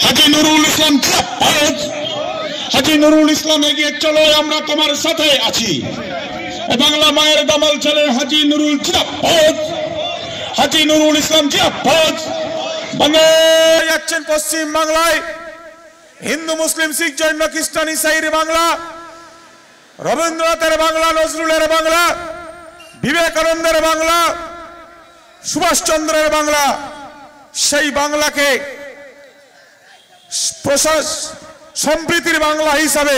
হাজী নুরুল ইসলাম জিন্দাবাদ। হাজী নুরুল ইসলাম এগিয়ে চলো, আমরা তোমার সাথে আছি। বাংলা মায়ের দামাল ছেলে হাজী নুরুল জিন্দাবাদ। হাজী নুরুল ইসলাম জিন্দাবাদ। যাচ্ছেন পশ্চিম বাংলায় হিন্দু মুসলিম শিখ জৈন খ্রিস্টান ইসাইর বাংলা, রবীন্দ্রনাথের বাংলা, নজরুলের বাংলা, বিবেকানন্দের বাংলা, সুভাষচন্দ্রের বাংলা, সেই বাংলাকে সম্প্রীতির বাংলা হিসাবে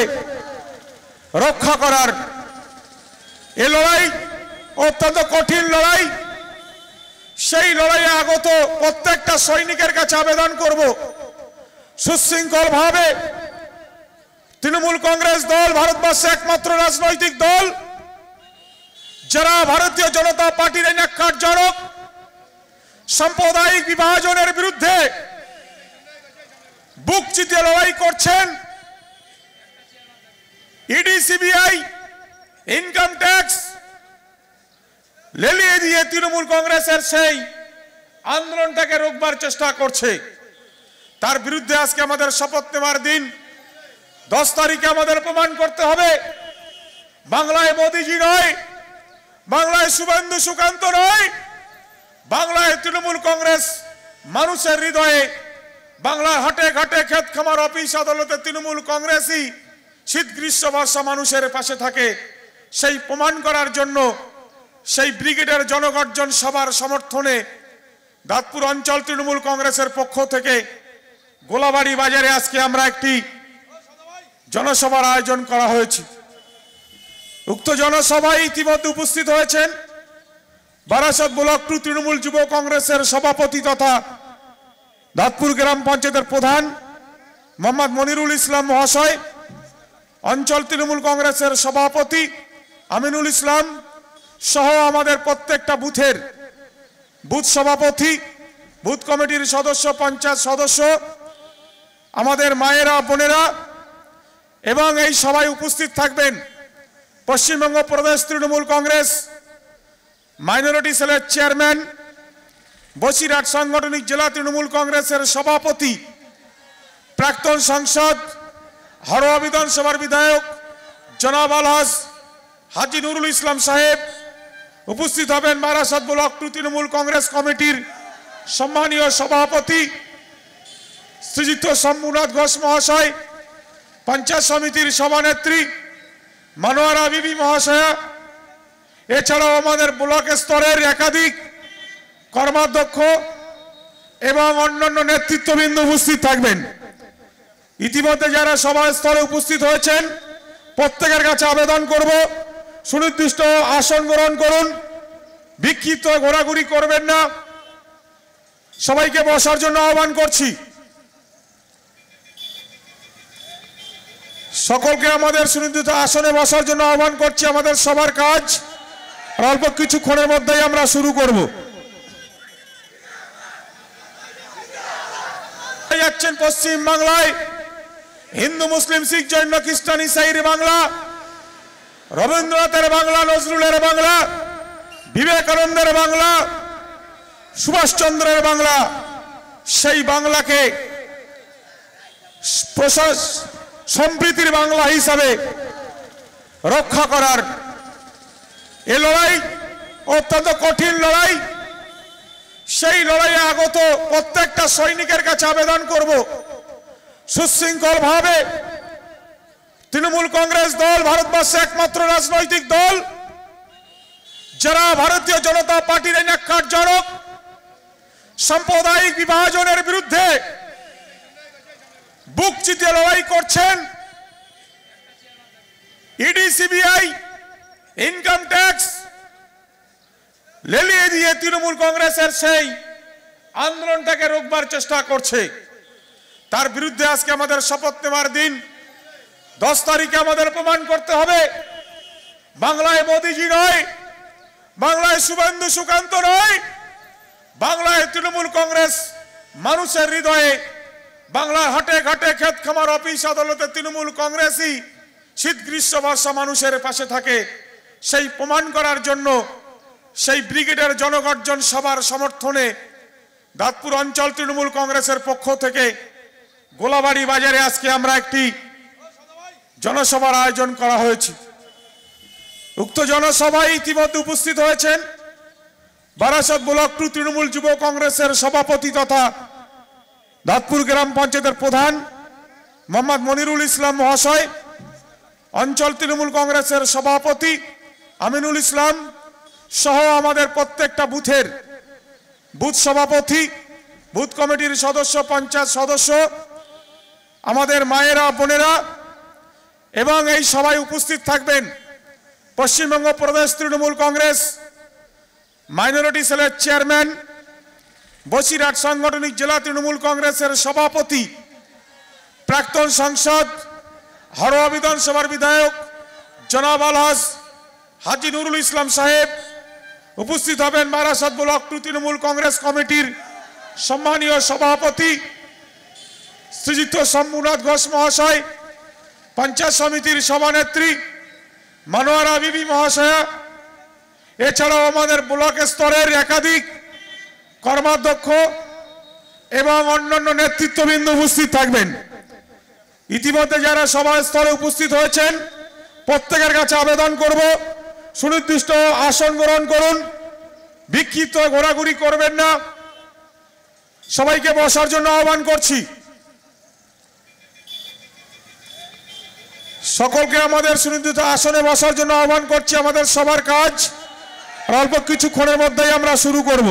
রক্ষা করার এ লড়াই অত্যন্ত কঠিন লড়াই। সেই লড়াইয়ে আগত প্রত্যেকটা সৈনিকের কাছে আবেদন করব, সুশৃঙ্খল ভাবে তৃণমূল কংগ্রেস দল ভারতবর্ষে একমাত্র রাজনৈতিক দল যারা ভারতীয় জনতা পার্টির ন্যাক্কারজনক সাম্প্রদায়িক বিভাজনের বিরুদ্ধে বুক চিতিয়ে লড়াই করছেন। ইডি, সিবিআই, ইনকাম ট্যাক্স লেলিয়ে দিয়ে তৃণমূল কংগ্রেসের সেই আন্দোলনটাকে রোকবার চেষ্টা করছে। তার বিরুদ্ধে আজকে আমাদের শপথ নেওয়ার দিন। 10 তারিখে আমাদের প্রমাণ করতে হবে বাংলায় মোদিজি নয়, বাংলায় শুভেন্দু সুকান্ত নয়, বাংলায় তৃণমূল কংগ্রেস মানুষের হৃদয়ে, বাংলার হাটে ঘাটে ক্ষেত খামার অফিস আদালতে তৃণমূল কংগ্রেসই শীত গ্রীষ্ম বর্ষা মানুষের পাশে থাকে। সেই প্রমাণ করার জন্য সেই ব্রিগেডের জনগর্জন সভার সমর্থনে দাঁতপুর অঞ্চল তৃণমূল কংগ্রেসের পক্ষ থেকে গোলাবাড়ি বাজারে আজকে আমরা একটি জনসভার আয়োজন করা হয়েছে। উক্ত জনসভায় ইতিমধ্যে উপস্থিত হয়েছেন বারাসত ব্লক 2 তৃণমূল যুব কংগ্রেসের সভাপতি তথা দাঁতপুর গ্রাম পঞ্চায়েতের প্রধান মোহাম্মদ মনিরুল ইসলাম মহাশয়, অঞ্চল তৃণমূল কংগ্রেসের সভাপতি আমিনুল ইসলাম সহ আমাদের প্রত্যেকটা বুথের বুথ সভাপতি, বুথ কমিটির সদস্য, পঞ্চায়েত সদস্য, আমাদের মায়েরা বোনেরা এবং এই সভায় উপস্থিত থাকবেন পশ্চিমবঙ্গ প্রদেশ তৃণমূল কংগ্রেস মাইনরিটি সেলের চেয়ারম্যান, বসিরহাট সাংগঠনিক জেলা তৃণমূল কংগ্রেসের সভাপতি, প্রাক্তন সাংসদ হারোয়া বিধানসভার বিধায়ক জনাব আলহাজ হাজী নুরুল ইসলাম সাহেব, উপস্থিত হবেন বারাসত ব্লক 2 তৃণমূল কংগ্রেস কমিটির সম্মানীয় সভাপতি শ্রীযুক্ত শম্ভুনাথ ঘোষ মহাশয়, পঞ্চায়েত সমিতির সভানেত্রী মনোয়ারা বিবি মহাশয়া, এছাড়াও আমাদের ব্লক স্তরের একাধিক কর্মাধ্যক্ষ এবং অন্যান্য নেতৃত্ববৃন্দ উপস্থিত থাকবেন। ইতিমধ্যে যারা সভাস্থলে উপস্থিত হয়েছেন প্রত্যেকের কাছে আবেদন করব, সুনির্দিষ্ট আসন গ্রহণ করুন, বিক্ষিপ্ত ঘোরাঘুরি করবেন না। সবাইকে বসার জন্য আহ্বান করছি। সকলকে আমাদের সুনির্দিষ্ট আসনে বসার জন্য আহ্বান করছি। আমাদের সবার কাজ অল্প কিছুক্ষণের মধ্যেই আমরা শুরু করব। যাচ্ছেন পশ্চিম বাংলায় হিন্দু মুসলিম শিখ জৈন খ্রিস্টান ইসাইর বাংলা, রবীন্দ্রনাথের বাংলা, নজরুলের বাংলা, বিবেকানন্দের বাংলা, সুভাষচন্দ্রের বাংলা, সেই বাংলাকে সম্প্রীতির বাংলা হিসাবে রক্ষা করার এ লড়াই অত্যন্ত কঠিন লড়াই। সেই লড়াইয়ে আগত প্রত্যেকটা সৈনিকের কাছে আবেদন করব, সুশৃঙ্খল ভাবে তৃণমূল কংগ্রেস দল ভারতবর্ষে একমাত্র রাজনৈতিক দল যারা ভারতীয় জনতা পার্টির ন্যাক্কারজনক সাম্প্রদায়িক বিভাজনের বিরুদ্ধে বুক চিতিয়ে লড়াই করছেন। ইডি, সিবিআই, ইনকাম ট্যাক্স লেলিয়ে দিয়ে তৃণমূল কংগ্রেসের সেই আন্দোলনটাকে রোকবার চেষ্টা করছে। তার বিরুদ্ধে আজকে আমাদের শপথ নেওয়ার দিন। 10 তারিখে আমাদের প্রমাণ করতে হবে বাংলায় মোদিজি নয়, বাংলায় শুভেন্দু সুকান্ত নয়, বাংলায় তৃণমূল কংগ্রেস মানুষের হৃদয়ে, বাংলার হাটে ঘাটে ক্ষেত খামার অফিস আদালতে তৃণমূল কংগ্রেসই শীত গ্রীষ্ম বর্ষা মানুষের পাশে থাকে। সেই প্রমাণ করার জন্য সেই ব্রিগেডের জনগর্জন সভার সমর্থনে দাঁতপুর অঞ্চল তৃণমূল কংগ্রেসের পক্ষ থেকে গোলাবাড়ি বাজারে আজকে আমরা একটি জনসভার আয়োজন করা হয়েছে। উক্ত জনসভায় ইতিমধ্যে উপস্থিত হয়েছেন বারাসত ব্লক 2 তৃণমূল যুব কংগ্রেসের সভাপতি তথা দাঁতপুর গ্রাম পঞ্চায়েতের প্রধান মোহাম্মদ মনিরুল ইসলাম মহাশয়, অঞ্চল তৃণমূল কংগ্রেসের সভাপতি আমিনুল ইসলাম সহ আমাদের প্রত্যেকটা বুথের বুথ সভাপতি, বুথ কমিটির সদস্য, পঞ্চায়েত সদস্য, আমাদের মায়েরা বোনেরা এবং এই সভায় উপস্থিত থাকবেন পশ্চিমবঙ্গ প্রদেশ তৃণমূল কংগ্রেস মাইনরিটি সেলের চেয়ারম্যান, বসিরহাট সাংগঠনিক জেলা তৃণমূল কংগ্রেসের সভাপতি, প্রাক্তন সাংসদ হারোয়া বিধানসভার বিধায়ক জনাব আলহাজ হাজি নুরুল ইসলাম সাহেব, উপস্থিত হবেন বারাসত ব্লক 2 তৃণমূল কংগ্রেস কমিটির সম্মানীয় সভাপতি শ্রীযুক্ত শম্ভুনাথ ঘোষ মহাশয়, পঞ্চায়েত সমিতির সভানেত্রী মনোয়ারা বিবি মহাশয়া, এছাড়াও আমাদের ব্লক স্তরের একাধিক কর্মাধ্যক্ষ এবং অন্যান্য নেতৃত্ববৃন্দ উপস্থিত থাকবেন। ইতিমধ্যে যারা সভাস্থলে উপস্থিত হয়েছেন প্রত্যেকের কাছে আবেদন করব সুনির্দিষ্ট আসন গ্রহণ করুন, বিক্ষিপ্ত ঘোরাঘুরি করবেন না। সবাইকে বসার জন্য আহ্বান করছি। সকলকে আমাদের সুনির্দিষ্ট আসনে বসার জন্য আহ্বান করছি। আমাদের সবার কাজ অল্প কিছুক্ষণের মধ্যেই আমরা শুরু করব।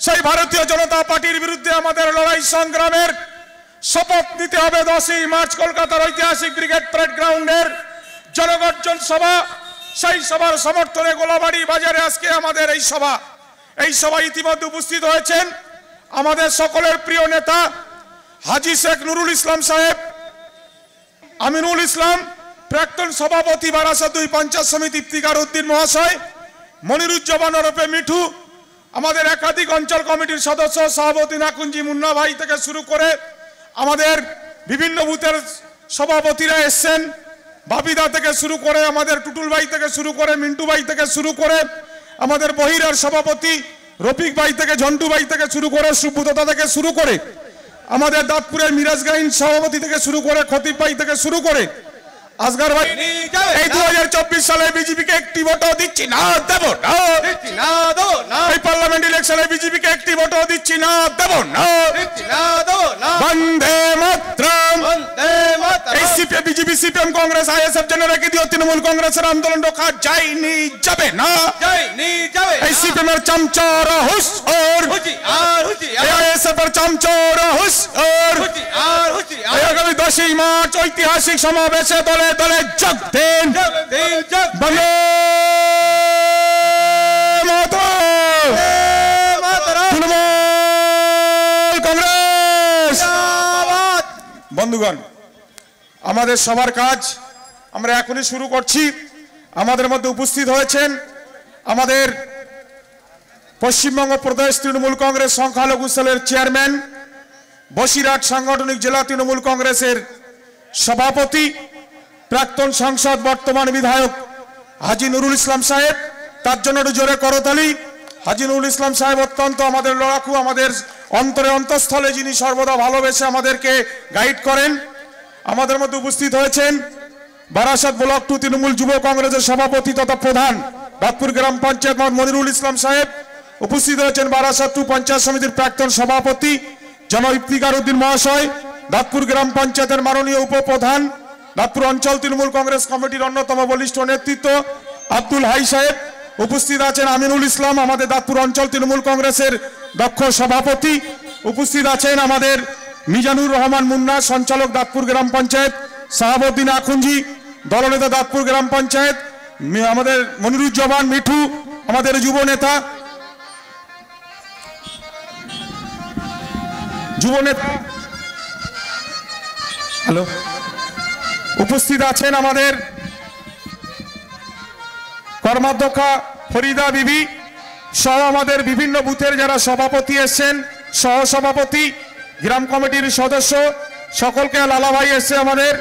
সেই ভারতীয় জনতা পার্টির বিরুদ্ধে আমাদের লড়াই সংগ্রামের শপথ নিতে হবে 10ই মার্চ কলকাতার ঐতিহাসিক ব্রিগেড প্যারেড গ্রাউন্ডের জনগর্জন সভা। সেই সভার সমর্থনে গোলাবাড়ি বাজারে আজকে আমাদের এই সভা ইতিমধ্যে উপস্থিত হয়েছেন আমাদের সকলের প্রিয় নেতা হাজী শেখ নুরুল ইসলাম সাহেব, আমিনুল ইসলাম প্রাক্তন সভাপতি বারাসত 2 পঞ্চায়েত সমিতি ইফতিকার উদ্দিন মহাশয়, মনিরুজ্জামান ওরফে মিঠু, আমাদের একাধিক অঞ্চল কমিটির সদস্য সভাপতি নাকুঞ্জি মুন্না ভাই থেকে শুরু করে আমাদের বিভিন্ন বুথের সভাপতিরা এসছেন, বাবিদা থেকে শুরু করে আমাদের টুটুল ভাই থেকে শুরু করে মিন্টু ভাই থেকে শুরু করে আমাদের বহিরার সভাপতি রফিক ভাই থেকে ঝন্টু ভাই থেকে শুরু করে সুব্রততা থেকে শুরু করে আমাদের দাঁতপুরের মিরাজ গাইন সভাপতি থেকে শুরু করে খতিব ভাই থেকে শুরু করে আসগার ভাই। এই 2024 সালে বিজেপিকে একটি ভোটও দিচ্ছি না, দেব না। এই পার্লামেন্ট ইলেকশনে বিজেপিকে একটি ভোটও দিচ্ছি না, দেব না। বন্দে মাতরম। এই CPM, BJP, CPM, Congress, ISF যেন রেখে দিও তৃণমূল কংগ্রেসের আন্দোলন রক্ষা যায়নি, যাবে না। এই সিপিএম এর চামচারা হুশ ওর, আইএসএফ এর চামচারা হুশ ওর। আগামী 10ই মার্চ ঐতিহাসিক সমাবেশে দলে দলে যোগ দিন। বন্দে মাতরম। তৃণমূল কংগ্রেস। বন্ধুগণ, আমাদের সবার কাজ আমরা এখনই শুরু করছি। আমাদের মধ্যে উপস্থিত হয়েছেন আমাদের পশ্চিমবঙ্গ প্রদেশ তৃণমূল কংগ্রেস সংখ্যালঘু সেলের চেয়ারম্যান, বসিরহাট সাংগঠনিক জেলা তৃণমূল কংগ্রেসের সভাপতি, প্রাক্তন সাংসদ বর্তমান বিধায়ক হাজী নুরুল ইসলাম সাহেব। তার জন্য জোরে করতালি। হাজী নুরুল ইসলাম সাহেব অত্যন্ত আমাদের লড়াকু, আমাদের অন্তরে অন্তঃস্থলে যিনি সর্বদা ভালোবেসে আমাদেরকে গাইড করেন। আমাদের মধ্যে উপস্থিত হয়েছেন বারাসত ব্লক 2 তৃণমূল যুব কংগ্রেসের সভাপতি তথা প্রধান দাঁতপুর গ্রাম পঞ্চায়েত মনিরুল ইসলাম সাহেব। উপস্থিত হয়েছেন বারাসত 2 পঞ্চায়েত সমিতির প্রাক্তন সভাপতি জনাব ইফতিকার উদ্দিন মহাশয়, দাঁতপুর গ্রাম পঞ্চায়েতের মাননীয় উপপ্রধান, দাঁতপুর অঞ্চল তৃণমূল কংগ্রেস কমিটির অন্যতম বলিষ্ঠ নেতৃত্ব আব্দুল হাই সাহেব। উপস্থিত আছেন আমিনুল ইসলাম, আমাদের দাঁতপুর অঞ্চল তৃণমূল কংগ্রেসের দক্ষ সভাপতি। উপস্থিত আছেন আমাদের মিজানুর রহমান মুন্না, সঞ্চালক দাঁতপুর গ্রাম পঞ্চায়েত, শাহাবুদ্দিন আখুঞ্জি, দলনেতা দাঁতপুর গ্রাম পঞ্চায়েত, আমাদের মনিরুজ্জামান মিঠু, আমাদের যুব নেতা হ্যালো। উপস্থিত আছেন আমাদের কর্মাধ্যক্ষা ফরিদা বিবি সহ আমাদের বিভিন্ন বুথের যারা সভাপতি এসছেন, সহ সভাপতি, গ্রাম কমিটির সদস্য, সকলকে লালা ভাই এসছে আমাদের,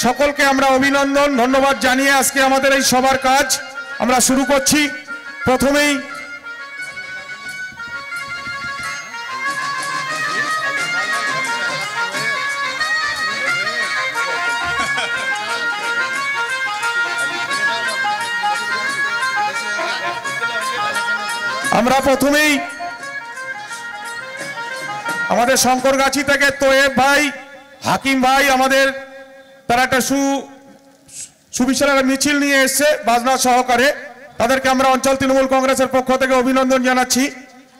সকলকে আমরা অভিনন্দন ধন্যবাদ জানিয়ে আজকে আমাদের এই সবার কাজ আমরা শুরু করছি। প্রথমেই আমরা প্রথমেই আমাদের শঙ্করগাছি থেকে তোয়েব ভাই, হাকিম ভাই, আমাদের তারা একটা সুবিশাল একটা মিছিল নিয়ে এসছে বাজনা সহকারে। তাদেরকে আমরা অঞ্চল তৃণমূল কংগ্রেসের পক্ষ থেকে অভিনন্দন জানাচ্ছি।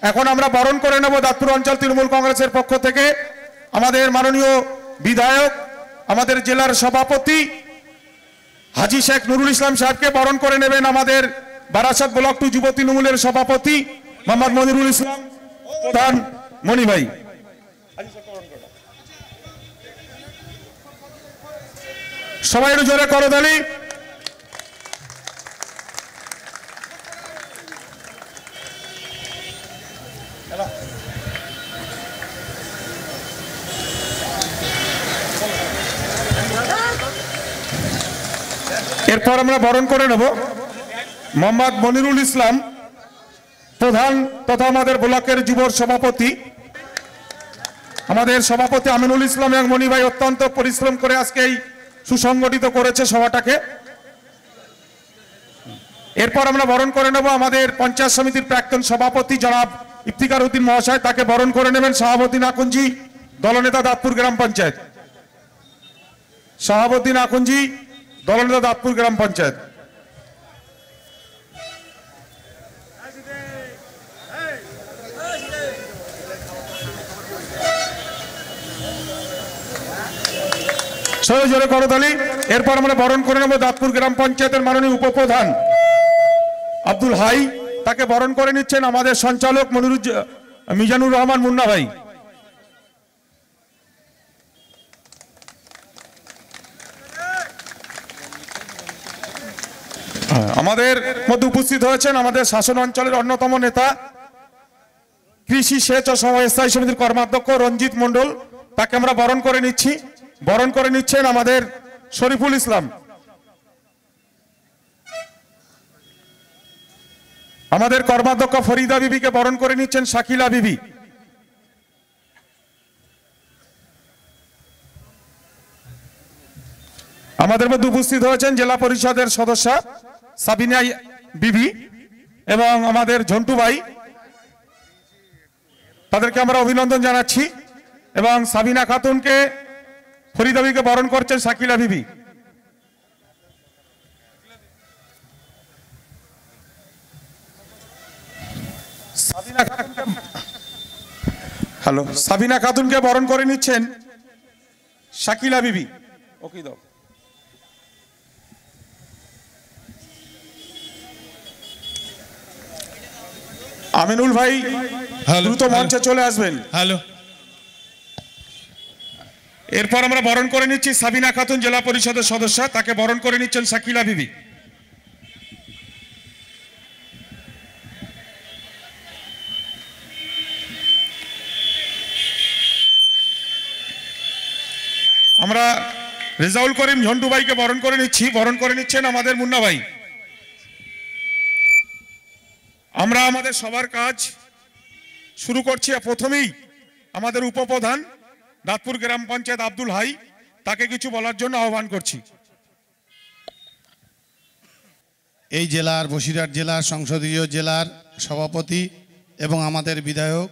এখন আমরা বরণ করে নেব দাঁতপুর অঞ্চল তৃণমূল কংগ্রেসের পক্ষ থেকে আমাদের মাননীয় বিধায়ক, আমাদের জেলার সভাপতি হাজী শেখ নুরুল ইসলাম সাহেবকে বরণ করে নেবেন আমাদের বারাসাত ব্লক 2 যুব তৃণমূলের সভাপতি মোহাম্মদ মনিরুল ইসলাম প্রধান মনি ভাই। সবাই একটু জোরে করতালি। এরপর আমরা বরণ করে নেব মোহাম্মদ মনিরুল ইসলাম প্রধান তথা আমাদের ব্লকের যুব সভাপতি। আমাদের সভাপতি আমিনুল ইসলাম এবং মনি ভাই অত্যন্ত পরিশ্রম করে আজকে এই সুসংগঠিত করেছে সভাটাকে। এরপর আমরা বরণ করে নেব আমাদের পঞ্চায়েত সমিতির প্রাক্তন সভাপতি জনাব ইফতিকার উদ্দিন মহাশয়, তাকে বরণ করে নেবেন শাহাবুদ্দিন আকুঞ্জি, দলনেতা দাঁতপুর গ্রাম পঞ্চায়েত। শাহাবুদ্দিন আকুঞ্জি, দলনেতা দাঁতপুর গ্রাম পঞ্চায়েত। সবাই জোরে করতালি। এরপর আমরা বরণ করে নেব দাঁতপুর গ্রাম পঞ্চায়েতের মাননীয় উপপ্রধান আব্দুল হাই, তাকে বরণ করে নিচ্ছেন আমাদের সঞ্চালক মিজানুর রহমান মুন্না ভাই। আমাদের মধ্যে উপস্থিত হয়েছেন আমাদের শাসন অঞ্চলের অন্যতম নেতা, কৃষি সেচ ও সমবায় সমিতির কর্মাধ্যক্ষ রঞ্জিত মন্ডল, তাকে আমরা বরণ করে নিচ্ছি। বরণ করে নিচ্ছেন আমাদের শরীফুল ইসলাম। আমাদের কর্মাধ্যক্ষ ফরিদা বিবিকে বরণ করে নিচ্ছেন শাকিলা বিবি। আমাদের মধ্যে উপস্থিত হয়েছেন জেলা পরিষদের সদস্য সাবিনা বিবি এবং আমাদের ঝন্টু ভাই, তাদেরকে আমরা অভিনন্দন জানাচ্ছি। এবং সাবিনা খাতুনকে, ফরিদা বিবিকে বরণ করছেন শাকিলা বিবি। সাবিনা খাতুনকে বরণ করে নিচ্ছেন শাকিলা বিবি। ওকে দাও। আমিনুল ভাই দ্রুত মঞ্চে চলে আসবেন। হ্যালো। এরপর আমরা বরণ করে নিচ্ছি সাবিনা খাতুন, জেলা পরিষদের সদস্য, তাকে বরণ করে নিচ্ছেন শাকিলা বিবি। আমরা রেজাউল করিম ঝন্টু ভাইকে বরণ করে নিচ্ছি। বরণ করে নিচ্ছেন আমাদের মুন্না ভাই। আমরা আমাদের সবার কাজ শুরু করছি। প্রথমেই আমাদের উপপ্রধান দাঁতপুর গ্রাম পঞ্চায়েত আব্দুল হাই, তাকে কিছু বলার জন্য আহ্বান করছি। এই জেলার বসিরহাট জেলার সংসদীয় জেলার সভাপতি এবং আমাদের বিধায়ক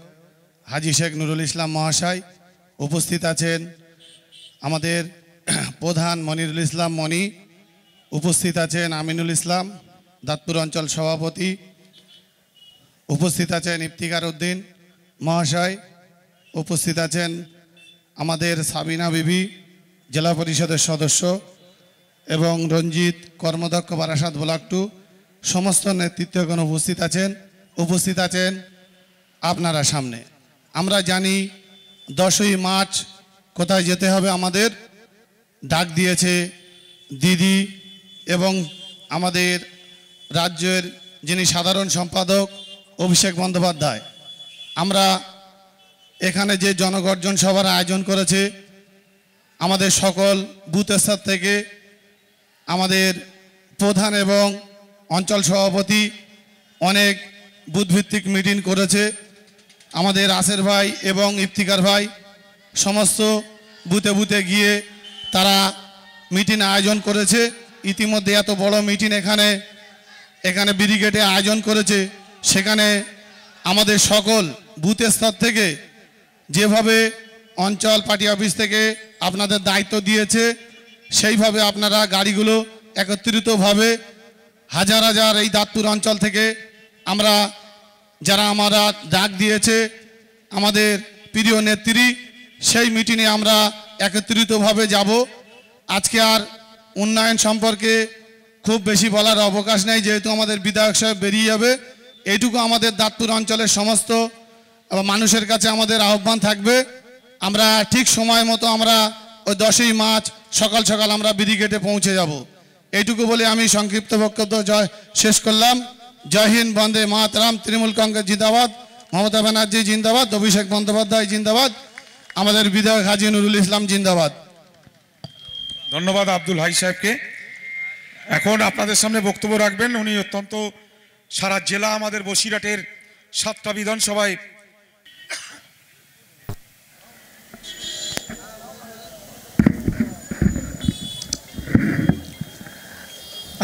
হাজী শেখ নুরুল ইসলাম মহাশয় উপস্থিত আছেন। আমাদের প্রধান মনিরুল ইসলাম মনি উপস্থিত আছেন। আমিনুল ইসলাম দাঁতপুর অঞ্চল সভাপতি উপস্থিত আছেন। ইফতিকার উদ্দিন মহাশয় উপস্থিত আছেন। আমাদের সাবিনা বিবি জেলা পরিষদের সদস্য এবং রঞ্জিত কর্মদক্ষ বারাসাত ব্লক 2 সমস্ত নেতৃত্বগণ উপস্থিত আছেন। উপস্থিত আছেন আপনারা সামনে। আমরা জানি 10ই মার্চ কোথায় যেতে হবে, আমাদের ডাক দিয়েছে দিদি এবং আমাদের রাজ্যের যিনি সাধারণ সম্পাদক অভিষেক বন্দ্যোপাধ্যায়। আমরা এখানে যে জনগর্জন সভার আয়োজন করেছে, আমাদের সকল বুথ স্তর থেকে আমাদের প্রধান এবং অঞ্চল সভাপতি অনেক বুথভিত্তিক মিটিং করেছে। আমাদের আসের ভাই এবং ইফতিকার ভাই সমস্ত বুথে বুথে গিয়ে তারা মিটিং আয়োজন করেছে। ইতিমধ্যে এত বড় মিটিং এখানে ব্রিগেডে আয়োজন করেছে, সেখানে আমাদের সকল বুথ স্তর থেকে যেভাবে অঞ্চল পার্টি অফিস থেকে আপনাদের দায়িত্ব দিয়েছে সেইভাবে আপনারা গাড়িগুলো একত্রিতভাবে হাজার হাজার এই দাঁতপুর অঞ্চল থেকে আমরা যারা আমরা ডাক দিয়েছে আমাদের প্রিয় নেত্রী সেই মিটিংয়ে আমরা একত্রিতভাবে যাব। আজকে আর উন্নয়ন সম্পর্কে খুব বেশি বলার অবকাশ নেই, যেহেতু আমাদের বিধায়ক সাহেব বেরিয়ে যাবে। এইটুকু আমাদের দাঁতপুর অঞ্চলের সমস্ত মানুষের কাছে আমাদের আহ্বান থাকবে, আমরা ঠিক সময় মতো আমরা ওই 10ই মার্চ সকাল সকাল আমরা ব্রিগেডে পৌঁছে যাব। এইটুকু বলে আমি সংক্ষিপ্ত বক্তব্য শেষ করলাম। জয় হিন্দ, বন্দে মাতরম, তৃণমূল কংগ্রেস জিন্দাবাদ, মমতা ব্যানার্জি জিন্দাবাদ, অভিষেক বন্দ্যোপাধ্যায় জিন্দাবাদ, আমাদের বিধায়ক হাজী নুরুল ইসলাম জিন্দাবাদ। ধন্যবাদ আব্দুল হাই সাহেবকে। এখন আপনাদের সামনে বক্তব্য রাখবেন উনি অত্যন্ত সারা জেলা আমাদের বসিরহাটের 7টা বিধানসভায়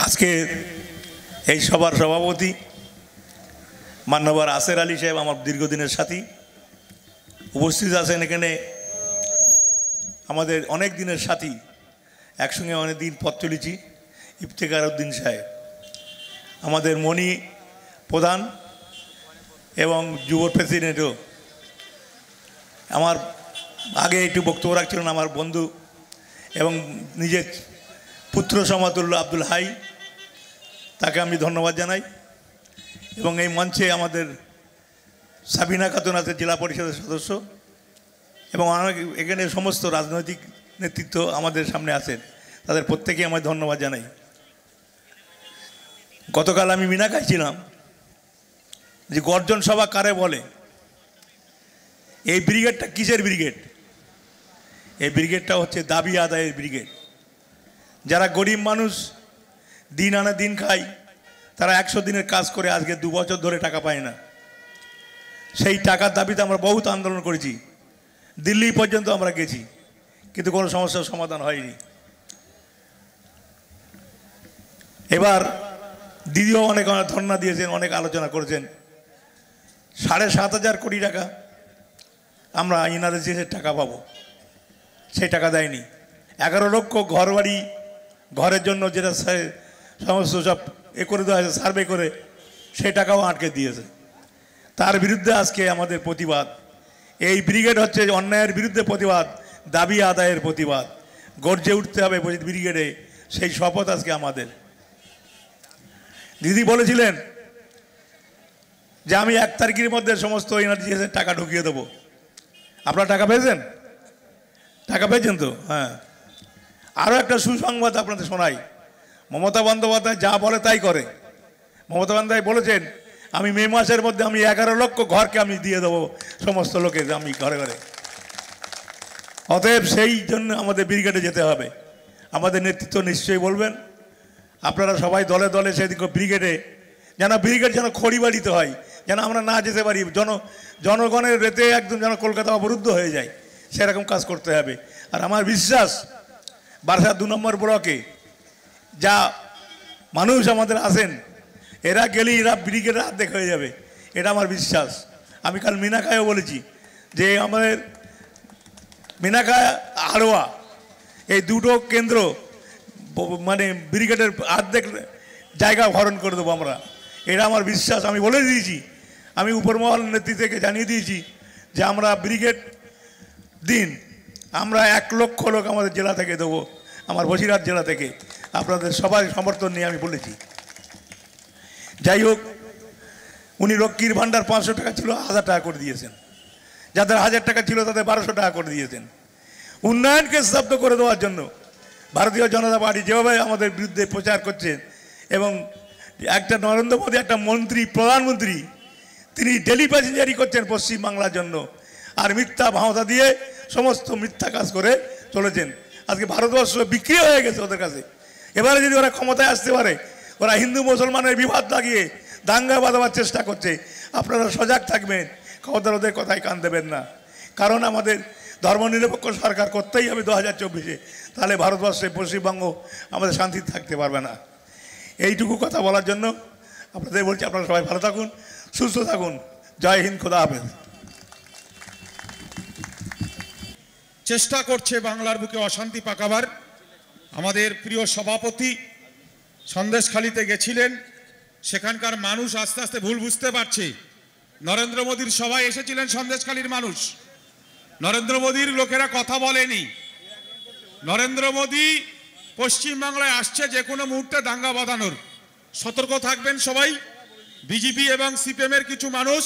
আজকে এই সভার সভাপতি মান্যবর আসের আলী সাহেব আমার দীর্ঘদিনের সাথী উপস্থিত আছেন এখানে, আমাদের অনেক দিনের সাথী, একসঙ্গে অনেক দিন পথ চলেছি, ইফতেখার উদ্দিন সাহেব, আমাদের মণি প্রধান এবং যুব প্রেসিডেন্টও। আমার আগে একটু বক্তব্য রাখছিলেন আমার বন্ধু এবং নিজের পুত্র সমতুল্য আব্দুল হাই, তাকে আমি ধন্যবাদ জানাই। এবং এই মঞ্চে আমাদের সাবিনা খাতুন আছে, জেলা পরিষদের সদস্য, এবং অনেক এখানে সমস্ত রাজনৈতিক নেতৃত্ব আমাদের সামনে আছেন, তাদের প্রত্যেকেই আমি ধন্যবাদ জানাই। গতকাল আমি মিনাকায় ছিলাম যে গর্জন সভা কারে বলে, এই ব্রিগেডটা কিসের ব্রিগেড? এই ব্রিগেডটা হচ্ছে দাবি আদায়ের ব্রিগেড। যারা গরিব মানুষ দিন আনা দিন খায়, তারা 100 দিনের কাজ করে আজকে 2 বছর ধরে টাকা পায় না। সেই টাকার দাবিতে আমরা বহুত আন্দোলন করেছি, দিল্লি পর্যন্ত আমরা গেছি, কিন্তু কোনো সমস্যার সমাধান হয়নি। এবার দিদিও অনেক ধর্ণা দিয়েছেন, অনেক আলোচনা করেছেন। 7,500 কোটি টাকা আমরা ইনাদের যে টাকা পাবো, সেই টাকা দেয়নি। 11 লক্ষ ঘরবাড়ি, ঘরের জন্য যেটা সমস্ত সব করে দেওয়া হয়েছে সার্ভে করে, সেই টাকাও আটকে দিয়েছে। তার বিরুদ্ধে আজকে আমাদের প্রতিবাদ। এই ব্রিগেড হচ্ছে অন্যায়ের বিরুদ্ধে প্রতিবাদ, দাবি আদায়ের প্রতিবাদ। গর্জে উঠতে হবে ব্রিগেডে, সেই শপথ আজকে আমাদের। দিদি বলেছিলেন যে আমি 1 তারিখের মধ্যে সমস্ত এনার্জিএসের টাকা ঢুকিয়ে দেবো। আপনারা টাকা পেয়েছেন? টাকা পেয়েছেন তো? হ্যাঁ। আরও একটা সুসংবাদ আপনাদের শোনাই, মমতা বন্দ্যোপাধ্যায় যা বলে তাই করে। মমতা বন্দ্যোপাধ্যায় বলেছেন আমি মে মাসের মধ্যে আমি 11 লক্ষ ঘরকে আমি দিয়ে দেবো সমস্ত লোকের, আমি ঘরে ঘরে। অতএব সেই জন্য আমাদের ব্রিগেডে যেতে হবে। আমাদের নেতৃত্ব নিশ্চয়ই বলবেন, আপনারা সবাই দলে দলে সেদিকে ব্রিগেডে, যেন ব্রিগেড যেন খড়িবাড়িতে হয়, যেন আমরা না যেতে পারি, জনগণের রেতে একদম যেন কলকাতা অবরুদ্ধ হয়ে যায়, সেরকম কাজ করতে হবে। আর আমার বিশ্বাস বারাসাত 2 নম্বর ব্লকে যা মানুষ আমাদের আছেন, এরা গেলেই এরা ব্রিগেডের অর্ধেক হয়ে যাবে, এটা আমার বিশ্বাস। আমি কাল মিনাখায়ও বলেছি যে আমাদের মিনাখায় হাড়োয়া এই দুটো কেন্দ্র মানে ব্রিগেডের অর্ধেক জায়গা হরণ করে দেবো আমরা, এটা আমার বিশ্বাস। আমি বলে দিয়েছি, আমি উপরমহল নেতৃত্বকে জানিয়ে দিয়েছি যে আমরা ব্রিগেড দিন আমরা 1 লক্ষ লোক আমাদের জেলা থেকে দেবো, আমার বসিরহাট জেলা থেকে। আপনাদের সবার সমর্থন নিয়ে আমি বলেছি। যাই হোক, উনি লক্ষ্মীর ভাণ্ডার 500 টাকা ছিল 1000 টাকা করে দিয়েছেন, যাদের 1000 টাকা ছিল তাদের 1200 টাকা করে দিয়েছেন। উন্নয়নকে স্তব্ধ করে দেওয়ার জন্য ভারতীয় জনতা পার্টি যেভাবে আমাদের বিরুদ্ধে প্রচার করছে, এবং একটা নরেন্দ্র মোদী একটা মন্ত্রী, প্রধানমন্ত্রী, তিনি ডেলি প্যাসেঞ্জারি করছেন পশ্চিমবাংলার জন্য, আর মিথ্যা ভাওতা দিয়ে সমস্ত মিথ্যা কাজ করে চলেছেন। আজকে ভারতবর্ষ বিক্রি হয়ে গেছে ওদের কাছে। এবারে যদি ওরা ক্ষমতায় আসতে পারে, ওরা হিন্দু মুসলমানের বিবাদ লাগিয়ে দাঙ্গা বাঁধাবার চেষ্টা করছে। আপনারা সজাগ থাকবেন, ক্ষমতার ওদের কথায় কান দেবেন না। কারণ আমাদের ধর্মনিরপেক্ষ সরকার করতেই হবে 2024-এ, তাহলে ভারতবর্ষে পশ্চিমবঙ্গ আমাদের শান্তি থাকতে পারবে না। এইটুকু কথা বলার জন্য আপনাদের বলছি, আপনারা সবাই ভালো থাকুন, সুস্থ থাকুন, জয় হিন্দ, খোদা হাফেজ। চেষ্টা করছে বাংলার বুকে অশান্তি পাকাবার। আমাদের প্রিয় সভাপতি সন্দেশখালীতে গেছিলেন, সেখানকার মানুষ আস্তে আস্তে ভুল বুঝতে পারছে। নরেন্দ্র মোদীর সভায় এসেছিলেন সন্দেশখালীর মানুষ, নরেন্দ্র মোদীর লোকেরা কথা বলেনি। নরেন্দ্র মোদী পশ্চিমবাংলায় আসছে যে কোনো মুহূর্তে দাঙ্গা বাঁধানোর। সতর্ক থাকবেন সবাই। বিজেপি এবং সিপিএম এর কিছু মানুষ,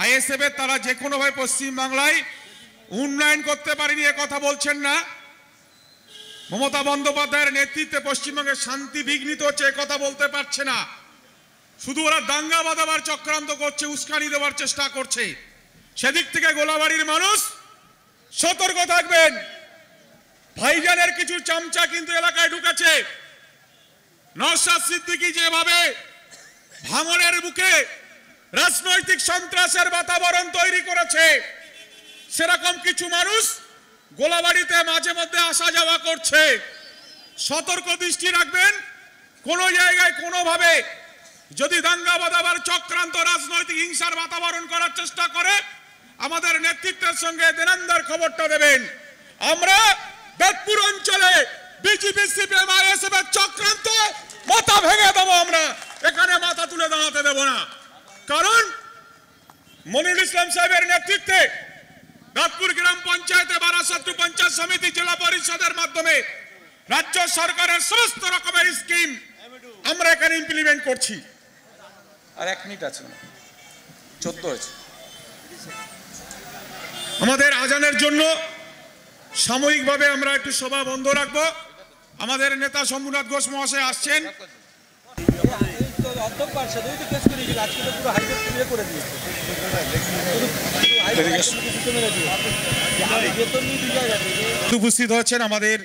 আইএসএফ এর, তারা যে কোনোভাবে পশ্চিমবাংলায় উন্নয়ন করতে পারেনি এ কথা বলছেন না। মমতা বন্দ্যোপাধ্যায়ের নেতৃত্বে পশ্চিমবঙ্গের শান্তি বিঘ্নিত হচ্ছে এ কথা বলতে পারছে না। শুধু ওরা দাঙ্গা বাঁধাবার চক্রান্ত করছে, উস্কানি দেওয়ার চেষ্টা করছে। সেদিক থেকে গোলাবাড়ির মানুষ সতর্ক থাকবেন। ভাইজানের কিছু চামচা কিন্তু এলাকায় ঢুকেছে। নওশাদ সিদ্দিকী যেভাবে ভাঙনের বুকে রাজনৈতিক সন্ত্রাসের বাতাবরণ তৈরি করেছে, সেরকম কিছু মানুষ গোলাবাড়িতে মাঝে মধ্যে আসা যাওয়া করছে। সতর্ক দৃষ্টি রাখবেন। কোন জায়গায় কোনোভাবে যদি দাঙ্গা বাঁধাবার চক্রান্ত, রাজনৈতিক হিংসার বাতাবরণ করার চেষ্টা করে, আমাদের নেতৃত্বের সঙ্গে দেনান্দার খবরটা দেবেন। আমরা বেদপুর অঞ্চলে বিজেপি সিপিএম আইএসএফ এর চক্রান্ত মাথা ভেঙে দেবো। আমরা এখানে মাথা তুলে দাঁড়াতে দেব না। কারণ মনিরুল ইসলাম সাহেবের নেতৃত্বে রাতপুর গ্রাম পঞ্চায়েতে, বারাসাত পঞ্চায়েত সমিতি, জেলা পরিষদের মাধ্যমে রাজ্য সরকারের সমস্ত রকমের স্কিম আমরা এখানে ইমপ্লিমেন্ট করছি। আর 1 মিনিট আছে, 14 হয়েছে। আমাদের আজানের জন্য সাময়িকভাবে আমরা একটু সভা বন্ধ রাখবো। আমাদের নেতা শম্ভুনাথ ঘোষ মহাশয় আসছেন। উপস্থিত হচ্ছেন আমাদের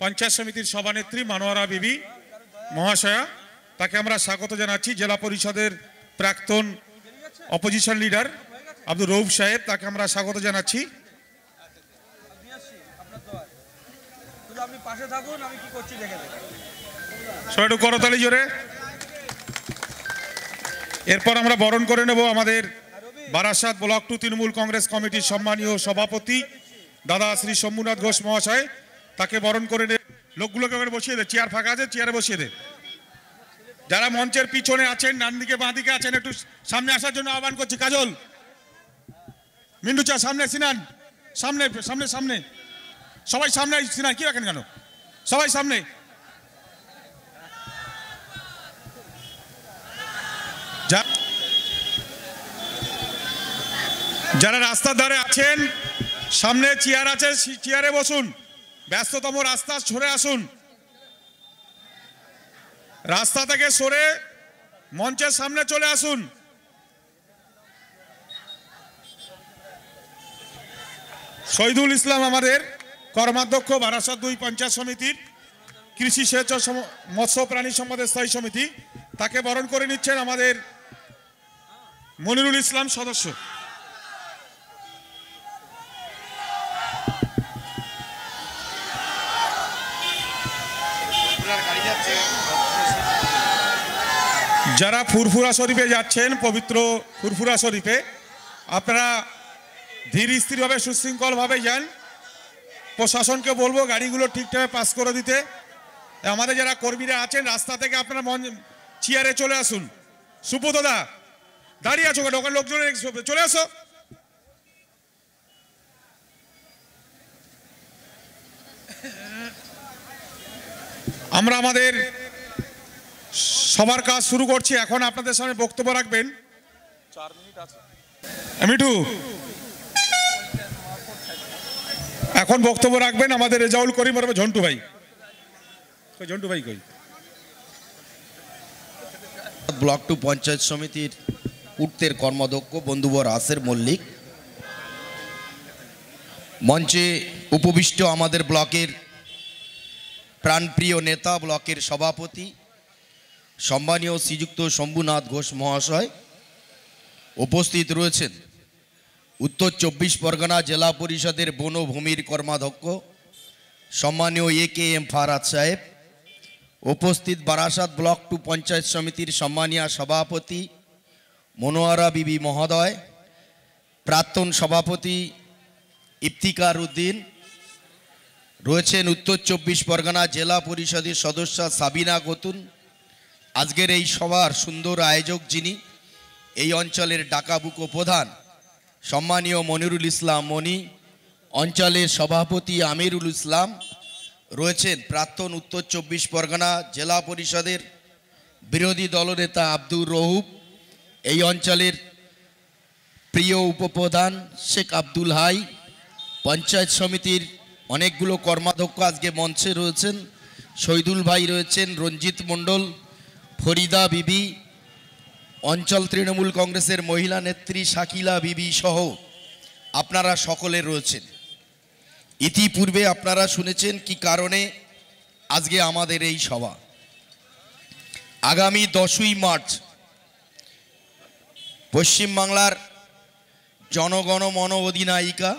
পঞ্চায়েত সমিতির সভানেত্রী মানোয়ারা বিবি মহাশয়া, তাকে আমরা স্বাগত জানাচ্ছি। জেলা পরিষদের প্রাক্তন অপোজিশন লিডার আব্দুর রউফ সাহেব, তাকে আমরা স্বাগত জানাচ্ছি। সবাই একটু করতালি জোরে। এরপর আমরা বরণ করে নেব আমাদের বারাসাত ব্লক 2 তৃণমূল কংগ্রেস কমিটির সম্মানীয় সভাপতি দাদা শ্রী শম্ভুনাথ ঘোষ মহাশয়, তাকে বরণ করে নেব। লোকগুলোকে ওখানে বসিয়ে দে, চেয়ার ফাঁকা আছে, চেয়ারে বসিয়ে দে। যারা মঞ্চের পিছনে আছেন, ডান দিকে বাঁ দিকে আছেন, একটু সামনে আসার জন্য আহ্বান করছি। কাজল, মিন্টু চা সামনে, সিনান সামনে সামনে সামনে, সবাই সামনে। সিনান কি রাখেন কেন? সবাই সামনে। যারা রাস্তার ধারে আছেন, সামনে চেয়ার আছে, চেয়ারে বসুন। ব্যস্ততম রাস্তা সরে আসুন। রাস্তা থেকে সরে মঞ্চের সামনে চলে আসুন। শহীদুল ইসলাম আমাদের কর্মাধ্যক্ষ বারাসাত 2 পঞ্চায়েত সমিতির কৃষি সেচ ও মৎস্য প্রাণী সম্পদের স্থায়ী সমিতি, তাকে বরণ করে নিচ্ছেন আমাদের মনিরুল ইসলাম সদস্য। যারা ফুরফুরা শরীফে যাচ্ছেন, পবিত্র ফুরফুরা শরীফে, আপনারা ধীর স্থিরভাবে সুশৃঙ্খলভাবে যান। প্রশাসনকে বলবো গাড়িগুলো ঠিকঠাক পাস করে দিতে। আমাদের যারা কর্মীরা আছেন, রাস্তা থেকে আপনারা চেয়ারে চলে আসুন। সুব্রতদা দাঁড়িয়ে আছো, ওখানে লোকজন চলে আসো। আমরা আমাদের সবার কাজ শুরু করছি। এখন আপনাদের সামনে বক্তব্য রাখবেন। 4 মিনিট আছে মিঠু। এখন বক্তব্য রাখবেন আমাদের রেজাউল করিম আর ঝন্টু ভাই। ঝন্টু ভাই কই? ব্লক 2 পঞ্চায়েত সমিতির পূর্তের কর্মাধ্যক্ষ বন্ধুবর আসের মল্লিক, মঞ্চে উপবিষ্ট আমাদের ব্লকের প্রাণপ্রিয় নেতা, ব্লকের সভাপতি সম্মানীয় শ্রীযুক্ত শম্ভুনাথ ঘোষ মহাশয়, উপস্থিত রয়েছেন উত্তর 24 পরগনা জেলা পরিষদের বনভূমির কর্মাধ্যক্ষ সম্মানীয় AKM ফারাদ সাহেব, উপস্থিত বারাসাত ব্লক 2 পঞ্চায়েত সমিতির সম্মানীয় সভাপতি মনোয়ারা বিবি মহোদয়, প্রাক্তন সভাপতি ইফতিকার উদ্দিন, রয়েছেন উত্তর 24 পরগনা জেলা পরিষদের সদস্য সাবিনা খাতুন। আজকের এই সভার সুন্দর আয়োজক যিনি, এই অঞ্চলের ডাকাবুকো প্রধান সম্মানীয় মনিরুল ইসলাম মনি, অঞ্চলের সভাপতি আমিরুল ইসলাম, রয়েছেন প্রাক্তন উত্তর 24 পরগনা জেলা পরিষদের বিরোধী দলনেতা আব্দুর রউফ, এই অঞ্চলের প্রিয় উপপ্রধান শেখ আব্দুল হাই, পঞ্চায়েত সমিতির অনেকগুলো কর্মাধ্যক্ষ আজকে মঞ্চে রয়েছেন, শহীদুল ভাই রয়েছেন, রঞ্জিত মণ্ডল, ফরিদা বিবি, অঞ্চল তৃণমূল কংগ্রেসের মহিলা নেত্রী শাকিলা বিবি সহ আপনারা সকলে রয়েছেন। ইতিপূর্বে আপনারা শুনেছেন কি কারণে আজকে আমাদের এই সভা। আগামী 10ই মার্চ পশ্চিমবাংলার জনগণমন অধিনায়িকা,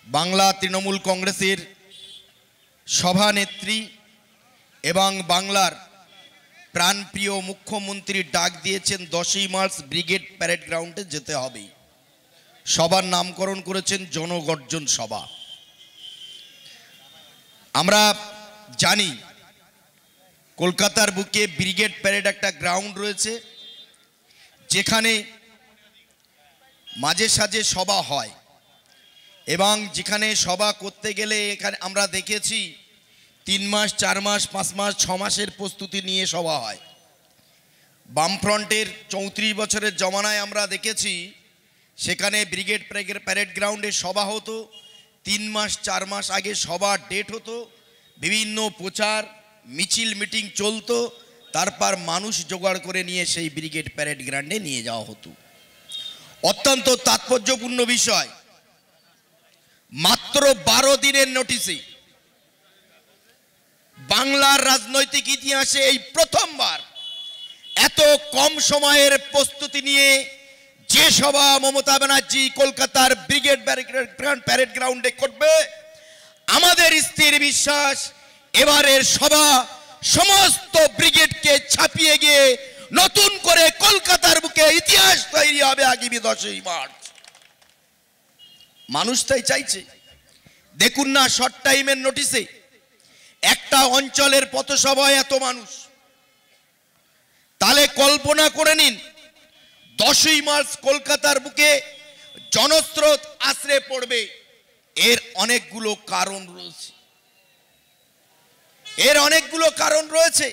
বাংলা তৃণমূল কংগ্রেসের সভানেত্রী এবং বাংলার প্রাণপ্রিয় মুখ্যমন্ত্রী ডাক দিয়েছেন 10ই মার্চ ব্রিগেড প্যারেড গ্রাউন্ডে যেতে হবে। সভার নামকরণ করেছেন জনগর্জন সভা। আমরা জানি কলকাতার বুকে ব্রিগেড প্যারেড একটা গ্রাউন্ড রয়েছে, যেখানে মাঝে সাঝে সভা হয় এবং যেখানে সভা করতে গেলে এখানে আমরা দেখেছি 3 মাস 4 মাস 5 মাস 6 মাসের প্রস্তুতি নিয়ে সভা হয়। বামফ্রন্টের 34 বছরের জমানায় আমরা দেখেছি সেখানে ব্রিগেড প্যারেড গ্রাউন্ডে সভা হতো, 3 মাস 4 মাস আগে সভা ডেট হতো, বিভিন্ন প্রচার মিছিল মিটিং চলতো, তারপর মানুষ জোগাড় করে নিয়ে সেই ব্রিগেড প্যারেড গ্রাউন্ডে নিয়ে যাওয়া হতো। অত্যন্ত তাৎপর্যপূর্ণ বিষয়, মাত্র 12 দিনের নোটিশে বাংলার রাজনৈতিক ইতিহাসে এই প্রথমবার এত কম সময়ের প্রস্তুতি নিয়ে যে সভা মমতা ব্যানার্জি কলকাতার ব্রিগেড প্যারেড গ্রাউন্ডে করবে, আমাদের স্থির বিশ্বাস এবারের সভা সমস্ত ব্রিগেডকে ছাপিয়ে গিয়ে নতুন করে কলকাতার বুকে ইতিহাস তৈরি হবে আগামী 10ই মার্চ। মানুষ তাই চাইছে। দেখুন না, শর্ট টাইমের নোটিশে একটা অঞ্চলের পথসভায় এত মানুষ, তাহলে কল্পনা করে নিন 10ই মার্চ কলকাতার বুকে জনস্রোত আশ্রে পড়বে। এর অনেকগুলো কারণ রয়েছে,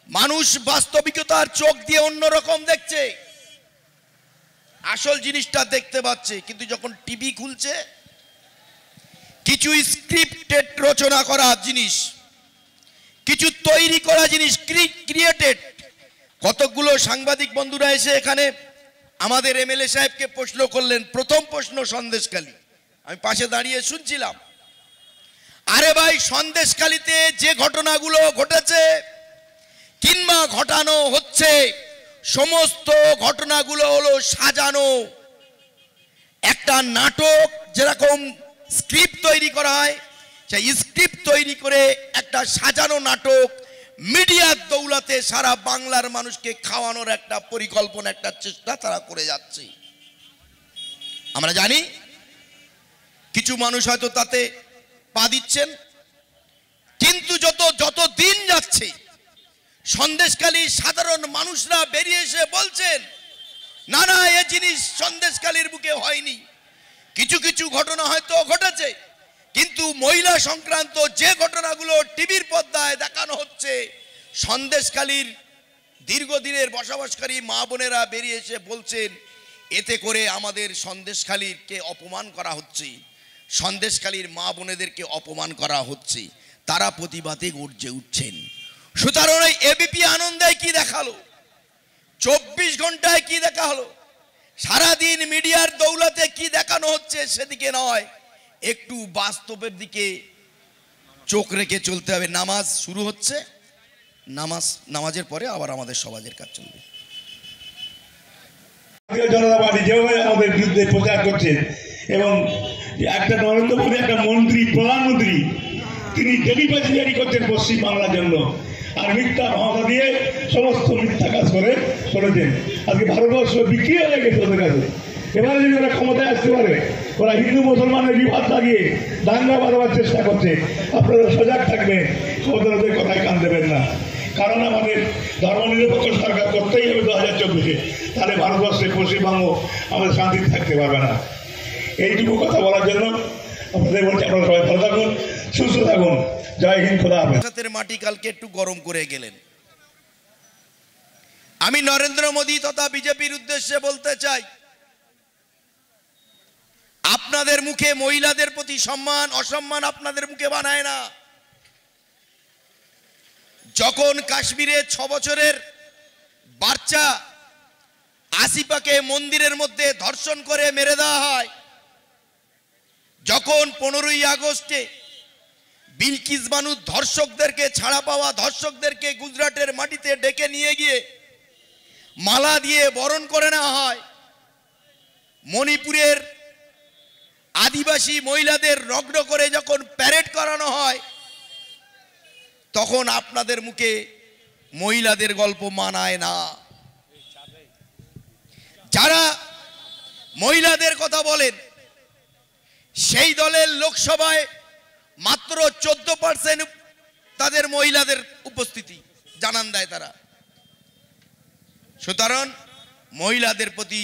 মানুষ বাস্তবিকতার চোখ দিয়ে অন্যরকম দেখছে, আসল জিনিসটা দেখতে পাচ্ছে, কিন্তু যখন টিভি খুলছে কিছু স্ক্রিপ্টেড রচনা করা জিনিস, কিছু তৈরি করা জিনিস, ক্রিয়েটেড। কতগুলো সাংবাদিক বন্ধুরা এসে এখানে আমাদের এমএলএ সাহেবকে প্রশ্ন করলেন। প্রথম প্রশ্ন সন্দেশখালী, আমি পাশে দাঁড়িয়ে শুনছিলাম। আরে ভাই, সন্দেশখালীতে যে ঘটনাগুলো ঘটেছে কিংবা ঘটানো হচ্ছে, সমস্ত ঘটনাগুলো হলো সাজানো একটা নাটক। যেরকম স্ক্রিপ্ট তৈরি করা হয়, সেই স্ক্রিপ্ট তৈরি করে একটা সাজানো নাটক মিডিয়ার দৌলতে সারা বাংলার মানুষকে খাওয়ানোর একটা পরিকল্পনা, একটা চেষ্টা তারা করে যাচ্ছে। আমরা জানি কিছু মানুষ হয়তো তাতে পা দিচ্ছেন, কিন্তু যত দিন যাচ্ছে সন্দেশখালীর সাধারণ মানুষরা বেরিয়ে এসে বলছেন, না না, এ জিনিস সন্দেশখালীর বুকে হয়নি। কিছু কিছু ঘটনা হয়তো ঘটেছে, কিন্তু মহিলা সংক্রান্ত যে ঘটনাগুলো টিভির পর্দায় দেখানো হচ্ছে, সন্দেশখালীর দীর্ঘদিনের বসবাসকারী মা বোনেরা বেরিয়ে এসে বলছেন, এতে করে আমাদের সন্দেশখালীকে অপমান করা হচ্ছে, সন্দেশখালীর মা বোনেদেরকে অপমান করা হচ্ছে, তারা প্রতিবাদে গর্জে উঠছেন। সুতরাং এবিপি আনন্দে কি দেখালো, 24 ঘন্টায় কি দেখা হলো, সারাদিন মিডিয়ার দৌলতে কি দেখানো হচ্ছে সেদিকে নয়, একটু বাস্তবের দিকে চোখ রেখে চলতে হবে। নামাজ শুরু হচ্ছে, নামাজের পরে আবার আমাদের সমাজের কাজ চলবে। জনতা পার্টি যেভাবে আমাদের বিরুদ্ধে প্রচার করছেন, এবং একটা নরেন্দ্র মোদী একটা মন্ত্রী, প্রধানমন্ত্রী, তিনি টেলিপ্যাথি জারি করছেন পশ্চিম বাংলার জন্য। আর মিথ্যা ভাওতা দিয়ে সমস্ত মিথ্যা কাজ করে চলেছেন। আজকে ভারতবর্ষ বিক্রি হয়ে গেছে ওদের কাছে। এবারে যদি ওরা ক্ষমতায় আসতে পারে, ওরা হিন্দু মুসলমানের বিবাদ লাগিয়ে দাঙ্গা বাঁধাবার চেষ্টা করছে। আপনারা সজাগ থাকবেন, ওদের কথায় কান দেবেন না। কারণ আমাদের ধর্মনিরপেক্ষ সরকার করতেই হবে 2024-এ, তাহলে ভারতবর্ষে পশ্চিমবঙ্গ আমাদের শান্তি থাকতে পারবে না। এইটুকু কথা বলার জন্য আপনাদের বলছি, আপনারা সবাই ভালো থাকুন, সুস্থ থাকুন। জয় হিন্দ, খোদা হাফেজ। মাটি কালকে একটু গরম করে গেলেন। আমি নরেন্দ্র মোদী তথা বিজেপির উদ্দেশ্যে বলতে চাই, আপনাদের মুখে মহিলাদের প্রতি সম্মান অসম্মান আপনাদের মুখে বানায় না। যখন কাশ্মীরে 6 বছরের বাচ্চা আসিফাকে মন্দিরের মধ্যে ধর্ষণ করে মেরে দেওয়া হয়, যখন 15ই আগস্টে বিলকিস বানু ধর্ষকদেরকে ছাড়া পাওয়া ধর্ষকদেরকে গুজরাটের মাটিতে ডেকে নিয়ে গিয়ে মালা দিয়ে বরণ করে নেওয়া হয়, মণিপুরের আদিবাসী মহিলাদের নগ্ন করে যখন প্যারেড করানো হয়, তখন আপনাদের মুখে মহিলাদের গল্প মানায় না। যারা মহিলাদের কথা বলেন, সেই দলের লোকসভায় মাত্র 14% তাদের মহিলাদের উপস্থিতি জানান দেয় তারা। সুতরাং মহিলাদের প্রতি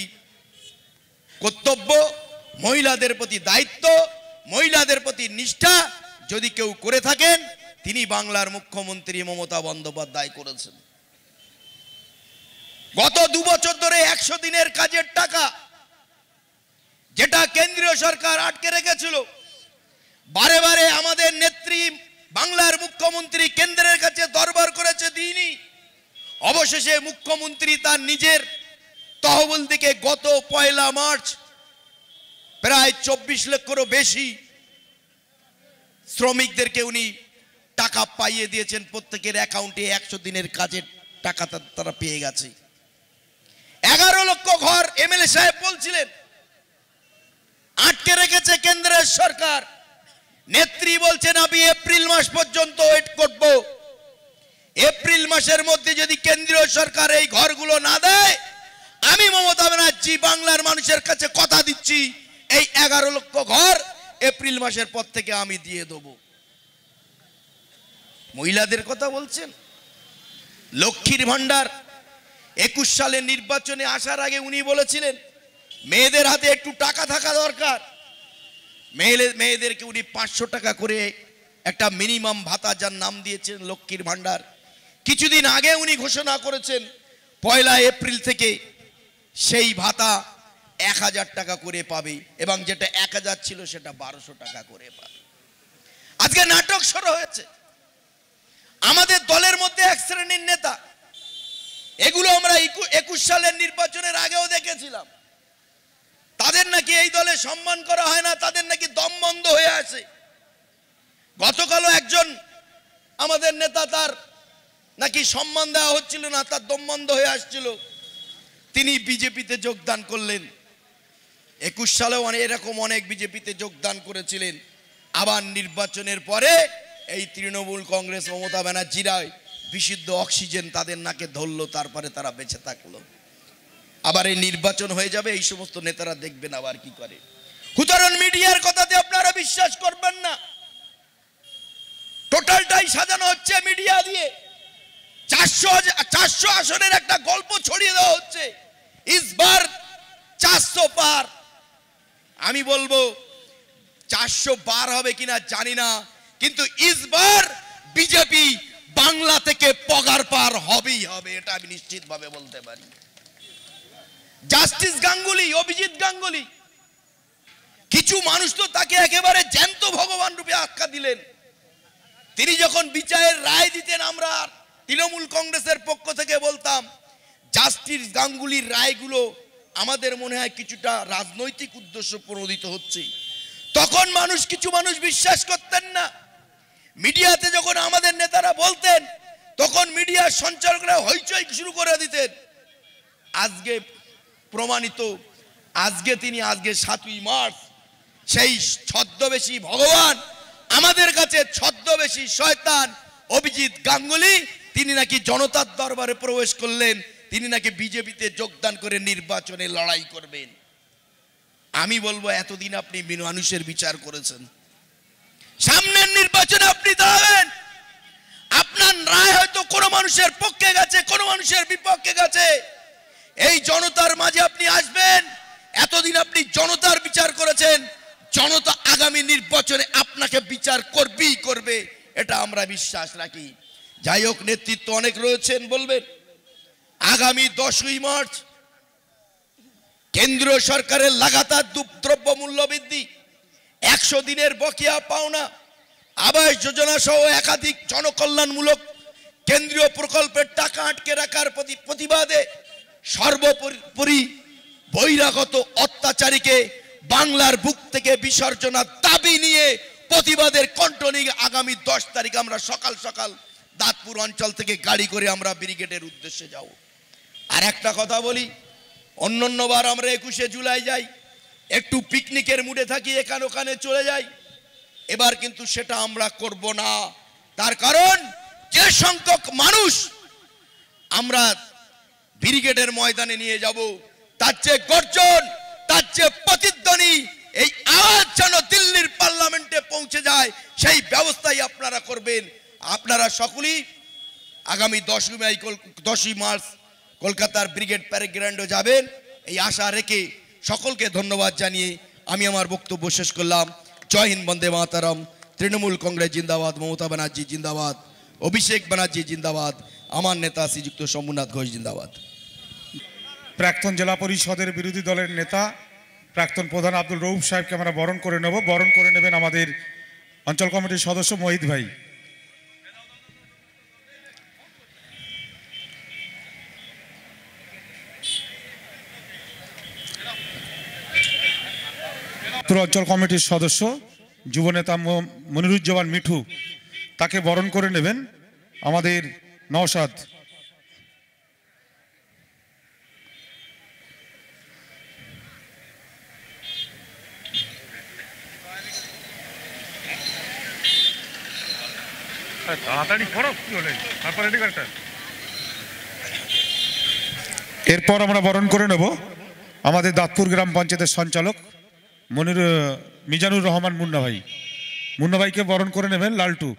কর্তব্য, মহিলাদের প্রতি দায়িত্ব, মহিলাদের প্রতি নিষ্ঠা যদি কেউ করে থাকেন, তিনি বাংলার মুখ্যমন্ত্রী মমতা বন্দ্যোপাধ্যায় করেছেন। গত 2 বছর ধরে 100 দিনের কাজের টাকা যেটা কেন্দ্রীয় সরকার আটকে রেখেছিল, বারে বারে আমাদের নেত্রী বাংলার মুখ্যমন্ত্রী কেন্দ্রের কাছে দরবার করেছে, দিইনি। অবশেষে মুখ্যমন্ত্রী তার নিজের তহবিল থেকে গত 1 মার্চ প্রায় 24 লক্ষেরও বেশি শ্রমিকদেরকে উনি টাকা পাইয়ে দিয়েছেন। প্রত্যেকের অ্যাকাউন্টে 100 দিনের কাজের টাকা তারা পেয়ে গেছে। 11 লক্ষ ঘর এমএলএ সাহেব বলছিলেন আটকে রেখেছে কেন্দ্রের সরকার। নেত্রী বলছেন আমি এপ্রিল মাস পর্যন্ত ওয়েট করব। এপ্রিল মাসের মধ্যে যদি কেন্দ্রীয় সরকার এই ঘরগুলো না দেয়, আমি মমতা ব্যানার্জি বাংলার মানুষের কাছে কথা দিচ্ছি, এই 11 লক্ষ ঘর এপ্রিল মাসের পর থেকে আমি দিয়ে দেব। মহিলাদের কথা বলছেন। লক্ষ্মীর ভান্ডার 21 সালে নির্বাচনে আসার আগে উনি বলেছিলেন মেয়েদের হাতে একটু টাকা থাকা দরকার। মেয়েদেরকে উনি 500 টাকা করে একটা মিনিমাম ভাতা, যার নাম দিয়েছেন লক্ষ্মীর ভান্ডার। কিছুদিন আগে উনি ঘোষণা করেছেন 1 এপ্রিল থেকে সেই ভাতা 1000 টাকা করে পাবে, এবং যেটা 1000 ছিল সেটা 1200 টাকা করে পাবে। আজকে নাটক শুরু হয়েছে। আমাদের দলের মধ্যে এক শ্রেণীর নেতা, এগুলো আমরা 21 সালের নির্বাচনের আগেও দেখেছিলাম, তাদের নাকি এই দলে সম্মান করা হয় না, তাদের নাকি দম বন্ধ হয়ে আছে। গতকালও একজন আমাদের নেতা, তার নাকি সম্মান দেওয়া হচ্ছিল না, তার দম বন্ধ হয়ে আসছিল, তিনি বিজেপিতে যোগদান করলেন। 21 সালেও এরকম অনেক বিজেপিতে যোগদান করেছিলেন। আবার নির্বাচনের পরে এই তৃণমূল কংগ্রেস মমতা ব্যানার্জিরাই বিশুদ্ধ অক্সিজেন তাদের নাকে ধরলো, তারপরে তারা বেঁচে থাকলো। আবার এই নির্বাচন হয়ে যাবে, এই সমস্ত নেতারা দেখবেন আবার কি করে। সুতরাং মিডিয়ার কথাতে আপনারা বিশ্বাস করবেন না। টোটালটাই সাজানো হচ্ছে মিডিয়া দিয়ে। 400 আসনের একটা গল্প ছড়িয়ে দেওয়া হচ্ছে, ইসবার 400 পার। আমি বলবো 400 পার হবে কিনা জানি না, কিন্তু ইসবার বিজেপি বাংলা থেকে পগার পার হবেই হবে, এটা আমি নিশ্চিতভাবে বলতে পারি। জাস্টিস গাঙ্গুলি, অভিজিৎ গাঙ্গুলি, কিছু মানুষ তো তাকে একেবারে জ্যান্ত ভগবান রূপে আখ্যা দিলেন। তিনি যখন বিচারের রায় দিতেন, আমরা তৃণমূল কংগ্রেসের পক্ষ থেকে বলতাম জাস্টিস গাঙ্গুলির রায়গুলো আমাদের মনে হয় কিছুটা রাজনৈতিক উদ্দেশ্য প্রণোদিত হচ্ছে। তখন কিছু মানুষ বিশ্বাস করতেন না। মিডিয়াতে যখন আমাদের নেতারা বলতেন, তখন মিডিয়ার সঞ্চালকরা হইচই শুরু করে দিতেন। আজকে প্রমাণিত, আজকে 7ই মার্চ সেই ছদ্মবেশী ভগবান আমাদের কাছে ছদ্মবেশী শয়তান অভিজিৎ গাঙ্গুলি তিনি নাকি জনতার দরবারে প্রবেশ করলেন, তিনি নাকি বিজেপিতে যোগদান করে নির্বাচনে লড়াই করবেন। আমি বলবো এতদিন আপনি মানুষের বিচার করেছেন, সামনের নির্বাচনে আপনি দাঁড়াবেন, আপনার রায় হয়তো কোনো মানুষের পক্ষে গেছে, কোনো মানুষের বিপক্ষে গেছে, এই জনতার মাঝে আপনি আসবেন। এতদিন আপনি জনতার বিচার করেছেন, জনতা আগামী নির্বাচনে আপনাকে বিচার করবেই করবে, এটা আমরা বিশ্বাস রাখি। যাই হোক, নেতৃত্ব অনেক রয়েছেন বলবেন। আগামী 10ই মার্চ কেন্দ্রীয় সরকারের লাগাতার দ্রব্য মূল্য বৃদ্ধি, 100 দিনের বকেয়া পাওনা, আবাস যোজনা সহ একাধিক জনকল্যাণমূলক কেন্দ্রীয় প্রকল্পের টাকা আটকে রাখার প্রতিবাদে সর্বোপরি বহিরাগত অত্যাচারীকে বাংলার বুক থেকে বিসর্জনের দাবি নিয়ে প্রতিবাদের কণ্ঠ নিয়ে আগামী 10 তারিখ আমরা সকাল সকাল দাঁতপুর অঞ্চল থেকে গাড়ি করে আমরা ব্রিগেডের উদ্দেশ্যে যাব। আর একটা কথা বলি, অন্যান্যবার আমরা 21শে জুলাই যাই, একটু পিকনিকের মুডে থাকি, এখানে ওখানে চলে যাই, এবার কিন্তু সেটা আমরা করব না। তার কারণ যে সংখ্যক মানুষ আমরা ব্রিগেডের ময়দানে নিয়ে যাব, তার যে গর্জন, তার যে প্রতিধ্বনি, এই আওয়াজ যেন দিল্লির পার্লামেন্টে পৌঁছে যায়, সেই ব্যবস্থাই আপনারা করবেন। আপনারা সকলেই আগামী 10ই মার্চ কলকাতার ব্রিগেড প্যারেড গ্রাউন্ডে যাবেন, এই আশা রেখে সকলকে ধন্যবাদ জানিয়ে আমি আমার বক্তব্য শেষ করলাম। জয় হিন্দ, বন্দে মাতারম। তৃণমূল কংগ্রেস জিন্দাবাদ, মমতা ব্যানার্জি জিন্দাবাদ, অভিষেক ব্যানার্জি জিন্দাবাদ, আমার নেতা শ্রীযুক্ত শম্ভুনাথ ঘোষ জিন্দাবাদ। প্রাক্তন জেলা পরিষদের বিরোধী দলের নেতা প্রাক্তন প্রধান আব্দুল রউফ সাহেবকে আমরা বরণ করে নেব। বরণ করে নেবেন আমাদের অঞ্চল কমিটির সদস্য মোহিত ভাই। অঞ্চল কমিটির সদস্য যুবনেতা মনিরুজ্জামান মিঠু, তাকে বরণ করে নেবেন আমাদের নওশাদ। তাড়াতাড়ি করো, কি হলে তারপরে এরপর আমরা বরণ করে নেব আমাদের দাঁতপুর গ্রাম পঞ্চায়েতের সঞ্চালক মিজানুর রহমান মুন্না ভাই। মুন্না ভাইকে বরণ করে নেবেন লালটু।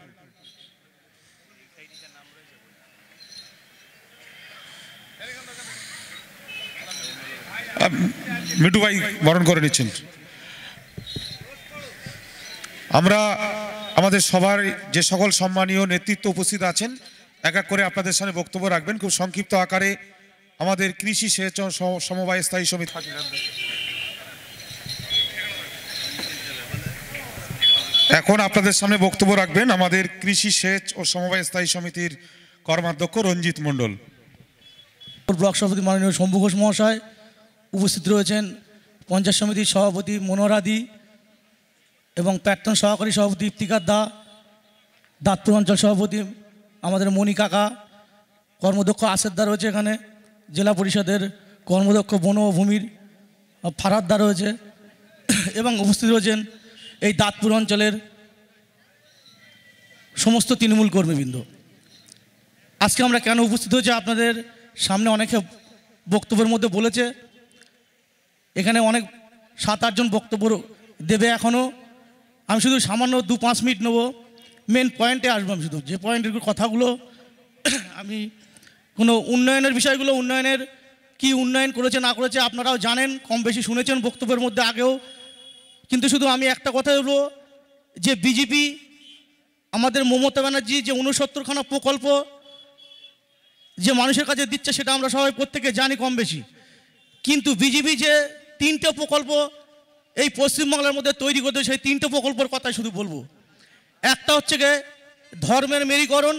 মিঠু ভাই বরণ করে নিচ্ছেন। আমরা আমাদের সবার যে সকল সম্মানীয় নেতৃত্ব উপস্থিত আছেন, এক এক করে আপনাদের সামনে বক্তব্য রাখবেন খুব সংক্ষিপ্ত আকারে। আমাদের কৃষি সেচ সমবায় স্থায়ী সমিতি এখন আপনাদের সামনে বক্তব্য রাখবেন আমাদের কৃষি সেচ ও সমবায় স্থায়ী সমিতির কর্মাধ্যক্ষ রঞ্জিত মণ্ডল। ব্লক সভাপতি মাননীয় শম্ভু ঘোষ মহাশয় উপস্থিত রয়েছেন, পঞ্চায়েত সমিতির সভাপতি মনোরাদি এবং প্রাক্তন সহকারী সভাপতি ইফতিকার দা, দাঁতপুর অঞ্চল সভাপতি আমাদের মণি কাকা, কর্মদক্ষ আশেদদা রয়েছে এখানে, জেলা পরিষদের কর্মদক্ষ বন ও ভূমির ফারাদদা রয়েছে এবং উপস্থিত রয়েছেন এই দাঁতপুর অঞ্চলের সমস্ত তৃণমূল কর্মীবৃন্দ। আজকে আমরা কেন উপস্থিত হয়েছি আপনাদের সামনে, অনেকে বক্তব্যের মধ্যে বলেছে, এখানে অনেক 7-8 জন বক্তব্য দেবে এখনও। আমি শুধু সামান্য 2-5 মিনিট নেব, মেন পয়েন্টে আসবো। আমি শুধু যে পয়েন্টের কথাগুলো, আমি কোনো উন্নয়নের বিষয়গুলো, উন্নয়নের কি উন্নয়ন করেছে না করেছে আপনারাও জানেন, কম বেশি শুনেছেন বক্তব্যের মধ্যে আগেও। কিন্তু শুধু আমি একটা কথা বলবো যে বিজেপি আমাদের মমতা ব্যানার্জি যে 69খানা প্রকল্প যে মানুষের কাছে দিচ্ছে, সেটা আমরা সবাই প্রত্যেকে জানি কম বেশি। কিন্তু বিজেপি যে 3টে প্রকল্প এই পশ্চিমবাংলার মধ্যে তৈরি করতে, সেই 3টে প্রকল্পের কথাই শুধু বলবো। একটা হচ্ছে গিয়ে ধর্মের মেরুকরণ,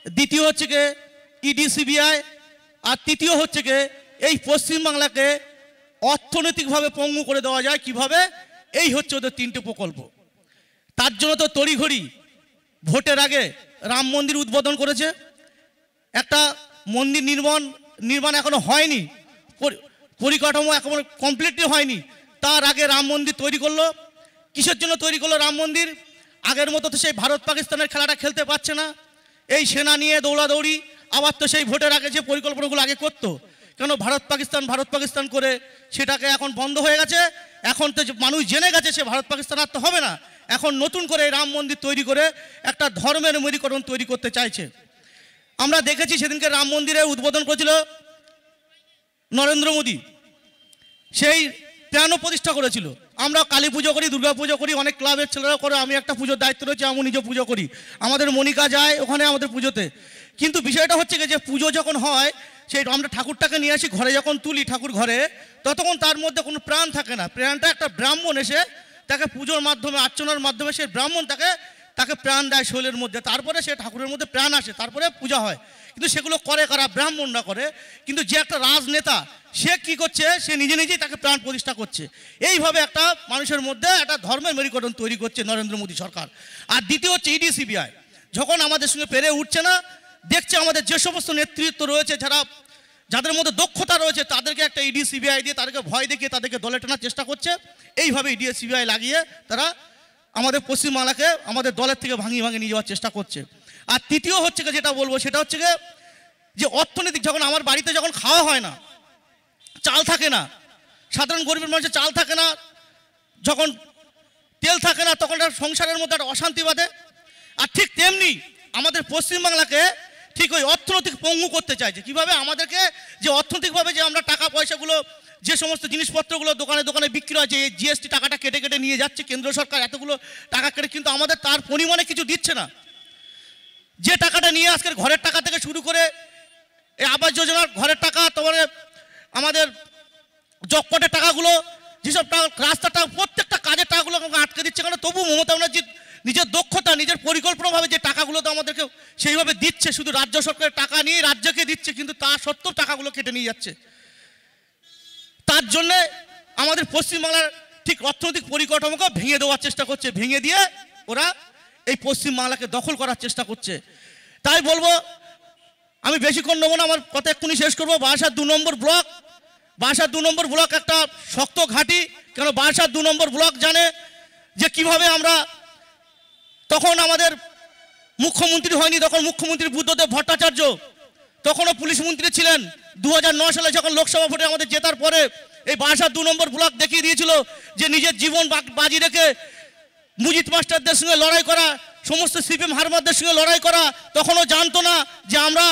দ্বিতীয় হচ্ছে গিয়ে ইডি সিবিআই, আর তৃতীয় হচ্ছে গিয়ে এই পশ্চিমবাংলাকে অর্থনৈতিকভাবে পঙ্গু করে দেওয়া যায় কিভাবে, এই হচ্ছে ওদের 3টে প্রকল্প। তার জন্য তো তড়িঘড়ি ভোটের আগে রাম মন্দির উদ্বোধন করেছে। একটা মন্দির নির্মাণ এখনো হয়নি, পরিকাঠামো এখনো কমপ্লিটলি হয়নি, তার আগে রাম মন্দির তৈরি করলো। কিসের জন্য তৈরি করলো রাম মন্দির? আগের মতো তো সেই ভারত পাকিস্তানের খেলাটা খেলতে পারছে না, এই সেনা নিয়ে দৌড়াদৌড়ি, আবার তো সেই ভোটের আগে যে পরিকল্পনাগুলো আগে করতো, কেন ভারত পাকিস্তান করে সেটাকে এখন বন্ধ হয়ে গেছে। এখন তো মানুষ জেনে গেছে সে ভারত পাকিস্তান আর তো হবে না, এখন নতুন করে রাম মন্দির তৈরি করে একটা ধর্মের মেরুকরণ তৈরি করতে চাইছে। আমরা দেখেছি সেদিনকে রাম মন্দিরের উদ্বোধন করেছিল নরেন্দ্র মোদী, সেই প্রাণ প্রতিষ্ঠা করেছিল। আমরা কালী পুজো করি, দুর্গা পুজো করি, অনেক ক্লাবের ছেলেরা করে, আমি একটা পুজোর দায়িত্ব রয়েছে, আমি নিজে পুজো করি, আমাদের মনিকা যায় ওখানে আমাদের পুজোতে। কিন্তু বিষয়টা হচ্ছে যে পুজো যখন হয়, সেই আমরা ঠাকুরটাকে নিয়ে আসি ঘরে, যখন তুলি ঠাকুর ঘরে, ততক্ষণ তার মধ্যে কোনো প্রাণ থাকে না। প্রাণটা একটা ব্রাহ্মণ এসে তাকে পুজোর মাধ্যমে, আর্চনার মাধ্যমে সেই ব্রাহ্মণ তাকে প্রাণ দেয় শৈলের মধ্যে, তারপরে সে ঠাকুরের মধ্যে প্রাণ আসে, তারপরে পূজা হয়। কিন্তু সেগুলো করে কারা? ব্রাহ্মণরা করে। কিন্তু যে একটা রাজনেতা সে কি করছে, সে নিজেই তাকে প্রাণ প্রতিষ্ঠা করছে। এইভাবে একটা মানুষের মধ্যে একটা ধর্মের মেরুকরণ তৈরি করছে নরেন্দ্র মোদী সরকার। আর দ্বিতীয় হচ্ছে ইডি সিবিআই, যখন আমাদের সঙ্গে পেরে উঠছে না, দেখছে আমাদের যে সমস্ত নেতৃত্ব রয়েছে, যাদের মধ্যে দক্ষতা রয়েছে, তাদেরকে একটা ইডি সিবিআই দিয়ে তাদেরকে ভয় দেখিয়ে তাদেরকে দলে টানার চেষ্টা করছে। এইভাবে ইডি সিবিআই লাগিয়ে তারা আমাদের পশ্চিমবাংলাকে আমাদের দলের থেকে ভাঙিয়ে নিয়ে যাওয়ার চেষ্টা করছে। আর তৃতীয় হচ্ছে যেটা বলবো সেটা হচ্ছে যে অর্থনৈতিক, যখন আমার বাড়িতে যখন খাওয়া হয় না, চাল থাকে না, সাধারণ গরিবের মানুষের চাল থাকে না, যখন তেল থাকে না, তখন সংসারের মধ্যে একটা অশান্তি বাঁধে। আর ঠিক তেমনি আমাদের পশ্চিমবাংলাকে ঠিক ওই অর্থনৈতিক পঙ্গু করতে চাইছে। কিভাবে? আমাদেরকে যে অর্থনৈতিকভাবে যে আমরা টাকা পয়সাগুলো, যে সমস্ত জিনিসপত্রগুলো দোকানে দোকানে বিক্রি হয়, যে জিএসটি টাকাটা কেটে নিয়ে যাচ্ছে কেন্দ্র সরকার, এতগুলো টাকা কেটে, কিন্তু আমাদের তার পরিমাণে কিছু দিচ্ছে না। যে টাকাটা নিয়ে আজকের ঘরের টাকা থেকে শুরু করে এই আবাস যোজনার ঘরের টাকা, তারপরে আমাদের জবকার্ডের টাকাগুলো, যেসব টাকা, রাস্তার টাকা, প্রত্যেকটা কাজের টাকাগুলো আটকে দিচ্ছে। কারণ তবু মমতা ব্যানার্জি নিজের দক্ষতা, নিজের পরিকল্পনাভাবে যে টাকাগুলো তো আমাদেরকে সেইভাবে দিচ্ছে, শুধু রাজ্য সরকারের টাকা নিয়ে রাজ্যকে দিচ্ছে, কিন্তু তা সত্ত্বেও টাকাগুলো কেটে নিয়ে যাচ্ছে। তার জন্যে আমাদের পশ্চিমবাংলার ঠিক অর্থনৈতিক পরিকাঠামোকে ভেঙে দেওয়ার চেষ্টা করছে, ভেঙে দিয়ে ওরা এই পশ্চিমবাংলাকে দখল করার চেষ্টা করছে। তাই বলবো, আমি বেশিক্ষণ নেবো না, আমার কথা এক্ষুনি শেষ করবো। বারাসাত 2 নম্বর ব্লক একটা শক্ত ঘাঁটি, কেন বারাসাত 2 নম্বর ব্লক জানে যে কিভাবে আমরা, তখন আমাদের মুখ্যমন্ত্রী হয়নি, তখন মুখ্যমন্ত্রী বুদ্ধদেব ভট্টাচার্য, তখনও পুলিশ মন্ত্রী ছিলেন। 2009 সালে যখন লোকসভা ভোটে আমাদের জেতার পরে এই বারাসাত 2 নম্বর ব্লক দেখিয়ে দিয়েছিল যে নিজের জীবন বাজি রেখে মুজিদ মাস্টারদের সঙ্গে লড়াই করা, সমস্ত সিপিএম হারমারদের সঙ্গে লড়াই করা। তখনও জানতো না যে আমরা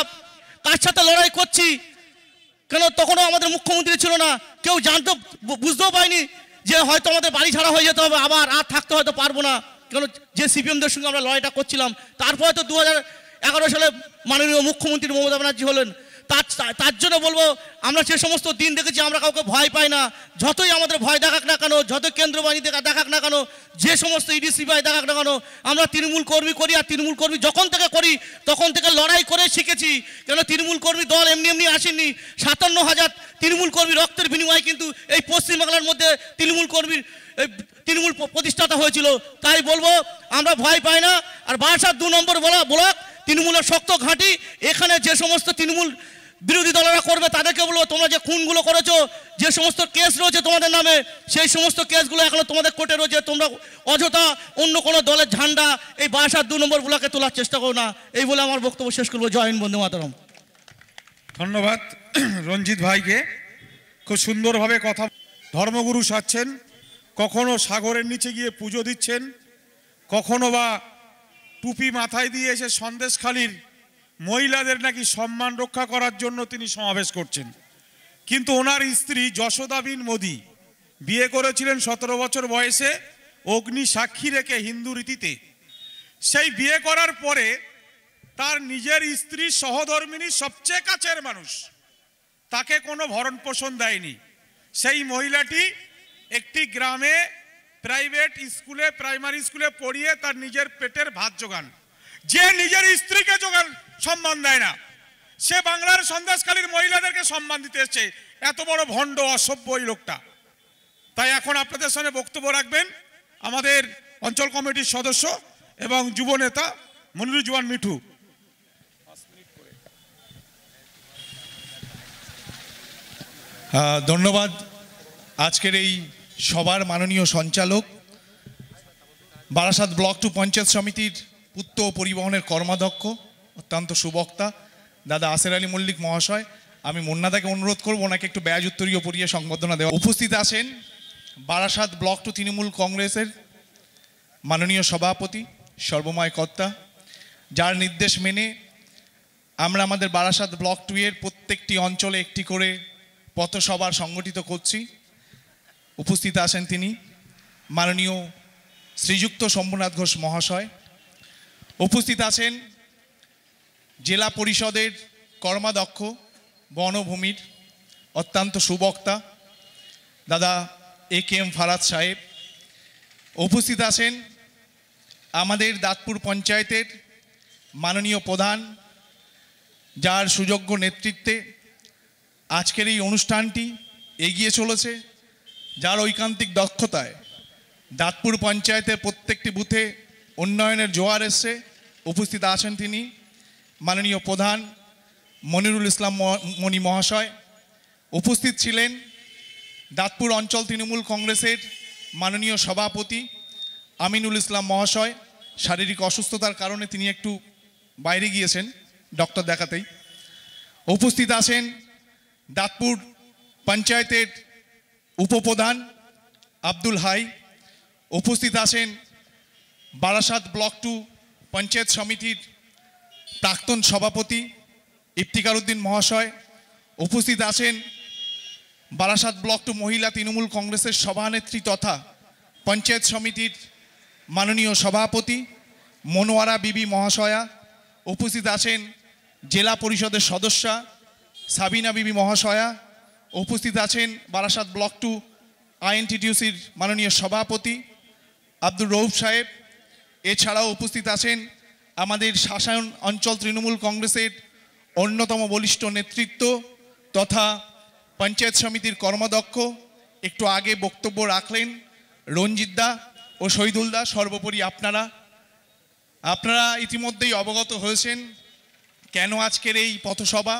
কার সাথে লড়াই করছি, কেন তখনও আমাদের মুখ্যমন্ত্রী ছিল না, কেউ জানতো, বুঝতেও পারিনি যে হয়তো আমাদের বাড়ি ছাড়া হয়ে যেতে হবে, আবার আর থাকতে হয়তো পারবো না, কেন যে সিপিএমদের সঙ্গে আমরা লড়াইটা করছিলাম। তারপরে তো 2011 সালে মাননীয় মুখ্যমন্ত্রী মমতা ব্যানার্জি হলেন। তার জন্য বলবো, আমরা সে সমস্ত দিন দেখেছি, আমরা কাউকে ভয় পাই না। যতই আমাদের ভয় দেখাক না কেন, যত কেন্দ্র বাহিনী দেখাক না কেন, যে সমস্ত ইডি সিবিআই দেখাক না কেন, আমরা তৃণমূল কর্মী করি। আর তৃণমূল কর্মী যখন থেকে করি তখন থেকে লড়াই করে শিখেছি। কেন তৃণমূল কর্মী দল এমনি আসেনি, 57,000 তৃণমূল কর্মী রক্তের বিনিময়ে কিন্তু এই পশ্চিমবাংলার মধ্যে তৃণমূল প্রতিষ্ঠাতা হয়েছিল। তাই বলবো, আমরা ভয় পাই না। আর বারাসাত 2 নম্বর ব্লক তৃণমূলের শক্ত ঘাঁটি। এখানে যে সমস্ত তৃণমূল বিরোধী দলেরা করবে তাদেরকে বলবো, তোমরা যে খুনগুলো করেছো, যে সমস্ত কেস রয়েছে তোমাদের নামে, সেই সমস্ত কেসগুলো এখনো তোমাদের কোর্টে রয়েছে। তোমরা অযথা অন্য কোনো দলের ঝান্ডা এই বারাসাত 2 নম্বর ব্লকে তোলার চেষ্টা করো না। এই বলে আমার বক্তব্য শেষ করবো। জয় হিন্দ, বন্দে মাতরম। ধন্যবাদ রঞ্জিত ভাইকে, খুব সুন্দরভাবে কথা। ধর্মগুরু সাজছেন, কখনো সাগরের নিচে গিয়ে পুজো দিচ্ছেন, কখনো বা টুপি মাথায় দিয়ে এসে সন্দেশখালীর মহিলাদের নাকি সম্মান রক্ষা করার জন্য তিনি সমাবেশ করছেন। কিন্তু ওনার স্ত্রী যশোদাবিন মোদী বিয়ে করেছিলেন 17 বছর বয়সে, অগ্নি সাক্ষী রেখে হিন্দু রীতিতে। সেই বিয়ে করার পরে তার নিজের স্ত্রী, সহধর্মিনী, সবচেয়ে কাছের মানুষ, তাকে কোনো ভরণ পোষণ দেয়নি। সেই মহিলাটি একটি গ্রামে প্রাইভেট স্কুলে, প্রাইমারি স্কুলে পড়িয়ে তার নিজের পেটের ভাত জোগান। যে নিজের স্ত্রীকে সম্মান দেয় না, সে বাংলার সন্দেশখালীর মহিলাদেরকে সম্মান দিতে এসেছে। এত বড় ভণ্ড, অসভ্য এই লোকটা। তাই এখন আপনাদের সামনে বক্তব্য রাখবেন আমাদের অঞ্চল কমিটির সদস্য এবং যুব নেতা মনিরুজ্জামান মিঠু। ধন্যবাদ আজকের এই সবার মাননীয় সঞ্চালক, বারাসাত ব্লক 2 পঞ্চায়েত সমিতির পূর্ত পরিবহনের কর্মাধ্যক্ষ অত্যন্ত সুবক্তা দাদা আসের আলী মল্লিক মহাশয়। আমি মুন্নাদাকে অনুরোধ করব ওনাকে একটু ব্যাজ উত্তরীয় পড়িয়ে সংবর্ধনা দেওয়া। উপস্থিত আছেন বারাসাত ব্লক 2 তৃণমূল কংগ্রেসের মাননীয় সভাপতি সর্বময় কর্তা, যার নির্দেশ মেনে আমরা আমাদের বারাসাত ব্লক 2 এর প্রত্যেকটি অঞ্চলে একটি করে পথসভা সংগঠিত করছি। উপস্থিত আছেন তিনি মাননীয় শ্রীযুক্ত শম্ভুনাথ ঘোষ মহাশয়। উপস্থিত আছেন জেলা পরিষদের কর্মাধ্যক্ষ বনভূমির অত্যন্ত সুবক্তা দাদা AKM ফারাদ সাহেব। উপস্থিত আছেন আমাদের দাঁতপুর পঞ্চায়েতের মাননীয় প্রধান, যার সুযোগ্য নেতৃত্বে আজকের এই অনুষ্ঠানটি এগিয়ে চলেছে, যার ঐকান্তিক দক্ষতায় দাঁতপুর পঞ্চায়েতের প্রত্যেকটি বুথে উন্নয়নের জোয়ার এসছে। উপস্থিত আছেন তিনি মাননীয় প্রধান মনিরুল ইসলাম মণি মহাশয়। উপস্থিত ছিলেন দাঁতপুর অঞ্চল তৃণমূল কংগ্রেসের মাননীয় সভাপতি আমিনুল ইসলাম মহাশয়। শারীরিক অসুস্থতার কারণে তিনি একটু বাইরে গিয়েছেন ডক্টর দেখাতেই। উপস্থিত আছেন দাঁতপুর পঞ্চায়েতের উপপ্রধান আব্দুল হাই। উপস্থিত আছেন বারাসাত ব্লক 2 পঞ্চায়েত সমিতির প্রাক্তন সভাপতি ইফতিকার উদ্দিন মহাশয়। উপস্থিত আছেন বারাসাত ব্লক 2 মহিলা তৃণমূল কংগ্রেসের সভানেত্রী তথা পঞ্চায়েত সমিতির মাননীয় সভাপতি মনোয়ারা বিবি মহাশয়া। উপস্থিত আছেন জেলা পরিষদের সদস্যা সাবিনা বিবি মহাশয়া। উপস্থিত আছেন বারাসাত ব্লক 2 INTTUCর মাননীয় সভাপতি আব্দুর রৌফ সাহেব। এছাড়াও উপস্থিত আছেন আমাদের শাসন অঞ্চল তৃণমূল কংগ্রেসের অন্যতম বলিষ্ঠ নেতৃত্ব তথা পঞ্চায়েত সমিতির কর্মাধ্যক্ষ, একটু আগে বক্তব্য রাখলেন রঞ্জিত দা ও শহীদুল দা। সর্বোপরি আপনারা ইতিমধ্যেই অবগত হয়েছেন কেন আজকের এই পথসভা।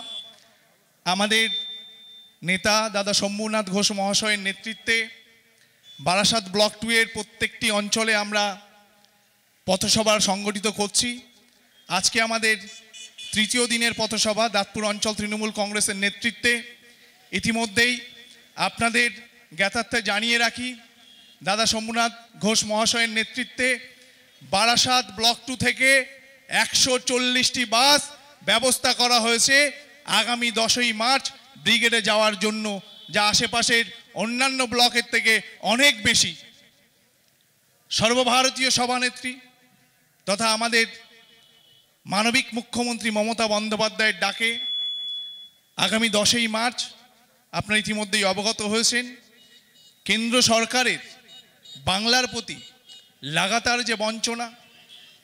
আমাদের নেতা দাদা শম্ভুনাথ ঘোষ মহাশয়ের নেতৃত্বে বারাসাত ব্লক 2 এর প্রত্যেকটি অঞ্চলে আমরা পথসভা সংগঠিত করছি। আজকে আমাদের তৃতীয় দিনের পথসভা দাঁতপুর অঞ্চল তৃণমূল কংগ্রেসের নেতৃত্বে। ইতিমধ্যেই আপনাদের জ্ঞাতার্থে জানিয়ে রাখি দাদা শম্ভুনাথ ঘোষ মহাশয়ের নেতৃত্বে বারাসাত ব্লক 2 থেকে 140টি বাস ব্যবস্থা করা হয়েছে আগামী 10ই মার্চ ব্রিগেডে যাওয়ার জন্য, যা আশেপাশের অন্যান্য ব্লকের থেকে অনেক বেশি। সর্বভারতীয় সভানেত্রী তথা আমাদের মানবিক মুখ্যমন্ত্রী মমতা বন্দ্যোপাধ্যায়ের ডাকে আগামী 10ই মার্চ আপনারা ইতিমধ্যেই অবগত হয়েছেন কেন্দ্র সরকারের বাংলার প্রতি লাগাতার যে বঞ্চনা,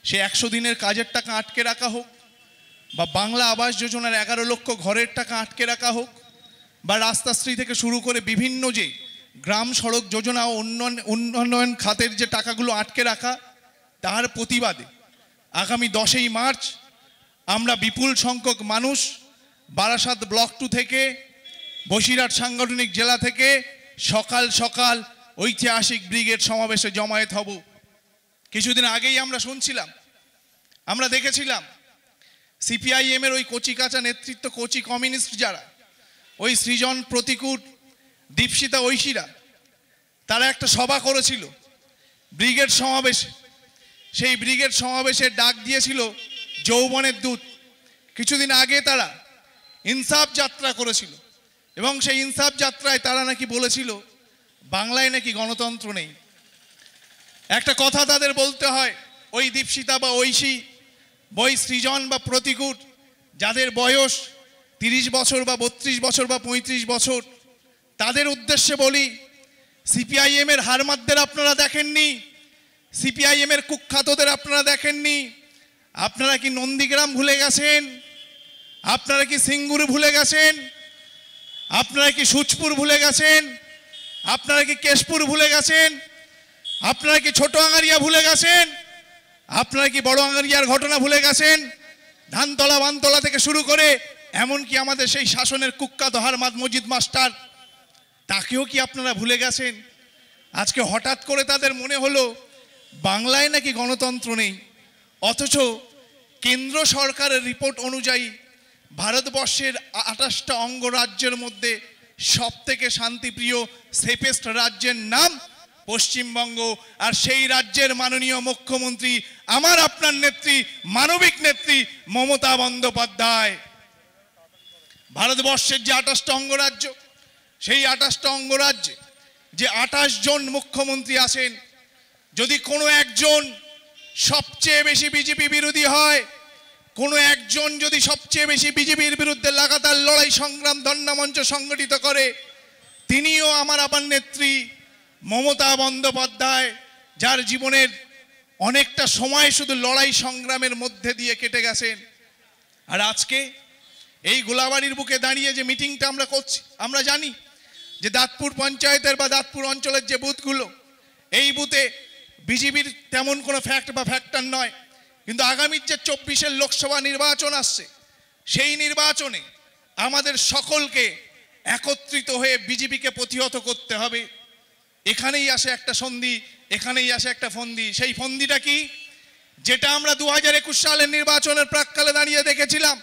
সে 100 দিনের কাজের টাকা আটকে রাখা হোক, বা বাংলা আবাস যোজনার 11 লক্ষ ঘরের টাকা আটকে রাখা হোক, বা রাস্তাশ্রী থেকে শুরু করে বিভিন্ন যে গ্রাম সড়ক যোজনা ও উন্নয়ন খাতের যে টাকাগুলো আটকে রাখা, তার প্রতিবাদে আগামী 10ই মার্চ আমরা বিপুল সংখ্যক মানুষ বারাসাত ব্লক 2 থেকে বসিরহাট সাংগঠনিক জেলা থেকে সকাল সকাল ঐতিহাসিক ব্রিগেড সমাবেশে জমায়েত হব। কিছুদিন আগেই আমরা শুনছিলাম, আমরা দেখেছিলাম CPIM এর ওই কচি কাঁচা নেতৃত্ব, কচি কমিউনিস্ট যারা, ওই সৃজন, প্রতিকূট, দীপশিতা, ঐশীরা, তারা একটা সভা করেছিল ব্রিগেড সমাবেশে। সেই ব্রিগেড সমাবেশের ডাক দিয়েছিল যৌবনের দূত। কিছুদিন আগে তারা ইনসাফ যাত্রা করেছিল এবং সেই ইনসাফ যাত্রায় তারা নাকি বলেছিল বাংলায় নাকি গণতন্ত্র নেই। একটা কথা তাদের বলতে হয়, ওই দীপশিতা বা ঐশী, ওই সৃজন বা প্রতিকূট, যাদের বয়স 30 বছর বা 32 বছর বা 35 বছর, তাদের উদ্দেশ্যে বলি, CPIM এর হারমাদদের আপনারা দেখেননি, CPIM এর কুখ্যাতদের আপনারা দেখেননি। আপনারা কি নন্দীগ্রাম ভুলে গেছেন? আপনারা কি সিঙ্গুর ভুলে গেছেন? আপনারা কি সুচপুর ভুলে গেছেন? আপনারা কি কেশপুর ভুলে গেছেন? আপনারা কি ছোট আঙারিয়া ভুলে গেছেন? আপনারা কি বড় আঙারিয়ার ঘটনা ভুলে গেছেন? ধানতলা বানতলা থেকে শুরু করে এমনকি আমাদের সেই শাসনের কুখ্যাত হারমাদ মজিদ মাস্টার, তাকেও কি আপনারা ভুলে গেছেন? আজকে হঠাৎ করে তাদের মনে হলো বাংলায় নাকি গণতন্ত্র নেই, অথচ কেন্দ্র সরকারের রিপোর্ট অনুযায়ী ভারতবর্ষের 28টা অঙ্গরাজ্যের মধ্যে সবথেকে শান্তিপ্রিয় সেফেস্ট রাজ্যের নাম পশ্চিমবঙ্গ। আর সেই রাজ্যের মাননীয় মুখ্যমন্ত্রী আমার আপনার নেত্রী, মানবিক নেত্রী মমতা বন্দ্যোপাধ্যায়। ভারতবর্ষের যে 28টা অঙ্গরাজ্য, সেই 28টা অঙ্গরাজ্যে যে 28 জন মুখ্যমন্ত্রী আছেন, যদি কোনো একজন সবচেয়ে বেশি বিজেপি বিরোধী হয়, কোনো একজন যদি সবচেয়ে বেশি বিজেপির বিরুদ্ধে লাগাতার লড়াই সংগ্রাম ধর্ণা মঞ্চ সংগঠিত করে, তিনিও আমার আপনার নেত্রী মমতা বন্দ্যোপাধ্যায়, যার জীবনের অনেকটা সময় শুধু লড়াই সংগ্রামের মধ্যে দিয়ে কেটে গেছেন। আর আজকে এই গোলাবাড়ির বুকে দাঁড়িয়ে যে মিটিংটা আমরা করছি, আমরা জানি যে দাঁতপুর পঞ্চায়েতের বা দাঁতপুর অঞ্চলের যে বুথগুলো, এই বুথে বিজেপির তেমন কোনো ফ্যাক্ট বা ফ্যাক্টর নয়, কিন্তু আগামীর যে 24-এর লোকসভা নির্বাচন আসছে, সেই নির্বাচনে আমাদের সকলকে একত্রিত হয়ে বিজেপিকে প্রতিহত করতে হবে। এখানেই আসে একটা সন্ধি, এখানেই আসে একটা ফন্দি। সেই ফন্দিটা কি? যেটা আমরা 2021 সালের নির্বাচনের প্রাক্কালে দাঁড়িয়ে দেখেছিলাম,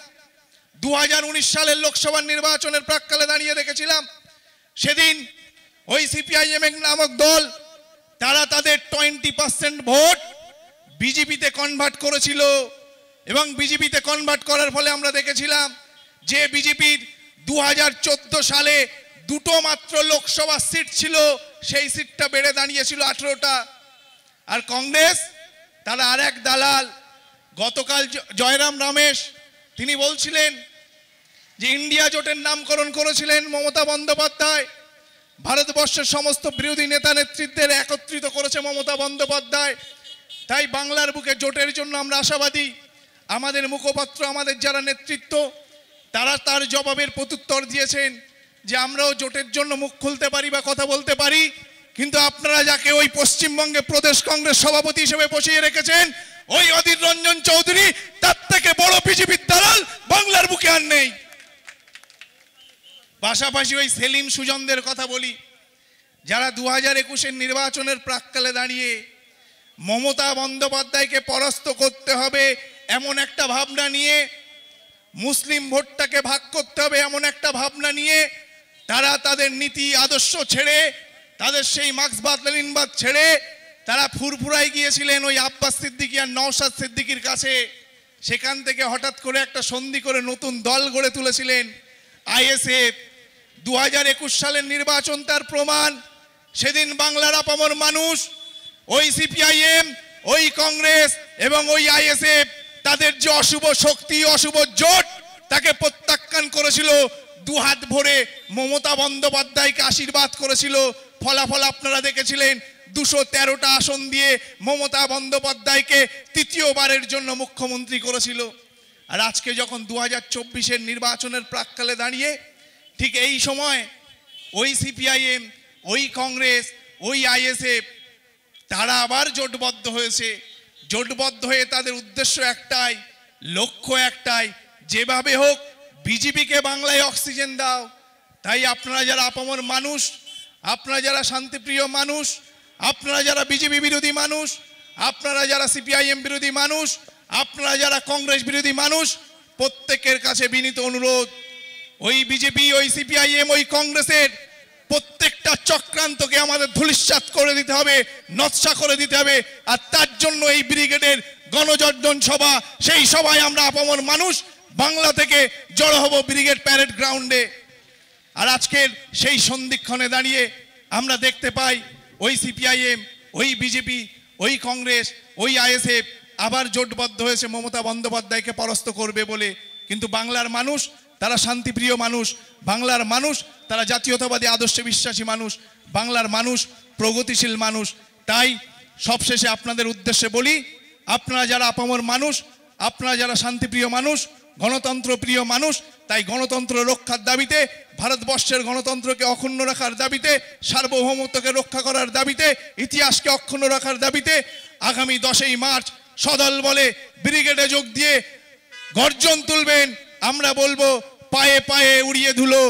2019 সালের লোকসভার নির্বাচনের প্রাক্কালে দাঁড়িয়ে দেখেছিলাম। সেদিন ওই সিপিআইএম নামক দল, তারা তাদের 20% ভোট বিজেপিতে কনভার্ট করেছিল, এবং বিজেপিতে কনভার্ট করার ফলে আমরা দেখেছিলাম যে বিজেপির 2014 সালে 2টো মাত্র লোকসভা সিট ছিল, সেই সিটটা বেড়ে দাঁড়িয়েছিল 18টা। আর কংগ্রেস, তারা আর এক দালাল, গতকাল জয়রাম রমেশ তিনি বলছিলেন যে ইন্ডিয়া জোটের নামকরণ করেছিলেন মমতা বন্দ্যোপাধ্যায়, ভারতবর্ষের সমস্ত বিরোধী নেতা নেতৃত্বের একত্রিত করেছে মমতা বন্দ্যোপাধ্যায়। তাই বাংলার বুকে জোটের জন্য আমরা আশাবাদী। আমাদের মুখপাত্র, আমাদের যারা নেতৃত্ব, তারা তার জবাবের প্রত্যুত্তর দিয়েছেন যে আমরাও জোটের জন্য মুখ খুলতে পারি বা কথা বলতে পারি, কিন্তু আপনারা যাকে ওই পশ্চিমবঙ্গে প্রদেশ কংগ্রেস সভাপতি হিসেবে বসিয়ে রেখেছেন, ওই অধীর রঞ্জন চৌধুরী, তার থেকে বড় বিজেপির দালাল বাংলার বুকে আর নেই। পাশাপাশি ওই সেলিম সুজনদের কথা বলি, যারা 2021-এর নির্বাচনের প্রাক্কালে দাঁড়িয়ে মমতা বন্দ্যোপাধ্যায়কে পরাস্ত করতে হবে এমন একটা ভাবনা নিয়ে, মুসলিম ভোটটাকে ভাগ করতে হবে এমন একটা ভাবনা নিয়ে, তারা তাদের নীতি আদর্শ ছেড়ে, তাদের সেই মার্ক্সবাদ লেনিনবাদ ছেড়ে তারা ফুরফুরায় গিয়েছিলেন ওই আব্বাস সিদ্দিকী আর নওশাদ সিদ্দিকীর কাছে। সেখান থেকে হঠাৎ করে একটা সন্ধি করে নতুন দল গড়ে তুলেছিলেন আইএসএফ। 2021 সালের নির্বাচন তার প্রমাণ। সেদিন বাংলার আপামর মানুষ ওই সিপিআইএম, ওই কংগ্রেস এবং ওই আইএসএফ, তাদের যে অশুভ শক্তি, অশুভ জোট, তাকে প্রত্যাখ্যান করেছিল, দুহাত ভরে মমতা বন্দ্যোপাধ্যায়কে আশীর্বাদ করেছিল। ফলাফল আপনারা দেখেছিলেন, 213টা আসন দিয়ে মমতা বন্দ্যোপাধ্যায়কে তৃতীয়বারের জন্য মুখ্যমন্ত্রী করেছিল। আর আজকে যখন 2024-এর নির্বাচনের প্রাক্কালে দাঁড়িয়ে ঠিক এই সময় ওই সিপিআইএম, ওই কংগ্রেস, ওই আইএসএফ, তারা আবার জোটবদ্ধ হয়েছে। জোটবদ্ধ হয়ে তাদের উদ্দেশ্য একটাই, লক্ষ্য একটাই, যেভাবে হোক বিজেপিকে বাংলায় অক্সিজেন দাও। তাই আপনারা যারা আপামর মানুষ, আপনারা যারা শান্তিপ্রিয় মানুষ, আপনারা যারা বিজেপি বিরোধী মানুষ, আপনারা যারা সিপিআইএম বিরোধী মানুষ, আপনারা যারা কংগ্রেস বিরোধী মানুষ, প্রত্যেকের কাছে বিনীত অনুরোধ, ওই বিজেপি, ওই সিপিআইএম, ওই কংগ্রেসের প্রত্যেকটা চক্রান্তকে আমাদের ধূলিসাৎ করে দিতে হবে, নৎসা করে দিতে হবে। আর তার জন্য এই ব্রিগেডের গণজাগরণ সভা, সেই সভায় আমরা আপামর মানুষ বাংলা থেকে জড়ো হব ব্রিগেড প্যারেড গ্রাউন্ডে। আর আজকের সেই সন্ধিক্ষণে দাঁড়িয়ে আমরা দেখতে পাই ওই সিপিআইএম, ওই বিজেপি, ওই কংগ্রেস, ওই আইএসএফ আবার জোটবদ্ধ হয়েছে মমতা বন্দ্যোপাধ্যায়কে পরাস্ত করবে বলে। কিন্তু বাংলার মানুষ, তারা শান্তিপ্রিয় মানুষ, বাংলার মানুষ তারা জাতীয়তাবাদী আদর্শে বিশ্বাসী মানুষ, বাংলার মানুষ প্রগতিশীল মানুষ। তাই সবশেষে আপনাদের উদ্দেশ্যে বলি, আপনারা যারা আপামর মানুষ, আপনারা যারা শান্তিপ্রিয় মানুষ, গণতন্ত্র প্রিয় মানুষ, তাই গণতন্ত্র রক্ষার দাবিতে, ভারতবর্ষের গণতন্ত্রকে অক্ষুণ্ণ রাখার দাবিতে, সার্বভৌমত্বকে রক্ষা করার দাবিতে, ইতিহাসকে অক্ষুণ্ণ রাখার দাবিতে আগামী 10ই মার্চ সদল বলে ব্রিগেডে যোগ দিয়ে গর্জন তুলবেন। আমরা বলবো পায়ে পায়ে উড়িয়ে ধুলো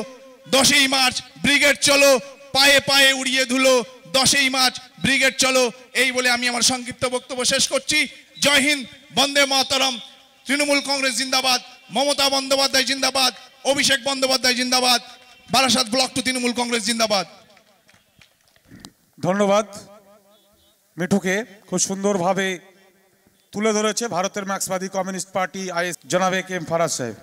10ই মার্চ ব্রিগেড চলো, পায়ে পায়ে উড়িয়ে ধুলো 10ই মার্চ ব্রিগেড চলো। এই বলে আমি আমার সংক্ষিপ্ত বক্তব্য শেষ করছি। জয় হিন্দ, বন্দে মাতরম। তৃণমূল কংগ্রেস জিন্দাবাদ, মমতা বন্দ্যোপাধ্যায় জিন্দাবাদ, অভিষেক বন্দ্যোপাধ্যায় জিন্দাবাদ, বারাসাত ব্লক টু তৃণমূল কংগ্রেস জিন্দাবাদ। ধন্যবাদ মিঠুকে, খুব সুন্দরভাবে তুলে ধরেছে ভারতের মার্ক্সবাদী কমিউনিস্ট পার্টি আইএস জনাব এ কে এম ফারাজ সাহেব।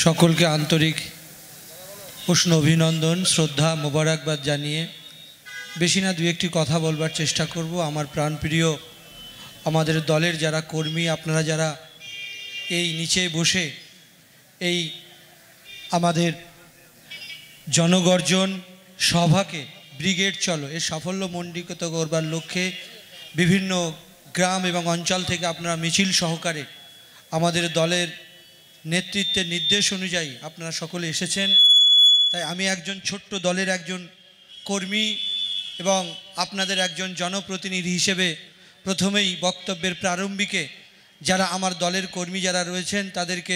সকলকে আন্তরিক উষ্ণ অভিনন্দন, শ্রদ্ধা, মোবারকবাদ জানিয়ে বেশি না দু একটি কথা বলবার চেষ্টা করব। আমার প্রাণপ্রিয় আমাদের দলের যারা কর্মী, আপনারা যারা এই নিচে বসে এই আমাদের জনগর্জন সভাকে ব্রিগেড চলো এর সাফল্য মণ্ডিত করবার লক্ষ্যে বিভিন্ন গ্রাম এবং অঞ্চল থেকে আপনারা মিছিল সহকারে আমাদের দলের নেতৃত্বের নির্দেশ অনুযায়ী আপনারা সকলে এসেছেন। তাই আমি একজন ছোট্ট দলের একজন কর্মী এবং আপনাদের একজন জনপ্রতিনিধি হিসেবে প্রথমেই বক্তব্যের প্রারম্ভিকে যারা আমার দলের কর্মী যারা রয়েছেন তাদেরকে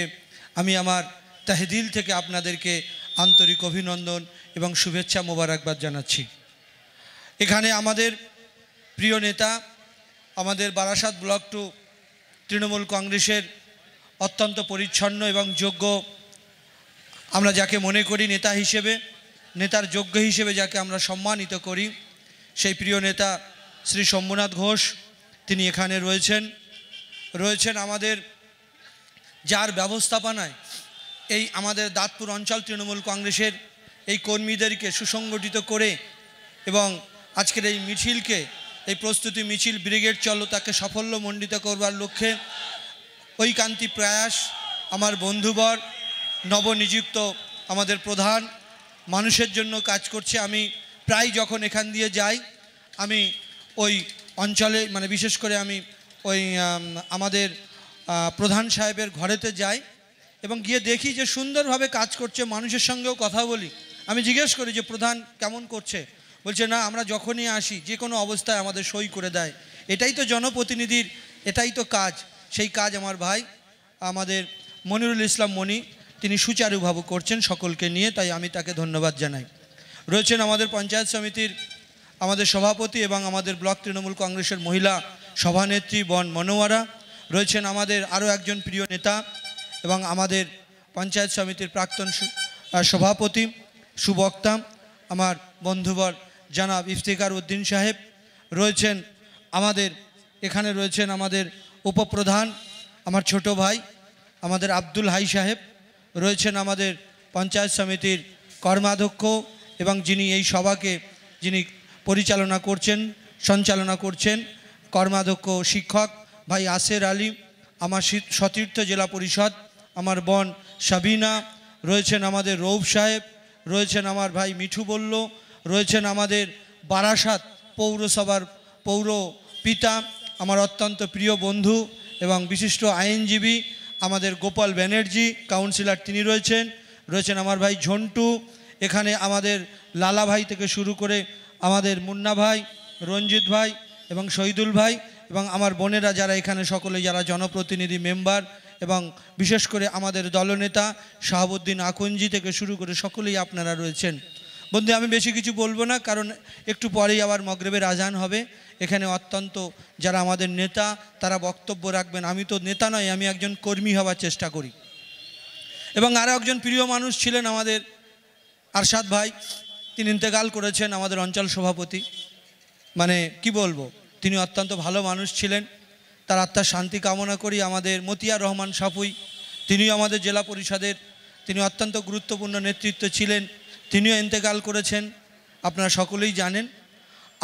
আমি আমার তহদিল থেকে আপনাদেরকে আন্তরিক অভিনন্দন এবং শুভেচ্ছা মোবারকবাদ জানাচ্ছি। এখানে আমাদের প্রিয় নেতা, আমাদের বারাসাত ব্লক টু তৃণমূল কংগ্রেসের অত্যন্ত পরিচ্ছন্ন এবং যোগ্য, আমরা যাকে মনে করি নেতা হিসেবে, নেতার যোগ্য হিসেবে যাকে আমরা সম্মানিত করি, সেই প্রিয় নেতা শ্রী শম্ভুনাথ ঘোষ তিনি এখানে রয়েছেন আমাদের যার ব্যবস্থাপনায় এই আমাদের দাঁতপুর অঞ্চল তৃণমূল কংগ্রেসের এই কর্মীদেরকে সুসংগঠিত করে এবং আজকের এই মিছিলকে, এই প্রস্তুতি মিছিল ব্রিগেড চলো তাকে সাফল্যমণ্ডিত করবার লক্ষ্যে ঐকান্তিক প্রয়াস আমার বন্ধুবর নবনিযুক্ত আমাদের প্রধান মানুষের জন্য কাজ করছে। আমি প্রায় যখন এখান দিয়ে যাই আমি ওই অঞ্চলে মানে বিশেষ করে আমি ওই আমাদের প্রধান সাহেবের ঘরেতে যাই এবং গিয়ে দেখি যে সুন্দরভাবে কাজ করছে, মানুষের সঙ্গেও কথা বলি। আমি জিজ্ঞেস করি যে প্রধান কেমন করছে, বলছে না আমরা যখনই আসি যে কোনো অবস্থায় আমাদের সই করে দেয়। এটাই তো জনপ্রতিনিধির, এটাই তো কাজ। সেই কাজ আমার ভাই আমাদের মনিরুল ইসলাম মনি তিনি সুচারুভাবে করছেন সকলকে নিয়ে, তাই আমি তাকে ধন্যবাদ জানাই। রয়েছেন আমাদের পঞ্চায়েত সমিতির আমাদের সভাপতি এবং আমাদের ব্লক তৃণমূল কংগ্রেসের মহিলা সভানেত্রী বন মনোয়ারা, রয়েছেন আমাদের আরও একজন প্রিয় নেতা এবং আমাদের পঞ্চায়েত সমিতির প্রাক্তন সভাপতি সুবক্তা আমার বন্ধুবর জনাব ইফতিকার উদ্দিন সাহেব, রয়েছেন আমাদের এখানে রয়েছেন আমাদের উপপ্রধান আমার ছোট ভাই আমাদের আব্দুল হাই সাহেব, রয়েছেন আমাদের পঞ্চায়েত সমিতির কর্মাধ্যক্ষ এবং যিনি এই সভাকে যিনি পরিচালনা করছেন সঞ্চালনা করছেন কর্মাধ্যক্ষ শিক্ষক ভাই আসের আলী, আমার সতীর্থ জেলা পরিষদ আমার বোন সাবিনা, রয়েছেন আমাদের রৌফ সাহেব, রয়েছেন আমার ভাই মিঠু বল্ল, রয়েছেন আমাদের বারাসাত পৌরসভার পৌর পিতা আমার অত্যন্ত প্রিয় বন্ধু এবং বিশিষ্ট আইনজীবী আমাদের গোপাল ব্যানার্জি কাউন্সিলর তিনি রয়েছেন আমার ভাই ঝন্টু, এখানে আমাদের লালা ভাই থেকে শুরু করে আমাদের মুন্না ভাই, রঞ্জিত ভাই এবং শহীদুল ভাই এবং আমার বোনেরা যারা এখানে সকলে যারা জনপ্রতিনিধি মেম্বার এবং বিশেষ করে আমাদের দলনেতা শাহাবুদ্দিন আকুঞ্জি থেকে শুরু করে সকলেই আপনারা রয়েছেন। বন্ধু আমি বেশি কিছু বলবো না, কারণ একটু পরেই আবার মগরিবের আজান হবে। এখানে অত্যন্ত যারা আমাদের নেতা তারা বক্তব্য রাখবেন। আমি তো নেতা নয়, আমি একজন কর্মী হওয়ার চেষ্টা করি। এবং আরও একজন প্রিয় মানুষ ছিলেন আমাদের আরশাদ ভাই, তিনি ইন্তেকাল করেছেন, আমাদের অঞ্চল সভাপতি। মানে কি বলবো, তিনি অত্যন্ত ভালো মানুষ ছিলেন, তার আত্মার শান্তি কামনা করি। আমাদের মতিয়ার রহমান সাপুই তিনিও আমাদের জেলা পরিষদের তিনি অত্যন্ত গুরুত্বপূর্ণ নেতৃত্ব ছিলেন, তিনিও ইন্তেকাল করেছেন, আপনারা সকলেই জানেন।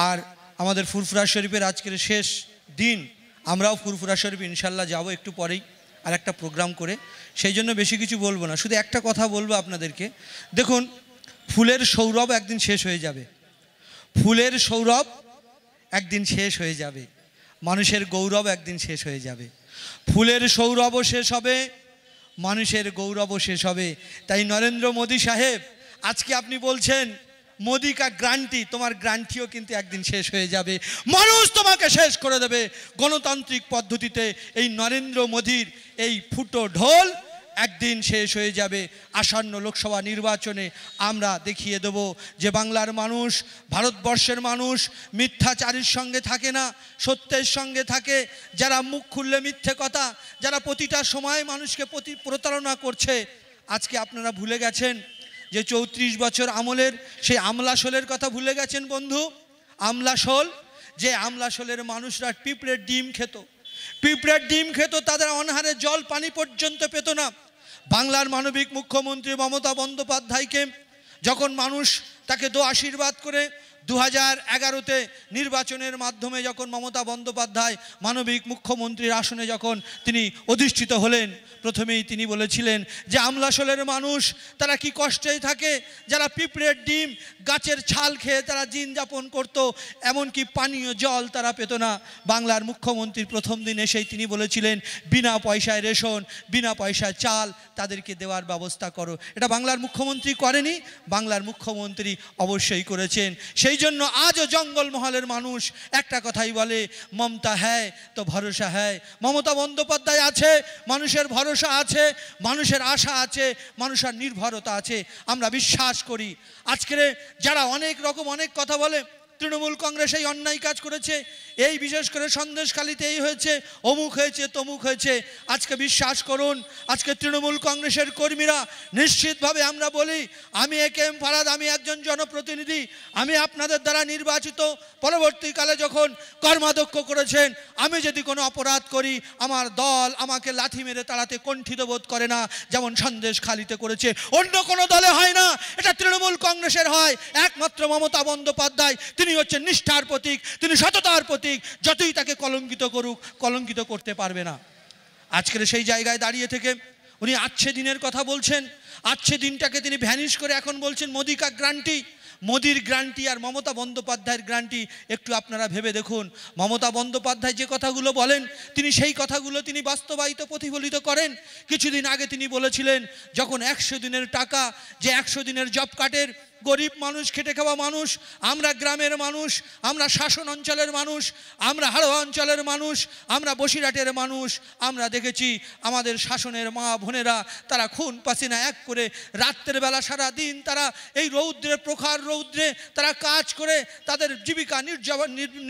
আর আমাদের ফুরফুরা শরীফের আজকের শেষ দিন, আমরাও ফুরফুরা শরীফ ইনশাল্লাহ যাব একটু পরেই আর একটা প্রোগ্রাম করে, সেই জন্য বেশি কিছু বলবো না, শুধু একটা কথা বলবো আপনাদেরকে। দেখুন, ফুলের সৌরভ একদিন শেষ হয়ে যাবে, ফুলের সৌরভ একদিন শেষ হয়ে যাবে, মানুষের গৌরব একদিন শেষ হয়ে যাবে। ফুলের সৌরভও শেষ হবে, মানুষের গৌরবও শেষ হবে। তাই নরেন্দ্র মোদী সাহেব আজকে আপনি বলছেন মোদী কা গ্রান্টি, তোমার গ্রান্টিও কিন্তু একদিন শেষ হয়ে যাবে, মানুষ তোমাকে শেষ করে দেবে। গণতান্ত্রিক পদ্ধতিতে এই নরেন্দ্র মোদীর এই ফুটো ঢোল একদিন শেষ হয়ে যাবে। আসন্ন লোকসভা নির্বাচনে আমরা দেখিয়ে দেব যে বাংলার মানুষ, ভারতবর্ষের মানুষ মিথ্যাচারীর সঙ্গে থাকে না, সত্যের সঙ্গে থাকে। যারা মুখ খুললে মিথ্যে কথা, যারা প্রতিটা সময় মানুষকে প্রতারণা করছে, আজকে আপনারা ভুলে গেছেন যে 34 বছর আমলের সেই আমলাশোলের কথা ভুলে গেছেন বন্ধু। আমলাশোল, যে আমলাশোলের মানুষরা পিঁপড়ের ডিম খেত, পিঁপড়ের ডিম খেত, তাদের অনাহারে জল পানি পর্যন্ত পেত না। বাংলার মানবিক মুখ্যমন্ত্রী মমতা বন্দ্যোপাধ্যায়কে যখন মানুষ তাকে আশীর্বাদ করে 2011-তে নির্বাচনের মাধ্যমে যখন মমতা বন্দ্যোপাধ্যায় মানবিক মুখ্যমন্ত্রীর আসনে যখন তিনি অধিষ্ঠিত হলেন, প্রথমেই তিনি বলেছিলেন যে আমলাশোলের মানুষ তারা কি কষ্টে থাকে, যারা পিঁপড়ের ডিম গাছের ছাল খেয়ে তারা দিন যাপন করত, এমনকি পানীয় জল তারা পেত না। বাংলার মুখ্যমন্ত্রীর প্রথম দিন এসেই তিনি বলেছিলেন বিনা পয়সায় রেশন, বিনা পয়সায় চাল তাদেরকে দেওয়ার ব্যবস্থা করো। এটা বাংলার মুখ্যমন্ত্রী করেনি, বাংলার মুখ্যমন্ত্রী অবশ্যই করেছেন। সেই জন্য আজও জঙ্গলমহলের মানুষ একটা কথাই বলে, মমতা হ্যায় তো ভরসা হ্যায়। মমতা বন্দ্যোপাধ্যায় আছে, মানুষের ভরসা আছে, মানুষের আশা আছে, মানুষের নির্ভরতা আছে, আমরা বিশ্বাস করি। আজকের যারা অনেক রকম অনেক কথা বলে, তৃণমূল কংগ্রেস এই অন্যায় কাজ করেছে, এই বিশেষ করে সন্দেশখালিতে এই হয়েছে, অমুক হয়েছে, তমুক হয়েছে, আজকে বিশ্বাস করুন, আজকে তৃণমূল কংগ্রেসের কর্মীরা নিশ্চিতভাবে আমরা বলি, আমি AKM ফারাদ, আমি একজন জনপ্রতিনিধি, আমি আপনাদের দ্বারা নির্বাচিত, পরবর্তীকালে যখন কর্মাধ্যক্ষ করেছেন, আমি যদি কোনো অপরাধ করি আমার দল আমাকে লাথি মেরে তাড়াতে কণ্ঠিত বোধ করে না, যেমন সন্দেশখালিতে করেছে। অন্য কোনো দলে হয় না, এটা তৃণমূল কংগ্রেসের হয়। একমাত্র মমতা বন্দ্যোপাধ্যায়, তিনি হচ্ছেন নিষ্ঠার প্রতীক, তিনি সততার প্রতীক, যতই তাকে কলঙ্কিত করুক কলঙ্কিত করতে পারবে না। আজকের সেই জায়গায় দাঁড়িয়ে থেকে উনি আচ্ছে দিনের কথা বলছেন, আচ্ছে দিনটাকে তিনি ভ্যানিশ করে এখন বলছেন মোদি কা গ্যারান্টি। মোদির গ্যারান্টি আর মমতা বন্দ্যোপাধ্যায়ের গ্যারান্টি একটু আপনারা ভেবে দেখুন। মমতা বন্দ্যোপাধ্যায় যে কথাগুলো বলেন, তিনি সেই কথাগুলো তিনি বাস্তবায়িত প্রতিফলিত করেন। কিছুদিন আগে তিনি বলেছিলেন যখন 100 দিনের টাকা, যে 100 দিনের জব কার্ডের গরিব মানুষ, খেটে খাওয়া মানুষ, আমরা গ্রামের মানুষ, আমরা শাসন অঞ্চলের মানুষ, আমরা হাড়োয়া অঞ্চলের মানুষ, আমরা বসিরহাটের মানুষ, আমরা দেখেছি আমাদের শাসনের মা বোনেরা তারা খুন পাসিনা এক করে রাত্রের বেলা সারা দিন তারা এই রৌদ্রে, প্রখর রৌদ্রে তারা কাজ করে তাদের জীবিকা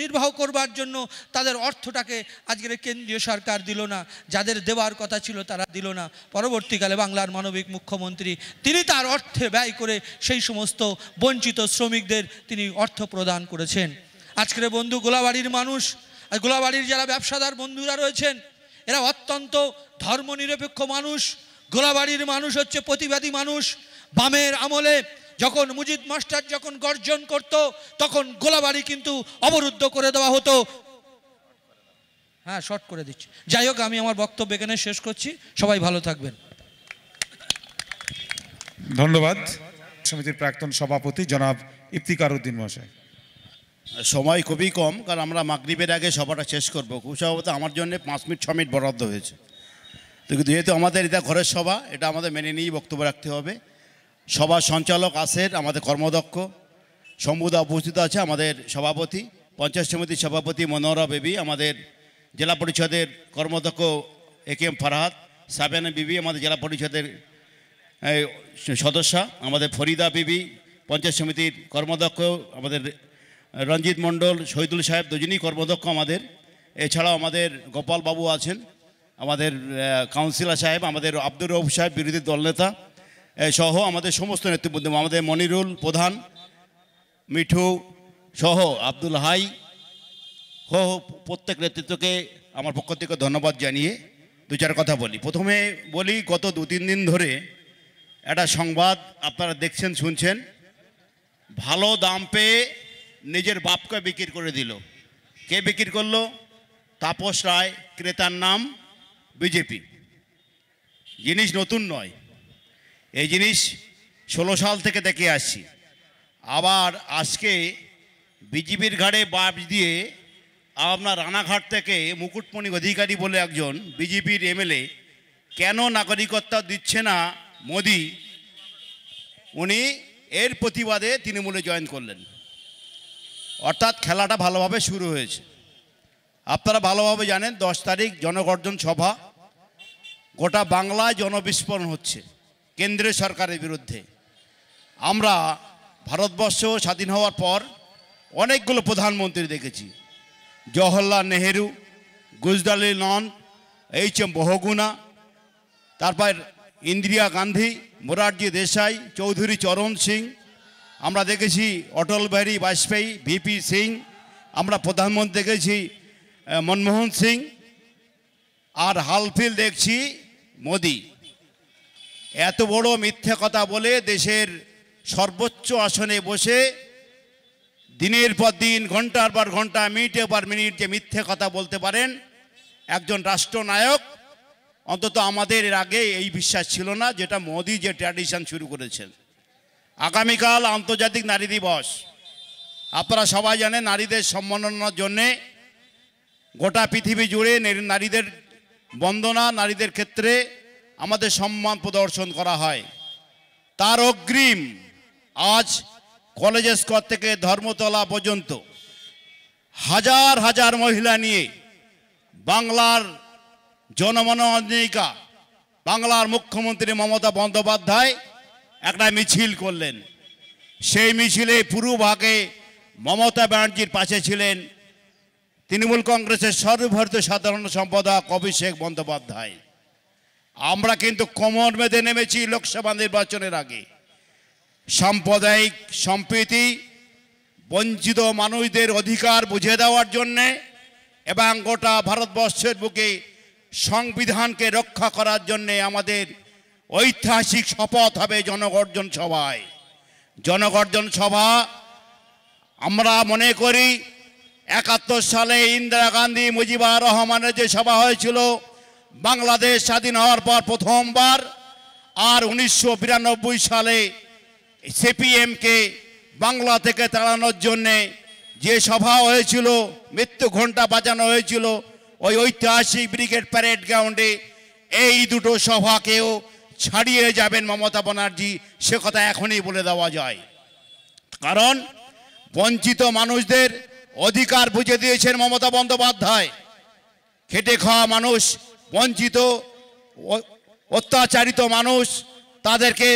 নির্বাহ করবার জন্য তাদের অর্থটাকে আজকের কেন্দ্রীয় সরকার দিল না, যাদের দেওয়ার কথা ছিল তারা দিল না। পরবর্তীকালে বাংলার মানবিক মুখ্যমন্ত্রী তিনি তার অর্থে ব্যয় করে সেই সমস্ত বঞ্চিত শ্রমিকদের তিনি অর্থ প্রদান করেছেন। আজকের বন্ধু গোলাবাড়ির মানুষ, গোলাবাড়ির যারা ব্যবসাদার বন্ধুরা রয়েছেন, এরা অত্যন্ত ধর্মনিরপেক্ষ মানুষ। গোলাবাড়ির মানুষ হচ্ছে প্রতিবাদী মানুষ। বামের আমলে যখন মুজিদ মাস্টার যখন গর্জন করত, তখন গোলাবাড়ি কিন্তু অবরুদ্ধ করে দেওয়া হতো। হ্যাঁ, শর্ট করে দিচ্ছি। যাই হোক, আমি আমার বক্তব্য এখানে শেষ করছি। সবাই ভালো থাকবেন। ধন্যবাদ। সমিতির প্রাক্তন সভাপতি জনাব ইফতিকার উদ্দিন মহাশয়। সময় খুবই কম, কারণ আমরা মাগরিবের আগে সভাটা শেষ করবো। খুব সম্ভবত আমার জন্য 5 মিনিট 6 মিনিট বরাদ্দ হয়েছে, তো যেহেতু আমাদের এটা ঘরের সভা, এটা আমাদের মেনে নিয়েই বক্তব্য রাখতে হবে। সভা সঞ্চালক আসের আমাদের কর্মদক্ষ, সম্বুদা উপস্থিত আছে আমাদের সভাপতি, পঞ্চায়েত সমিতির সভাপতি মনোহরা বেবি, আমাদের জেলা পরিষদের কর্মদক্ষ AKM ফারহাদ, সাবিনা বিবি আমাদের জেলা পরিষদের সদস্যা, আমাদের ফরিদা বিবি পঞ্চায়েত সমিতির কর্মদক্ষ, আমাদের রঞ্জিত মণ্ডল, শহীদুল সাহেব দুজনই কর্মদক্ষ আমাদের। এছাড়াও আমাদের গোপাল বাবু আছেন, আমাদের কাউন্সিলর সাহেব, আমাদের আব্দুর রউফ সাহেব বিরোধী দলনেতা সহ আমাদের সমস্ত নেতৃবৃন্দ, আমাদের মনিরুল প্রধান, মিঠু সহ আব্দুল হাই সহ প্রত্যেক নেতৃত্বকে আমার পক্ষ থেকে ধন্যবাদ জানিয়ে 2-4 কথা বলি। প্রথমে বলি, গত 2-3 দিন ধরে একটা সংবাদ আপনারা দেখছেন, শুনছেন, ভালো দাম পেয়ে নিজের বাপকে বিক্রি করে দিল। কে বিক্রি করলো? তাপস রায়, ক্রেতার নাম বিজেপি। জিনিস নতুন নয়, এই জিনিস 16 সাল থেকে দেখে আসছি। আবার আজকে বিজেপির ঘাড়ে বাপ দিয়ে আপনার রানাঘাট থেকে মুকুটমণি অধিকারী বলে একজন বিজেপির MLA কেন নাগরিকত্ব দিচ্ছে না মোদি, উনি এর প্রতিবাদে তৃণমূলে জয়েন করলেন। অর্থাৎ খেলাটা ভালোভাবে শুরু হয়েছে। আপনারা ভালোভাবে জানেন 10 তারিখ জনগর্জন সভা, গোটা বাংলায় জনবিস্ফোরণ হচ্ছে কেন্দ্রীয় সরকারের বিরুদ্ধে। আমরা ভারতবর্ষ স্বাধীন হওয়ার পর অনেকগুলো প্রধানমন্ত্রী দেখেছি, জওহরলাল নেহেরু, গুজরালি নন, এইচ.এম. বহুগুণা, তারপর ইন্দিরা গান্ধী, মোরারজি দেশাই, চৌধুরী চরণ সিং, আমরা দেখেছি অটল বিহারী বাজপেয়ী, ভিপি সিং, আমরা প্রধানমন্ত্রী দেখেছি মনমোহন সিং, আর হালফিল দেখছি মোদি। এত বড় মিথ্যে কথা বলে দেশের সর্বোচ্চ আসনে বসে দিনের পর দিন, ঘন্টার পর ঘন্টা, মিনিটের পর মিনিট যে মিথ্যে কথা বলতে পারেন একজন রাষ্ট্রনায়ক, অন্তত আমাদের এর আগে এই বিশ্বাস ছিল না, যেটা মোদি যে ট্র্যাডিশন শুরু করেছেন। আগামীকাল আন্তর্জাতিক নারী দিবস। আপনারা সবাই জানেন নারীদের সম্মাননার জন্যে গোটা পৃথিবী জুড়ে নারীদের বন্দনা, নারীদের ক্ষেত্রে আমাদের সম্মান প্রদর্শন করা হয়। তার অগ্রিম আজ কলেজ স্কোয়ার থেকে ধর্মতলা পর্যন্ত হাজার হাজার মহিলা নিয়ে বাংলার জনমনোনীকা বাংলার মুখ্যমন্ত্রী মমতা বন্দ্যোপাধ্যায় একটা মিছিল করলেন। সেই মিছিলে পুরো ভাগে মমতা ব্যানার্জির পাশে ছিলেন তৃণমূল কংগ্রেসের সর্বভারতীয় সাধারণ সম্পাদক অভিষেক বন্দ্যোপাধ্যায়। আমরা কিন্তু কোমর বেঁধে নেমেছি লোকসভা নির্বাচনের আগে। সাম্প্রদায়িক সম্প্রীতি, বঞ্চিত মানুষদের অধিকার বুঝে দেওয়ার জন্যে এবং গোটা ভারতবর্ষের বুকে সংবিধানকে রক্ষা করার জন্যে আমাদের ঐতিহাসিক শপথ হবে জনগর্জন সভায়। জনগর্জন সভা আমরা মনে করি 71 সালে ইন্দিরা গান্ধী, মুজিবুর রহমানের যে সভা হয়েছিল বাংলাদেশ স্বাধীন হওয়ার পর প্রথমবার, আর 1992 সালে সিপিএমকে বাংলা থেকে তাড়ানোর জন্যে যে সভা হয়েছিল, মৃত্যু ঘণ্টা বাজানো হয়েছিল ওই ঐতিহাসিক ব্রিগেড প্যারেড গ্রাউন্ডে, এই দুটো সভাকেও ছাড়িয়ে যাবেন মমতা ব্যানার্জি, সে কথা এখনই বলে দেওয়া যায়। কারণ বঞ্চিত মানুষদের অধিকার বুঝে দিয়েছেন মমতা বন্দ্যোপাধ্যায়। খেটে খাওয়া মানুষ, বঞ্চিত অত্যাচারিত মানুষ, তাদেরকে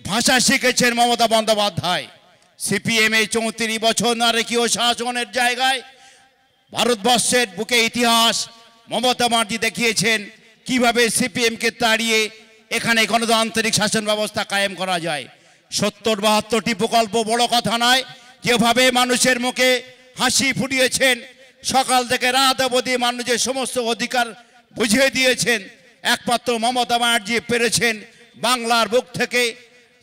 ভাষা শিখেছেন মমতা বন্দ্যোপাধ্যায়। সিপিএম এই 34 বছর নারকীয় শাসনের জায়গায় ভারতবর্ষের বুকে ইতিহাস মমতা ব্যানার্জি দেখিয়েছেন কিভাবে সিপিএমকে তাড়িয়ে এখানে গণতান্ত্রিক শাসন ব্যবস্থা কায়েম করা যায়। 70-72টি প্রকল্প বড় কথা নয়, যেভাবে মানুষের মুখে হাসি ফুটিয়েছেন, সকাল থেকে রাত অবধি মানুষের সমস্ত অধিকার বুঝিয়ে দিয়েছেন, একমাত্র মমতা ব্যানার্জি পেরেছেন বাংলার বুক থেকে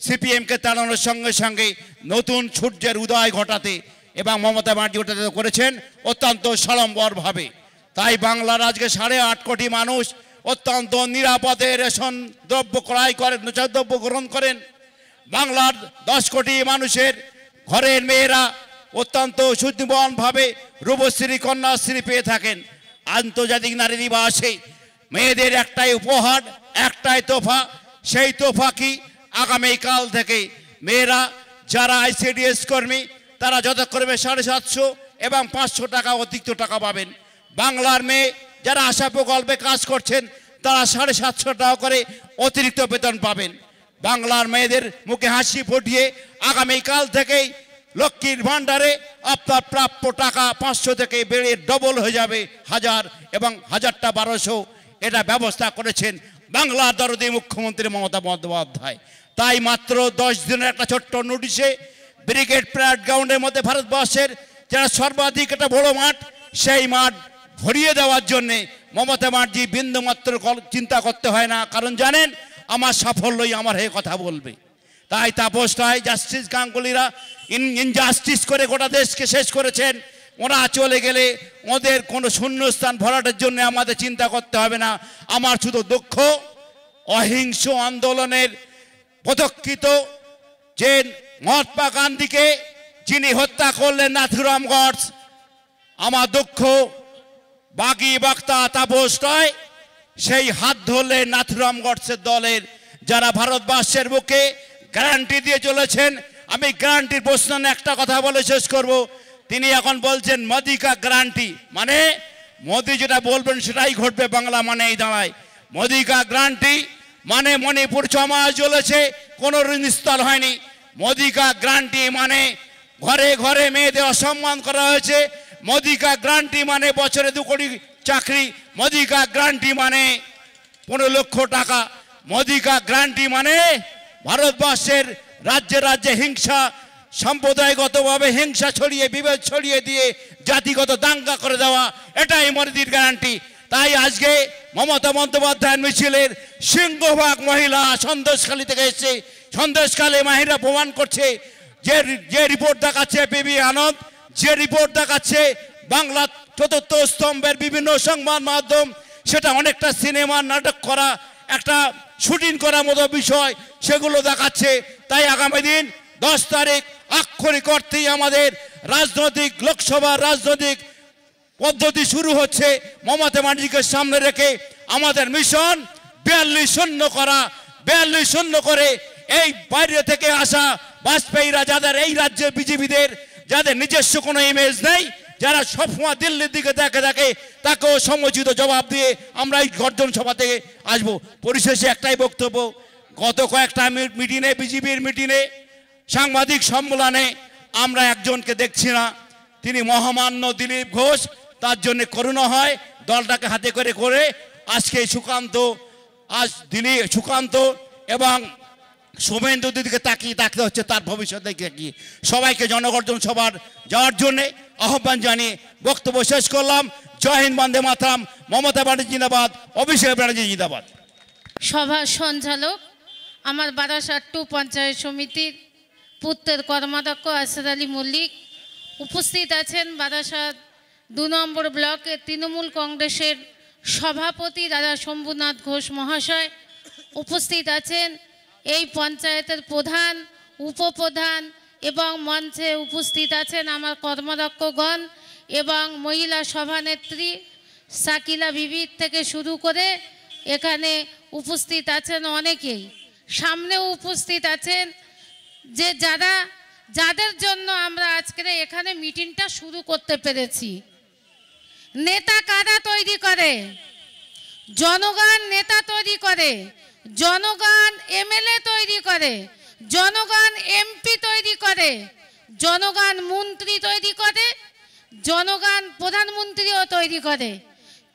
সিপিএমকে তাড়ানোর সঙ্গে সঙ্গে নতুন সূর্যের উদয় ঘটাতে, এবং মমতা ব্যানার্জি ওটা করেছেন অত্যন্ত সাড়ম্বরভাবে। তাই বাংলার আজকে 8.5 কোটি মানুষ অত্যন্ত নিরাপদে রেশন দ্রব্য ক্রয় করেন, দ্রব্য গ্রহণ করেন। বাংলার 10 কোটি মানুষের ঘরের মেয়েরা অত্যন্ত সুদৃঢ়ভাবে রূপশ্রী, কন্যাশ্রী পেয়ে থাকেন। আন্তর্জাতিক নারী দিবসে মেয়েদের একটাই উপহার, একটাই তোফা। সেই তোফা কি? আগামীকাল থেকে মেয়েরা যারা আইসিডিএস কর্মী তারা যথাক্রমে 750 এবং 500 টাকা অতিরিক্ত টাকা পাবেন। বাংলার মেয়ে যারা আশা প্রকল্পে কাজ করছেন তারা 750 টাকা করে অতিরিক্ত বেতন পাবেন। বাংলার মেয়েদের মুখে হাসি ফুটিয়ে আগামীকাল থেকেই লক্ষ্মীর ভাণ্ডারে আপনার প্রাপ্য টাকা 500 থেকে বেড়ে ডবল হয়ে যাবে 1000, এবং 1000টা 1200, এটা ব্যবস্থা করেছেন বাংলার দরদি মুখ্যমন্ত্রী মমতা বন্দ্যোপাধ্যায়। তাই মাত্র 10 দিনের একটা ছোট্ট নোটিশে ব্রিগেড প্যারেড গ্রাউন্ডের মধ্যে ভারতবর্ষের যারা সর্বাধিক একটা বড় মাঠ, সেই মাঠ ভরিয়ে দেওয়ার জন্যে মমতা ব্যানার্জি বিন্দুমাত্র চিন্তা করতে হয় না। কারণ জানেন আমার সাফল্যই আমার হয়ে কথা বলবে। তাই তাপস রায়, জাস্টিস গাঙ্গুলিরা ইনজাস্টিস করে গোটা দেশকে শেষ করেছেন। ওরা চলে গেলে ওদের কোনো শূন্যস্থান ভরাটের জন্য আমাদের চিন্তা করতে হবে না। আমার শুধু দুঃখ অহিংস আন্দোলনের পদক্ষিত যে মহাত্মা গান্ধীকে যিনি হত্যা করলেন নাথুরাম গডস, আমার দুঃখ বাগি বক্তা তাপস রায় সেই হাত ধরলেন নাথুরাম গডসের দলের, যারা ভারতবর্ষের বুকে গ্যারান্টি দিয়ে চলেছেন। আমি গ্যারান্টির প্রশ্ন একটা কথা বলে শেষ করব। তিনি এখন বলছেন মোদি কা গ্যারান্টি, মানে মোদি যেটা বলবেন সেটাই ঘটবে, বাংলা মানে এই দাঁড়ায়। মোদি কা গ্যারান্টি মানে মণিপুর 6 মাস চলেছে কোনো নিস্তার হয়নি। মোদি কা গ্যারান্টি মানে ঘরে ঘরে মেয়েদের অসম্মান করা হয়েছে। মোদি কা গ্যারান্টি মানে বছরে 2 কোটি চাকরি। মোদি কা গ্যারান্টি মানে 15 লক্ষ টাকা। মোদি কা গ্যারান্টি মানে ভারতবর্ষের রাজ্যে রাজ্যে হিংসা, সম্প্রদায়গতভাবে হিংসা ছড়িয়ে বিভেদ ছড়িয়ে দিয়ে জাতিগত দাঙ্গা করে দেওয়া, এটাই মোদির গ্যারান্টি। তাই আজকে মমতা বন্দ্যোপাধ্যায়ের মিছিলের সিংহভাগ মহিলা সন্দেশখালী থেকে এসেছে। সন্দেশখালী মহিলা প্রমাণ করছে যে রিপোর্ট দেখাচ্ছে পিবি আনন্দ, যে রিপোর্ট দেখাচ্ছে বাংলা চতুর্থ স্তম্ভের বিভিন্ন সংবাদ মাধ্যম, সেটা অনেকটা সিনেমা নাটক করা, একটা শুটিং করার মতো বিষয়, সেগুলো দেখাচ্ছে। তাই আগামী দিন 10 তারিখ আক্ষরিক অর্থেই আমাদের রাজনৈতিক লোকসভার রাজনৈতিক পদ্ধতি শুরু হচ্ছে। মমতা ব্যানার্জিকে সামনে রেখে আমাদের মিশন 42-0 করা। 42-0 করে এই বাইরে থেকে আসা বাজপেয়ীরা, যাদের এই রাজ্যের বিজেপিদের যাদের নিজস্ব কোনো ইমেজ নেই, যারা সবসময় দিল্লির দিকে দেখে তাকেও সমুচিত জবাব দিয়ে আমরা এই গর্জন সভা থেকে আসবো। পরিশেষে একটাই বক্তব্য, গত কয়েকটা মিটিংয়ে, বিজেপির মিটিংয়ে, সাংবাদিক সম্মেলনে আমরা একজনকে দেখছি না, তিনি মহামান্য দিলীপ ঘোষ। তার জন্য করুণা হয়, দলটাকে হাতে করে আজকে সুকান্ত এবং শুভেন্দু দিদিকে তাকিয়ে হচ্ছে তার ভবিষ্যৎ দেখি। সবাইকে জনগর্জন সভার যাওয়ার জন্য আহ্বান জানিয়ে বক্তব্য শেষ করলাম। জয় হিন্দ, বন্দে মাতরম। মমতা ব্যানার্জি জিন্দাবাদ, অভিষেক ব্যানার্জি জিন্দাবাদ। সভা সঞ্চালক আমার বারাসাত 2 পঞ্চায়েত সমিতির পূর্তের কর্মাধ্যক্ষ আসের আলী মল্লিক, উপস্থিত আছেন বারাসাত 2 নম্বর ব্লকের তৃণমূল কংগ্রেসের সভাপতি দাদা শম্ভুনাথ ঘোষ মহাশয়, উপস্থিত আছেন এই পঞ্চায়েতের প্রধান, উপপ্রধান এবং মঞ্চে উপস্থিত আছেন আমার কর্মদক্ষগণ এবং মহিলা সভানেত্রী শাকিলা বিবি থেকে শুরু করে এখানে উপস্থিত আছেন অনেকেই। সামনেও উপস্থিত আছেন যে যাদের জন্য আমরা আজকের এখানে মিটিংটা শুরু করতে পেরেছি। নেতা কারা তৈরি করে? জনগণ নেতা তৈরি করে, জনগণ এমএলএ তৈরি করে, জনগণ এমপি তৈরি করে, জনগণ মন্ত্রী তৈরি করে, জনগণ প্রধানমন্ত্রীও তৈরি করে।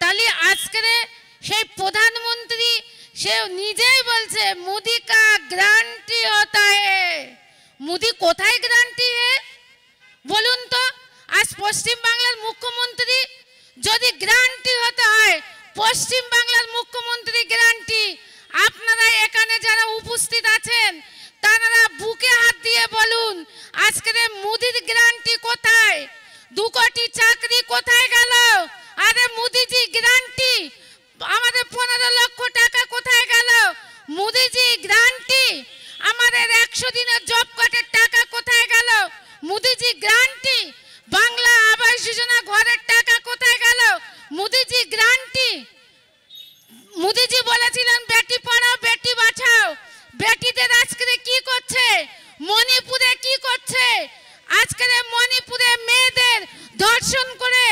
তাহলে আজকের সেই প্রধানমন্ত্রী সে নিজেই বলছে মোদি কা গ্যারান্টি হতা হ্যায়। মোদি কোথায় গ্যারান্টি হে বলুন তো? আজ পশ্চিম বাংলার মুখ্যমন্ত্রী যদি গ্যারান্টি হতে হয়, পশ্চিম বাংলার মুখ্যমন্ত্রী গ্যারান্টি। আপনারা এখানে যারা উপস্থিত আছেন তারা বুকে হাত দিয়ে বলুন আজকের মোদির গ্যারান্টি কোথায়? 2 কোটি চাকরি কোথায় গেল? আরে মোদিজি গ্যারান্টি। আমাদের 15 লক্ষ টাকা কোথায় গেল? মোদিজি গ্যারান্টি। আমাদের 100 দিনের জব কার্ডের টাকা কোথায় গেল? মোদিজি গ্যারান্টি। বাংলা আবাস যোজনা ঘরের টাকা কোথায় গেল? মোদিজি গ্যারান্টি। মোদিজি বলেছিলেন বেটি পড়াও বেটি বাঁচাও। বেটিদের আজকে কি করছে? মণিপুরে কি করছে? আজকে মণিপুরে মেয়েদের ধর্ষণ করে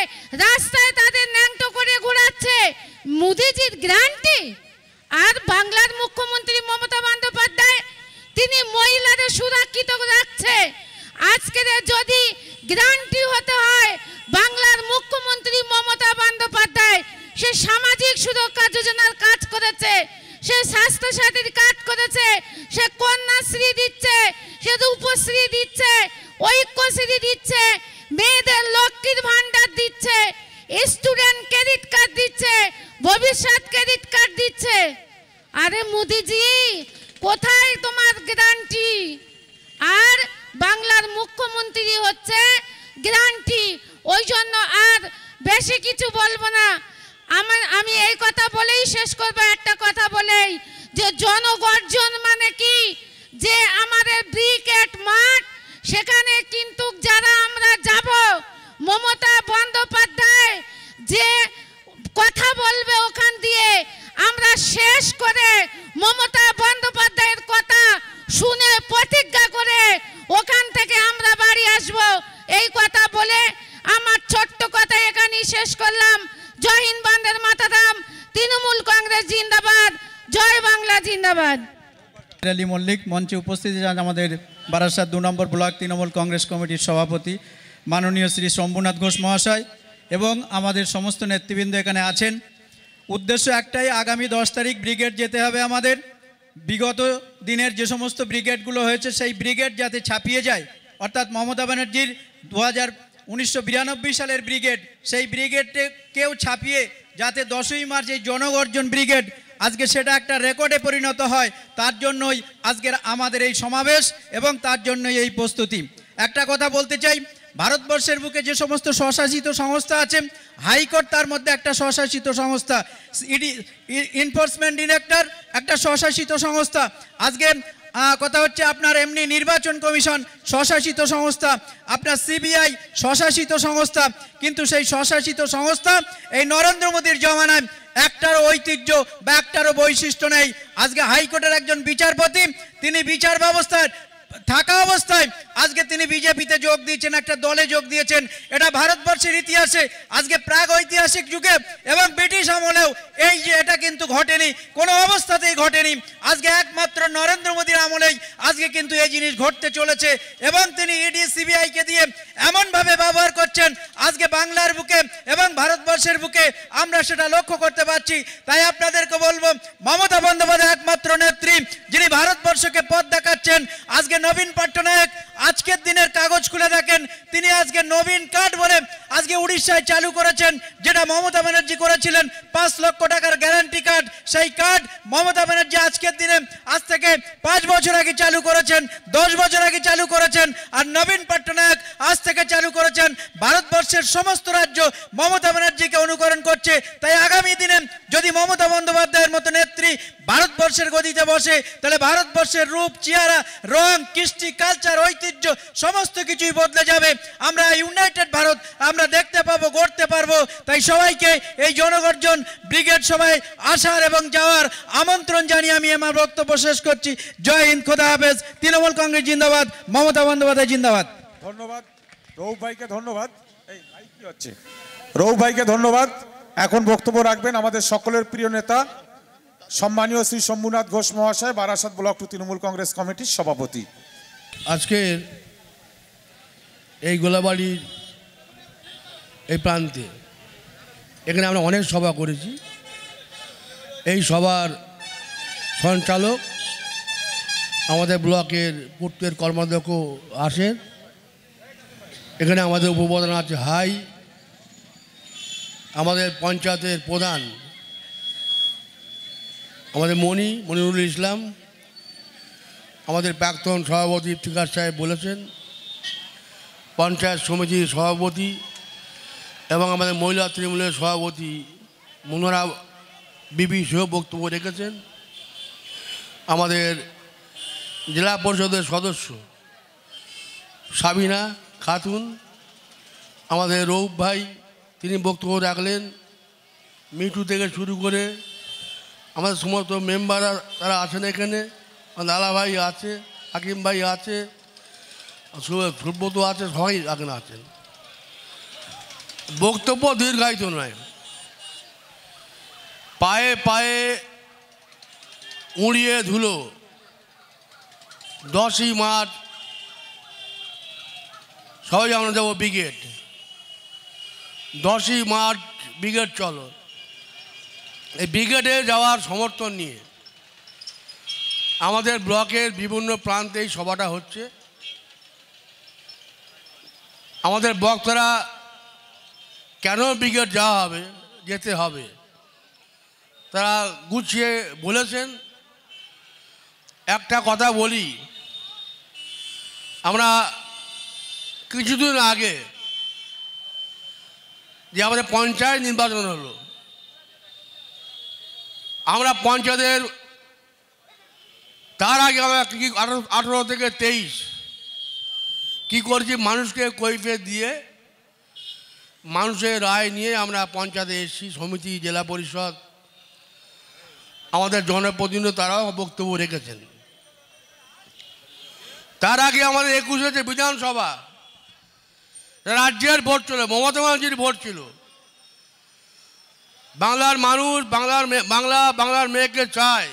রাস্তায় তাদের ন্যাংটো করে ঘোরাচ্ছে। মোদিজির গ্যারান্টি। আর বাংলার মুখ্যমন্ত্রী মমতা বন্দ্যোপাধ্যায় তিনি মহিলাদের সুরক্ষিত রাখছে। আজকে যদি গ্যারান্টি হতে হয় বাংলার মুখ্যমন্ত্রী মমতা বন্দ্যোপাধ্যায়, সে সামাজিক সুরক্ষা যোজনার কাজ করেছে, সে স্বাস্থ্য সাথীর কাজ করেছে, সে কন্যাশ্রী দিচ্ছে, সে রূপশ্রী দিচ্ছে, ঐক্যশ্রী দিচ্ছে, মেয়েদের লক্ষ্মীর ভান্ডার দিচ্ছে, স্টুডেন্ট ক্রেডিট কার্ড দিচ্ছে, ভবিষ্যৎ ক্রেডিট কার্ড দিচ্ছে। আরে মোদিজি কোথায় তোমার গ্যারান্টি? আর বাংলার মুখ্যমন্ত্রী হচ্ছে গ্যারান্টি। ওই জন্য আর বেশি কিছু বলবো না। আমি এই কথা বলেই শেষ করবো, একটা কথা বলেই, যে জনগর্জন মানে কি? যে আমাদের ব্রিগেড মাঠ, সেখানে কিন্তু যারা আমরা যাব, মমতা বন্দ্যোপাধ্যায় যে কথা বলবে ওখান দিয়ে আমরা শেষ করে মমতা বন্দ্যোপাধ্যায়ের কথা শুনে প্রতিজ্ঞা করে ওখান থেকে আমরা বাড়ি আসব। এই কথা বলে আমার ছোট্ট কথা এখানেই শেষ করলাম। জয় হিন্দ, বন্দে মাতরম। তৃণমূল কংগ্রেস কংগ্রেস জিন্দাবাদ, জয় বাংলা জিন্দাবাদ। আলী মল্লিক মঞ্চে উপস্থিত আছেন আমাদের বারাসাত 2 নম্বর ব্লক তৃণমূল কংগ্রেস কমিটির সভাপতি মাননীয় শ্রী শম্ভুনাথ ঘোষ মহাশয় এবং আমাদের সমস্ত নেতৃবৃন্দ এখানে আছেন। উদ্দেশ্য একটাই, আগামী 10 তারিখ ব্রিগেড যেতে হবে আমাদের। বিগত দিনের যে সমস্ত ব্রিগেডগুলো হয়েছে সেই ব্রিগেড যাতে ছাপিয়ে যায়, অর্থাৎ মমতা ব্যানার্জির 1992 সালের ব্রিগেড, সেই ব্রিগেডে কেউ ছাপিয়ে যাতে 10ই মার্চ এই জনগর্জন ব্রিগেড আজকে সেটা একটা রেকর্ডে পরিণত হয়, তার জন্যই আজকের আমাদের এই সমাবেশ এবং তার জন্যই এই প্রস্তুতি। একটা কথা বলতে চাই, ভারতবর্ষের বুকে যে সমস্ত স্বশাসিত সংস্থা আছে, হাইকোর্ট তার মধ্যে একটা স্বশাসিত সংস্থা, ইডি এনফোর্সমেন্ট ডিরেক্টর একটা স্বশাসিত সংস্থা। আজকে কথা হচ্ছে আপনার এমনি নির্বাচন কমিশন স্বশাসিত সংস্থা, আপনার সিবিআই স্বশাসিত সংস্থা, কিন্তু সেই স্বশাসিত সংস্থা এই নরেন্দ্র মোদীর জমানায় একটারও ঐতিহ্য বা একটারও বৈশিষ্ট্য নেই। আজকে হাইকোর্টের একজন বিচারপতি, তিনি বিচার ব্যবস্থায় থাকা অবস্থায় আজকে তিনি বিজেপিতে যোগ দিয়েছেন, একটা দলে যোগ দিয়েছেন। এটা ভারতবর্ষের ইতিহাসে আজকে প্রাগ ঐতিহাসিক যুগে এবং ব্রিটিশ আমলেও এই যে এটা কিন্তু ঘটেনি, কোনো অবস্থাতেই ঘটেনি। আজকে একমাত্র নরেন্দ্র মোদীর আমলেই আজকে কিন্তু এই জিনিস ঘটতে চলেছে এবং তিনি ইডি সিবিআইকে দিয়ে এমনভাবে ব্যবহার করছেন আজকে বাংলার বুকে এবং ভারতবর্ষের বুকে আমরা সেটা লক্ষ্য করতে পারছি। তাই আপনাদেরকে বলবো, মমতা বন্দ্যোপাধ্যায় একমাত্র নেত্রী যিনি ভারতবর্ষকে পথ দেখাচ্ছেন। আজকে নবীন পট্টনায়ক আজকের দিনের কাগজ খুলে দেখেন, তিনি আজকে নবীন কার্ড বলে আজকে উড়িষ্যায় চালু করেছেন, যেটা মমতা ব্যানার্জি করেছিলেন 5 লক্ষ টাকার গ্যারান্টি কার্ড। সেই কার্ড মমতা ব্যানার্জি আজকের দিনে আজ থেকে 5 বছর আগে চালু করেছেন, 10 বছর আগে চালু করেছেন, আর নবীন পট্টনায়ক আজ থেকে চালু করেছেন। ভারতবর্ষের সমস্ত রাজ্য মমতা ব্যানার্জিকে অনুকরণ করছে। তাই আগামী দিনে যদি মমতা বন্দ্যোপাধ্যায়ের মতো নেত্রী ভারতবর্ষের গদিতে বসে, তাহলে ভারতবর্ষের রূপ, চেহারা, রং, কৃষ্টি, কালচার, ঐতিহ্য সমস্ত কিছুই বদলে যাবে। আমরা ইউনাইটেড ভারত আমরা দেখতে পাবো, গড়তে পারবো। তাই সবাইকে এই জনগর্জন ব্রিগেড সভায় আসার এবং যাওয়ার আমন্ত্রণ জানিয়ে আমি আমার বক্তব্য শেষ করছি। জয় হিন্দ, খোদা হাফেজ। তৃণমূল কংগ্রেস জিন্দাবাদ, মমতা বন্দ্যোপাধ্যায় জিন্দাবাদ। ধন্যবাদ রৌফ ভাইকে, ধন্যবাদ। এই মাইক কি হচ্ছে? রৌফ ভাইকে ধন্যবাদ। এখন বক্তব্য রাখবেন আমাদের সকলের প্রিয় নেতা সম্মানীয় শ্রী শম্ভুনাথ ঘোষ মহাশয়, বারাসাত ব্লক 2 তৃণমূল কংগ্রেস কমিটির সভাপতি। আজকের এই গোলাবাড়ির এই প্রান্তে এখানে আমরা অনেক সভা করেছি। এই সভার সঞ্চালক আমাদের ব্লকের পূর্তের কর্মাধ্যক্ষ আসেন। এখানে আমাদের উপপ্রধান আছে হাই, আমাদের পঞ্চায়েতের প্রধান আমাদের মনিরুল ইসলাম, আমাদের প্রাক্তন সভাপতি ইফতিকার সাহেব বলেছেন, পঞ্চায়েত সমিতির সভাপতি এবং আমাদের মহিলা তৃণমূলের সভাপতি মনোরা বিবি সেও বক্তব্য রেখেছেন। আমাদের জেলা পরিষদের সদস্য সাবিনা খাতুন, আমাদের রৌফ ভাই তিনি বক্তব্য রাখলেন। মিঠু থেকে শুরু করে আমাদের সমস্ত মেম্বাররা তারা আছেন এখানে, লালা ভাই আছে, হাকিম ভাই আছে, সুব্রত আছে, সবাই এখানে আছেন। বক্তব্য দীর্ঘায়িত নয়, পায়ে পায়ে উড়িয়ে ধুলো 10ই মার্চ সবাই আমরা যাবো ব্রিগেড। 10ই মার্চ ব্রিগেড চলো। এই ব্রিগেডে যাওয়ার সমর্থন নিয়ে আমাদের ব্লকের বিভিন্ন প্রান্তে এই সভাটা হচ্ছে। আমাদের বক্তারা কেন ব্রিগেড যাওয়া হবে, যেতে হবে, তারা গুছিয়ে বলেছেন। একটা কথা বলি, আমরা কিছুদিন আগে যে আমাদের পঞ্চায়েত নির্বাচন হলো, আমরা পঞ্চায়েতের তার আগে আমরা 18 থেকে 23 কী করছি, মানুষকে কৈফিয়ত দিয়ে মানুষের রায় নিয়ে আমরা পঞ্চায়েতে এসেছি। সমিতি, জেলা পরিষদ, আমাদের জনপ্রতিনিধি তারাও বক্তব্য রেখেছেন। তার আগে আমাদের 21 বিধানসভা রাজ্যের ভোট ছিল, মমতা ব্যানার্জির ভোট ছিল। বাংলার মানুষ বাংলার মেয়েকে চায়।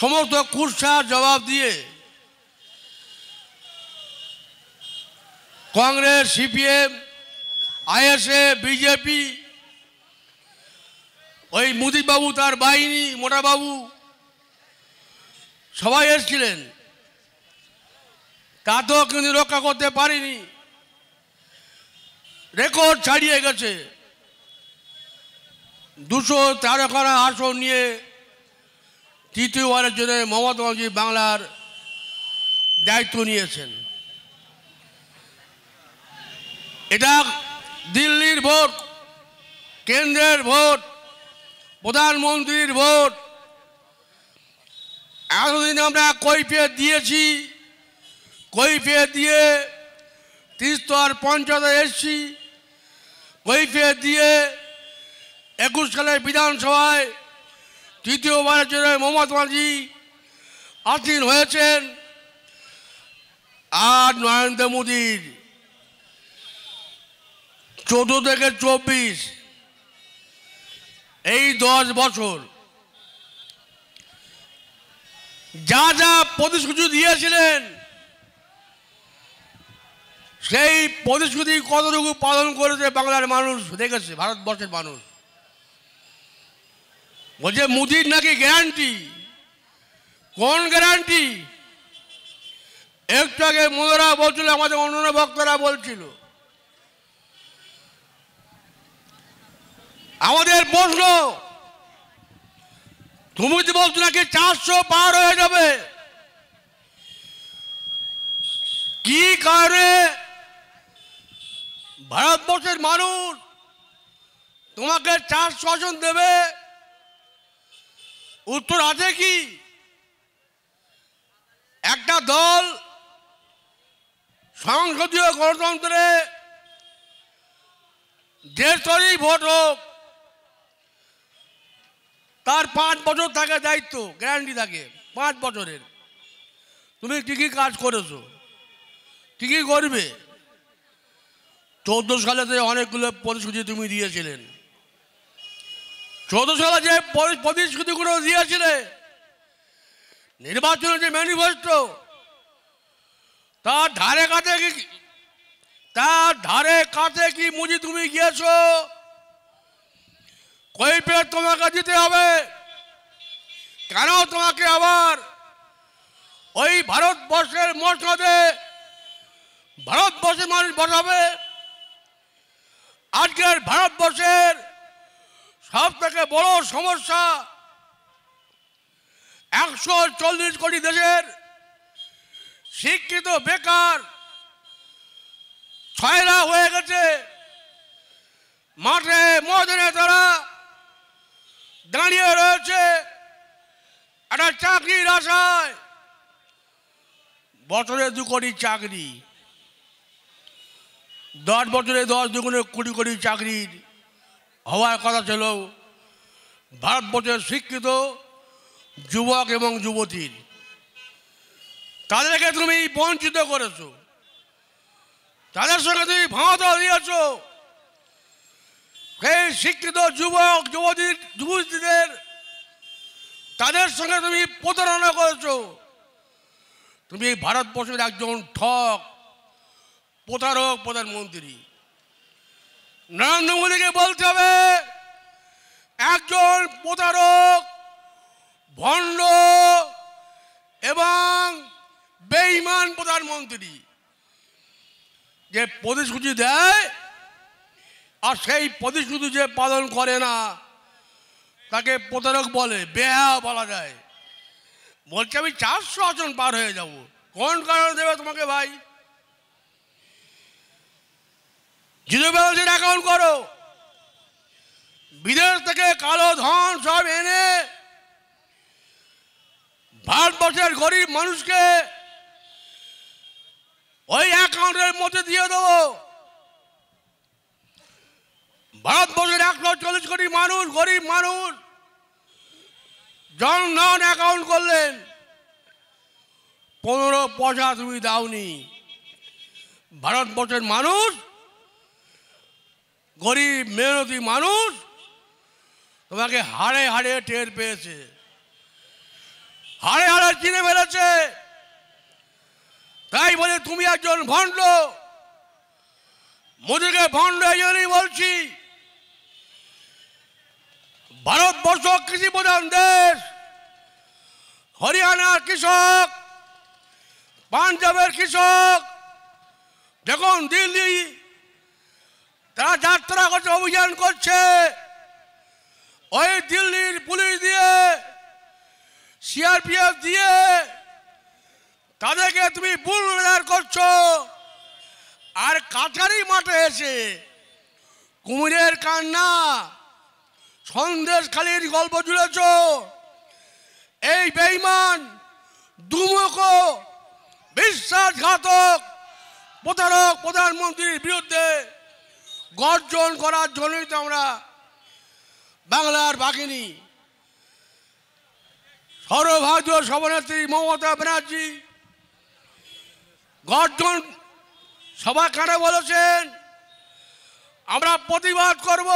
সমস্ত কুৎসার জবাব দিয়ে কংগ্রেস, সিপিএম, আইএসএ, বিজেপি, ওই মুদিবাবু তার বাহিনী, মোটাবাবু সবাই এসেছিলেন, তাতেও কিন্তু রক্ষা করতে পারিনি। রেকর্ড ছাড়িয়ে গেছে। 213খানা আসন নিয়ে তৃতীয়বারের জন্য মমতা ব্যানার্জি বাংলার দায়িত্ব নিয়েছেন। এটা দিল্লির ভোট, কেন্দ্রের ভোট, প্রধানমন্ত্রীর ভোট। এতদিন আমরা কৈফিয়ত দিয়েছি, কৈফিয়ত দিয়ে ত্রিস্তর পঞ্চায়েতে এসছি, কৈফিয়ত দিয়ে 21 সালের বিধানসভায় তৃতীয়বারের জন্য মমতা ব্যানার্জি আসীন হয়েছেন। আর নরেন্দ্র মোদীর 14 থেকে 24 এই 10 বছর যা যা প্রতিশ্রুতি দিয়েছিলেন সেই প্রতিশ্রুতি কতটুকু পালন করেছে বাংলার মানুষ দেখেছে, ভারতবর্ষের মানুষ। বলছে মোদির নাকি গ্যারান্টি। কোন গ্যারান্টি? একটু আগে মোদরা বলছিল, আমাদের অন্যান্য বক্তারা বলছিল। আমাদের প্রশ্ন, তুমি যদি বলছো নাকি 400 পার হয়ে যাবে, কি কারণে ভারতবর্ষের মানুষ তোমাকে 400 আসন দেবে? উত্তর আছে কি? একটা দল সংসদীয় গণতন্ত্রে যে স্তরেই ভোট হোক তার 5 বছর থাকে দায়িত্ব, গ্যারান্টি থাকে 5 বছরের। তুমি কি কি কাজ করেছো, কি কি করবে? 14 সালেতে অনেকগুলো প্রতিশ্রুতি তুমি দিয়েছিলেন। 14 সালে যে প্রতিশ্রুতিগুলো দিয়েছিলে, নির্বাচনের যে ম্যানিফেস্টো, তার ধারে কাছে কি মুজি তুমি গিয়েছো? কৈফিয়ত তোমাকে দিতে হবে। কেন তোমাকে আবার ওই ভারতবর্ষের মসনদে ভারতবর্ষের মানুষ বসাবে? আজকের ভারতবর্ষের সব থেকে বড় সমস্যা, 140 কোটি দেশের শিক্ষিত বেকার 6 লাখ হয়ে গেছে। মাঠে ময়দানে তারা দাঁড়িয়ে রয়েছে একটা চাকরির আশায়। বছরে 2 কোটি চাকরি, 10 বছরে 10 দুগুণে কোটি কোটি চাকরির হওয়ার কথা ছিল ভারতবর্ষের শিক্ষিত যুবক এবং যুবতীর। তাদেরকে তুমি বঞ্চিত করেছো, তাদের সঙ্গে তুমি ভাঁওতা দিয়েছ। সেই শিক্ষিত যুবক যুবতীদের তাদের সঙ্গে তুমি প্রতারণা করেছো। তুমি ভারতবর্ষের একজন ঠক প্রতারক প্রধানমন্ত্রী। নরেন্দ্র মোদীকে বলতে হবে একজন প্রতারক, ভণ্ড এবং বেঈমান প্রধানমন্ত্রী, যে প্রতিশ্রুতি দেয় আর সেই প্রতিশ্রুতি যে পালন করে না তাকে প্রতারক বলে, বেহা বলা যায়। বলছে আমি 400 আসন পার হয়ে যাব। কোন কারণে দেবে তোমাকে ভাই? জিরো ব্যালেন্সের অ্যাকাউন্ট করো, বিদেশ থেকে কালো ধন সব এনে ভারতবর্ষের গরিব মানুষকে ওই অ্যাকাউন্টের মধ্যে দিয়ে দেবো। ভারতবর্ষের 140 কোটি মানুষ, গরিব মানুষ জনধন অ্যাকাউন্ট করলেন, 15 পয়সা তুমি দাওনি। ভারতবর্ষের মানুষ গরিব মেহনতি মানুষ তোমাকে হাড়ে হাড়ে টের পেয়েছে, হাড়ে হাড়ে চিনে ফেলেছে। তাই বলে তুমি একজন ভণ্ড। মোদিকে ভণ্ড এই জন্যই বলছি, ভারতবর্ষ কৃষি প্রধান দেশ। হরিয়ানার কৃষক, পাঞ্জাবের কৃষক যখন দিল্লি তারা যাত্রা করছে, অভিযান করছে, ওই দিল্লির পুলিশ দিয়ে, সিআরপিএফ দিয়ে তাদেরকে তুমি বুলডোজার করছো। আর কাছারি মাঠে এসে কুমিরের কান্না, সন্দেশখালির গল্প জুড়েছ। এই বেঈমান, দুমুখ, বিশ্বাসঘাতক, প্রতারক প্রধানমন্ত্রীর বিরুদ্ধে গর্জন করার জন্যই তো আমরা বাংলার বাঘিনী সর্বভারতীয় সভানেত্রী মমতা ব্যানার্জি গর্জন সভা কানে বলেছেন, আমরা প্রতিবাদ করব।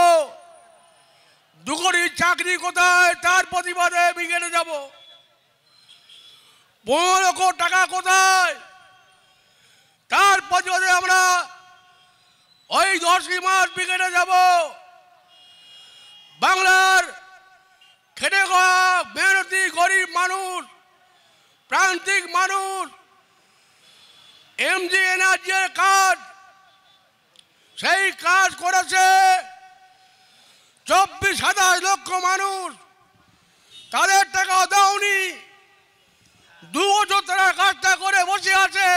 2 কোটি চাকরি কোথায়, তার প্রতিবাদে ব্রিগেডে যাব। 15 লক্ষ টাকা কোথায়, তার প্রতিবাদে আমরা ওই 10ই মার্চ ব্রিগেডে যাব। বাংলার খেটে খাওয়া মেহনতি গরিব মানুষ, প্রান্তিক মানুষ, এমজি এনার্জির কাজ, সেই কাজ করেছে 24-27 লক্ষ মানুষ। তাদের টাকা দাওনি, 2 বছর তারা কাজটা করে বসে আছে।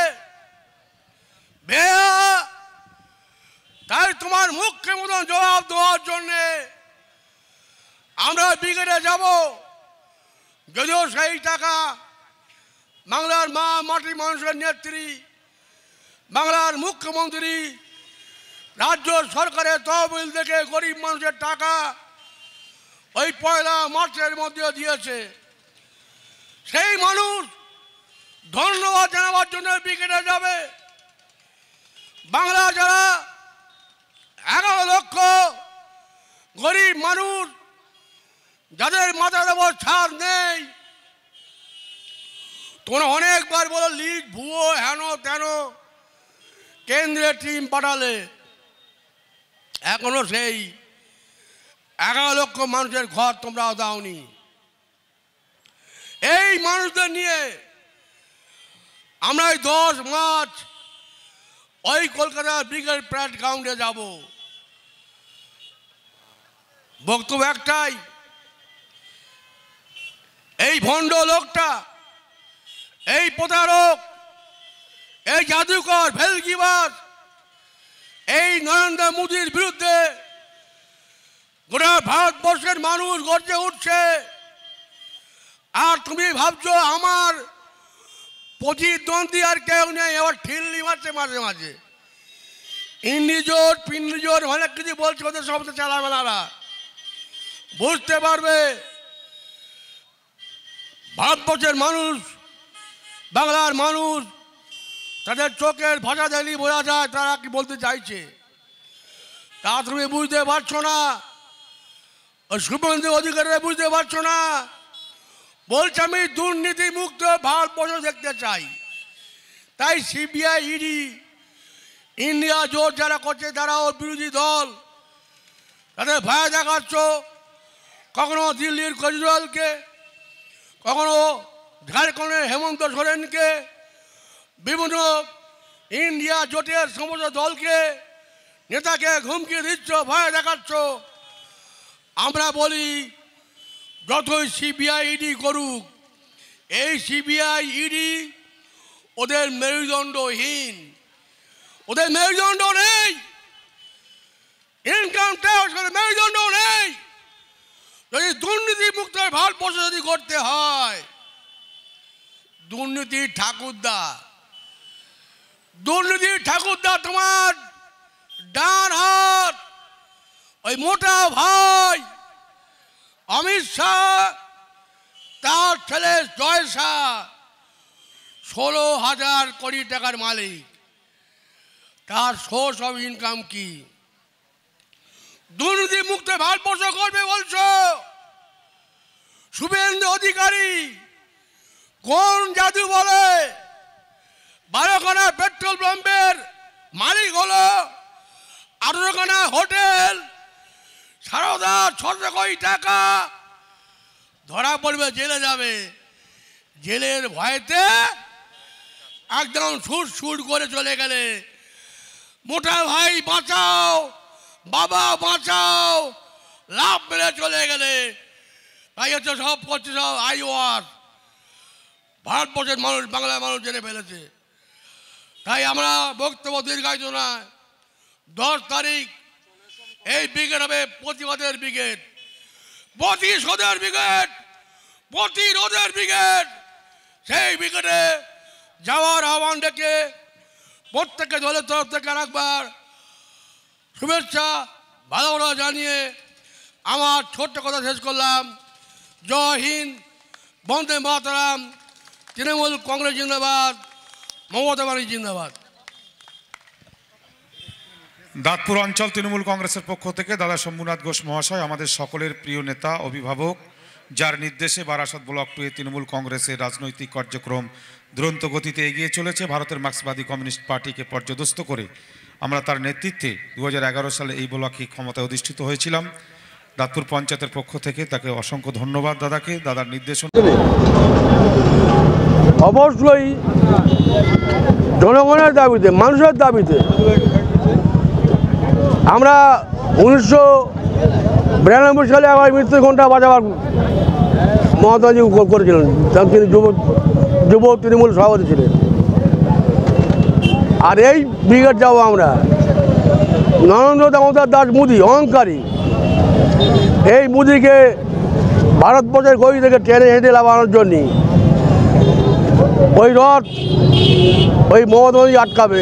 বেয়া, তাই তোমার মুখে মতন জবাব দেওয়ার জন্যে আমরা ব্রিগেডে যাব। যদিও সেই টাকা বাংলার মা মাটি মানুষের নেত্রী, বাংলার মুখ্যমন্ত্রী রাজ্য সরকারের তহবিল থেকে গরিব মানুষের টাকা ওই 1 মার্চের মধ্যে দিয়েছে। সেই মানুষ ধন্যবাদ জানাবার জন্য ব্রিগেডে যাবে। বাংলা যারা 11 লক্ষ গরিব মানুষ যাদের মাথার উপর ছাদ নেই, তোমরা অনেকবার বলো লিগ ভুয়ো, হেন তেন, কেন্দ্রের টিম পাঠালে, এখনো সেই 11 লক্ষ মানুষের ঘর তোমরা দাওনি। এই মানুষদের নিয়ে আমরা 10 মার্চ ওই কলকাতার ব্রিগেড প্যারেড গ্রাউন্ডে যাব। বক্তব্য একটাই, এই ভণ্ড লোকটা, এই প্রতারক, এই জাদুকর, ভেলকিবাজ, এই নরেন্দ্র মোদীর বিরুদ্ধে গোটা ভারতবর্ষের মানুষ গর্জে উঠছে। আর তুমি ভাবছো আমার প্রতিদ্বন্দ্বী আর কেউ নেই, এবার ঠিল্লি মারছে মাঝে মাঝে, ইন্ডিজোট পিন্ডিজোট অনেক কিছু বলছে, ওদের সব চালাবেলারা বুঝতে পারবে। ভারতবর্ষের মানুষ, বাংলার মানুষ, তাদের চোখের ভাষা দেখলেই বোঝা যায় তারা কি বলতে চাইছে। তা তুমি বুঝতে পারছো না, শুভেন্দু অধিকারীরা বুঝতে পারছো না। বলছে আমি দুর্নীতি মুক্ত ভারতবর্ষ দেখতে চাই। তাই সিবিআই, ইডি, ইন্ডিয়া জোট যারা করছে তারা ওর বিরোধী দল, তাদের ভয় দেখাচ্ছ। কখনো দিল্লির কেজরিওয়ালকে, কখনো ঝাড়খণ্ডের হেমন্ত সোরেনকে, বিভিন্ন ইন্ডিয়া জোটের সমস্ত দলকে, নেতাকে হুমকি দিচ্ছ, ভয় দেখাচ্ছ। আমরা বলি যতই সিবিআই ইডি করুক, এই সিবিআই ইডি ওদের মেরুদণ্ডহীন, ওদের মেরুদণ্ড নেই, ইনকাম ট্যাক্স মেরুদণ্ড নেই। যদি দুর্নীতি মুক্ত ভারতবর্ষ যদি করতে হয়, দুর্নীতির ঠাকুরদা, দুর্নীতির ঠাকুরদা তোমার ডান হাত, ওই মোটা ভাই অমিত শাহ, তার ছেলে জয় শাহ 16,000 কোটি টাকার মালিক। তার সোর্স অফ ইনকাম কি? দুর্নীতি মুক্ত ভারতবর্ষ করবে বলছো? শুভেন্দু অধিকারী কোন জাদু বলে 12খানা পেট্রোল পাম্পের মালিক হলো, 18খানা হোটেল, সারদা 600 কোটি টাকা, ধরা পড়বে, জেলে যাবে। জেলের ভয়েতে একদম সুর করে চলে গেলে, মোটা ভাই বাঁচাও, বাবা বাঁচাও, লাভ মেরে চলে গেলে। তাই হচ্ছে সব করছে, সব আইওয়ার ভারতবর্ষের মানুষ, বাংলার মানুষ জেনে ফেলেছে। তাই আমরা বক্তব্য দীর্ঘায়িত নয়, 10 তারিখ এই ব্রিগেড হবে প্রতিবাদের ব্রিগেড, প্রতিশোধের ব্রিগেড, প্রতিরোধের ব্রিগেড। সেই ব্রিগেডে যাওয়ার আহ্বান ডেকে প্রত্যেককে দলের তরফ থেকে আরেকবার শুভেচ্ছা ভালোবাসা জানিয়ে আমার ছোট্ট কথা শেষ করলাম। জয় হিন্দ, বন্দে মাতরম, তৃণমূল কংগ্রেস জিন্দাবাদ, মমতা ব্যানার্জি জিন্দাবাদ। দাঁতপুর অঞ্চল তৃণমূল কংগ্রেসের পক্ষ থেকে দাদা শম্ভুনাথ ঘোষ মহাশয়, আমাদের সকলের প্রিয় নেতা, অভিভাবক, যার নির্দেশে বারাসত ব্লক 2 তৃণমূল কংগ্রেসের রাজনৈতিক কার্যক্রম দুরন্ত গতিতে এগিয়ে চলেছে। ভারতের মার্ক্সবাদী কমিউনিস্ট পার্টিকে পর্যদস্ত করে আমরা তার নেতৃত্বে 2011 সালে এই ব্লকে ক্ষমতায় অধিষ্ঠিত হয়েছিলাম। দাঁতপুর পঞ্চায়েতের পক্ষ থেকে তাকে অসংখ্য ধন্যবাদ দাদাকে, দাদার নির্দেশনা। অবশ্যই জনগণের দাবিতে, মানুষের দাবিতে আমরা 1992 সালে আবার মৃত্যু ঘণ্টা বাজাবার মহাত্মাজি করেছিলেন, তিনি যুব তৃণমূল সভাপতি ছিলেন। আর এই ব্রিগেড যাবো আমরা, নরেন্দ্র দামোদর দাস মোদী অহংকারী, এই মোদীকে ভারতবর্ষের গদি থেকে টেনে হেঁটে লাগানোর জন্যে ওই রথ ওই মমতা ব্যানার্জি আটকাবে।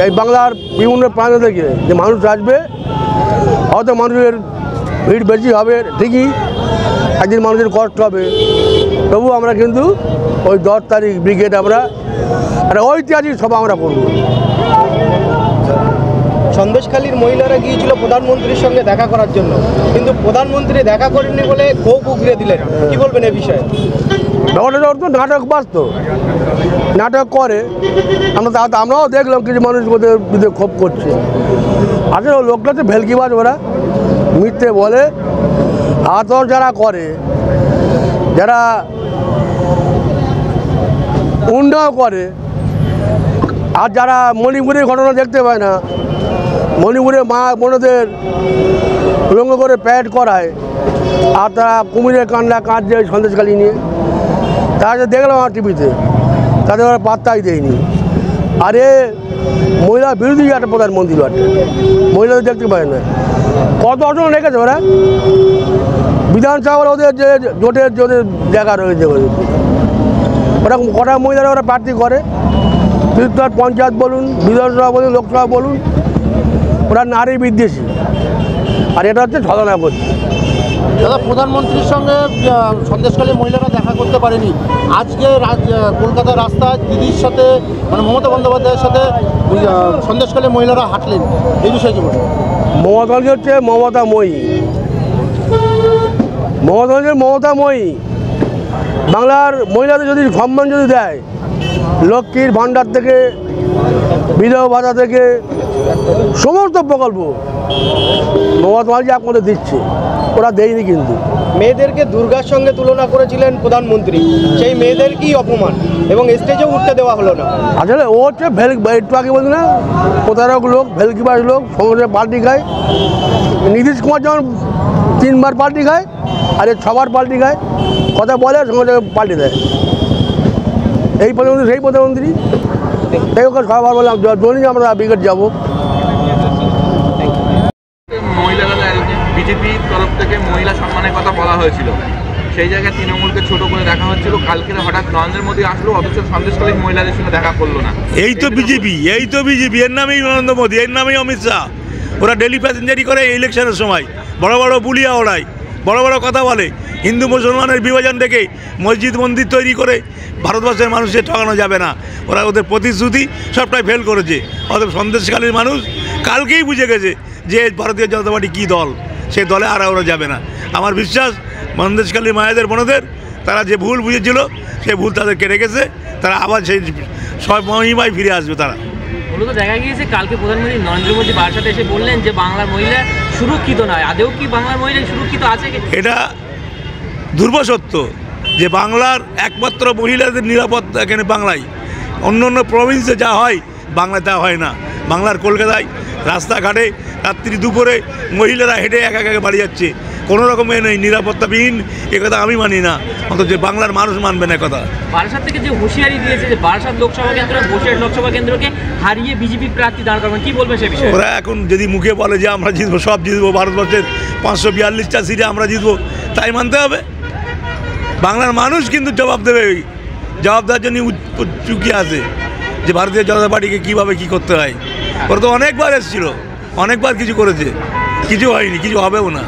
এই বাংলার বিভিন্ন প্রান্ত থেকে যে মানুষ আসবে, হয়তো মানুষের ভিড় বেশি হবে ঠিকই, একদিন মানুষের কষ্ট হবে, তবু আমরা কিন্তু ওই 10 তারিখ ব্রিগেড আমরা একটা ঐতিহাসিক সভা আমরা করব। সন্দেশখালীর মহিলারা গিয়েছিল প্রধানমন্ত্রীর সঙ্গে দেখা করার জন্য, কিন্তু প্রধানমন্ত্রী দেখা করেননি বলে ক্ষোভ উগরে দিলেন, কি বলবেন এ বিষয়ে? ব্যাপারটা তো নাটক বাস্ত, নাটক করে, আমরাও দেখলাম কিছু মানুষ ওদের বিরুদ্ধে ক্ষোভ করছে। আসলে লোকটা তো ভেলকিবাজ, ওরা মিথ্যে বলে। আতর যারা করে, যারা উন্নয়ন করে, আর যারা মণিপুরের ঘটনা দেখতে পায় না, মণিপুরে মা বোনদের উলঙ্গ করে প্যাড করায়, আর তারা কুমিরের কান্না কাঁদছে সন্দেশখালী নিয়ে, তারা দেখলাম আমার টিভিতে, তাদের ওরা পাত্তাই দেয়নি। আরে মহিলা বিরোধী একটা প্রধানমন্ত্রী, একটা মহিলাদের দেখতে পায় না, কত অসম রেখেছে ওরা। বিধানসভা ওদের যে জোটের জায়গা রয়েছে, ওরা কটা মহিলারা ওরা প্রার্থী করে, তীর্থর পঞ্চায়েত বলুন, বিধানসভা বলুন, লোকসভা বলুন, ওরা নারী বিদ্বেষী। আর এটা হচ্ছে ছলনা করছে। দাদা, প্রধানমন্ত্রীর সঙ্গে সন্দেশখালী মহিলারা দেখা করতে পারেনি, আজকে কলকাতার রাস্তায় দিদির সাথে, মানে মমতা বন্দ্যোপাধ্যায়ের সাথে সন্দেশখালী মহিলারা হাঁটলেন, এই বিষয়ে কি বলবেন? মমতা হচ্ছে মমতাময়ী, মমতা হচ্ছে মমতাময়ী। বাংলার মহিলাদের যদি সম্মান যদি দেয়, লক্ষ্মীর ভাণ্ডার থেকে, বিধবা ভাতা থেকে, সমস্ত প্রকল্প মমতা ব্যানার্জি আপনাদের দিচ্ছে, ওরা দেয়নি। কিন্তু মেয়েদেরকে দুর্গার সঙ্গে তুলনা করেছিলেন প্রধানমন্ত্রী, সেই মেয়েদের কি অপমান, এবং স্টেজেও উঠতে দেওয়া হলো না। আসলে ও হচ্ছে একটু আগে বলছি না, প্রতারক লোক, ভেলকিবাজ লোক, সঙ্গে পাল্টি খায়। নীতিশ কুমার যেমন 3 বার পাল্টি খায়, আর 6 বার পাল্টি খায়, কথা বলে সঙ্গে পাল্টি দেয়। এই প্রধানমন্ত্রী সেই প্রধানমন্ত্রী, তাই ওকে সবার বললাম জন্যই আমরা ব্রিগেড যাবো। বিজেপির তরফ থেকে মহিলা সম্মানের কথা বলা হয়েছিল, সেই জায়গায় তৃণমূলকে ছোট করে দেখা হচ্ছিল। কালকে হঠাৎ নরেন্দ্র মোদী আসলো, অথচ সন্দেশখালীর মহিলাদের সঙ্গে দেখা করলো না। এই তো বিজেপি, এই তো বিজেপি, এর নামেই নরেন্দ্র মোদী, এর নামেই অমিত শাহ। ওরা ডেলি প্যাসেঞ্জারি করে ইলেকশনের সময়, বড় বড় বুলিয়া ওড়ায়, বড় বড় কথা বলে, হিন্দু মুসলমানের বিভাজন দেখে মসজিদ মন্দির তৈরি করে ভারতবর্ষের মানুষের ঠকানো যাবে না। ওরা ওদের প্রতিশ্রুতি সবটাই ফেল করেছে। অতএব সন্দেশখালীর মানুষ কালকেই বুঝে গেছে যে ভারতীয় জনতা পার্টি কী দল, সেই দলে আর ওরা যাবে না। আমার বিশ্বাস মন্দেশখালী মায়েদের বোনদের তারা যে ভুল বুঝেছিল সেই ভুল তাদের কেটে গেছে, তারা আবার সেই সব মহিমায় ফিরে আসবে। তারা মূলত দেখা গিয়েছে কালকে প্রধানমন্ত্রী নরেন্দ্র মোদী বারাসাতে এসে বললেন যে বাংলার মহিলা সুরক্ষিত নয়। আদেও কি বাংলার মহিলা সুরক্ষিত আছে? এটা দুর্ব সত্য যে বাংলার একমাত্র মহিলাদের নিরাপত্তা এখানে বাংলায়, অন্য অন্য প্রভিন্সে যা হয় বাংলায় তা হয় না। বাংলার কলকাতায় রাস্তাঘাটে রাত্রি দুপুরে মহিলারা হেঁটে একা একা বাড়ি যাচ্ছে, কোনো রকমের নেই, নিরাপত্তাবিহীন। একথা আমি মানি না, অথচ বাংলার মানুষ মানবে না কথা। বারাসাত থেকে যে হুঁশিয়ারি দিয়েছে যে বারাসাত লোকসভা কেন্দ্র, বসিরহাট লোকসভা কেন্দ্রকে হারিয়ে বিজেপি প্রার্থী দাঁড় করবেন, কি বলবেন সে বিষয়ে? ওরা এখন যদি মুখে বলে যে আমরা জিতবো, সব জিতবো, ভারতবর্ষের 542টা সিটে আমরা জিতবো, তাই মানতে হবে। বাংলার মানুষ কিন্তু জবাব দেবে, জবাব দেওয়ার জন্য চুকিয়ে আছে যে ভারতীয় জনতা পার্টিকে কীভাবে কী করতে হয়। ওরা তো অনেকবার এসেছিল, অনেকবার কিছু করেছে, কিছু হয়নি, কিছু হবেও না।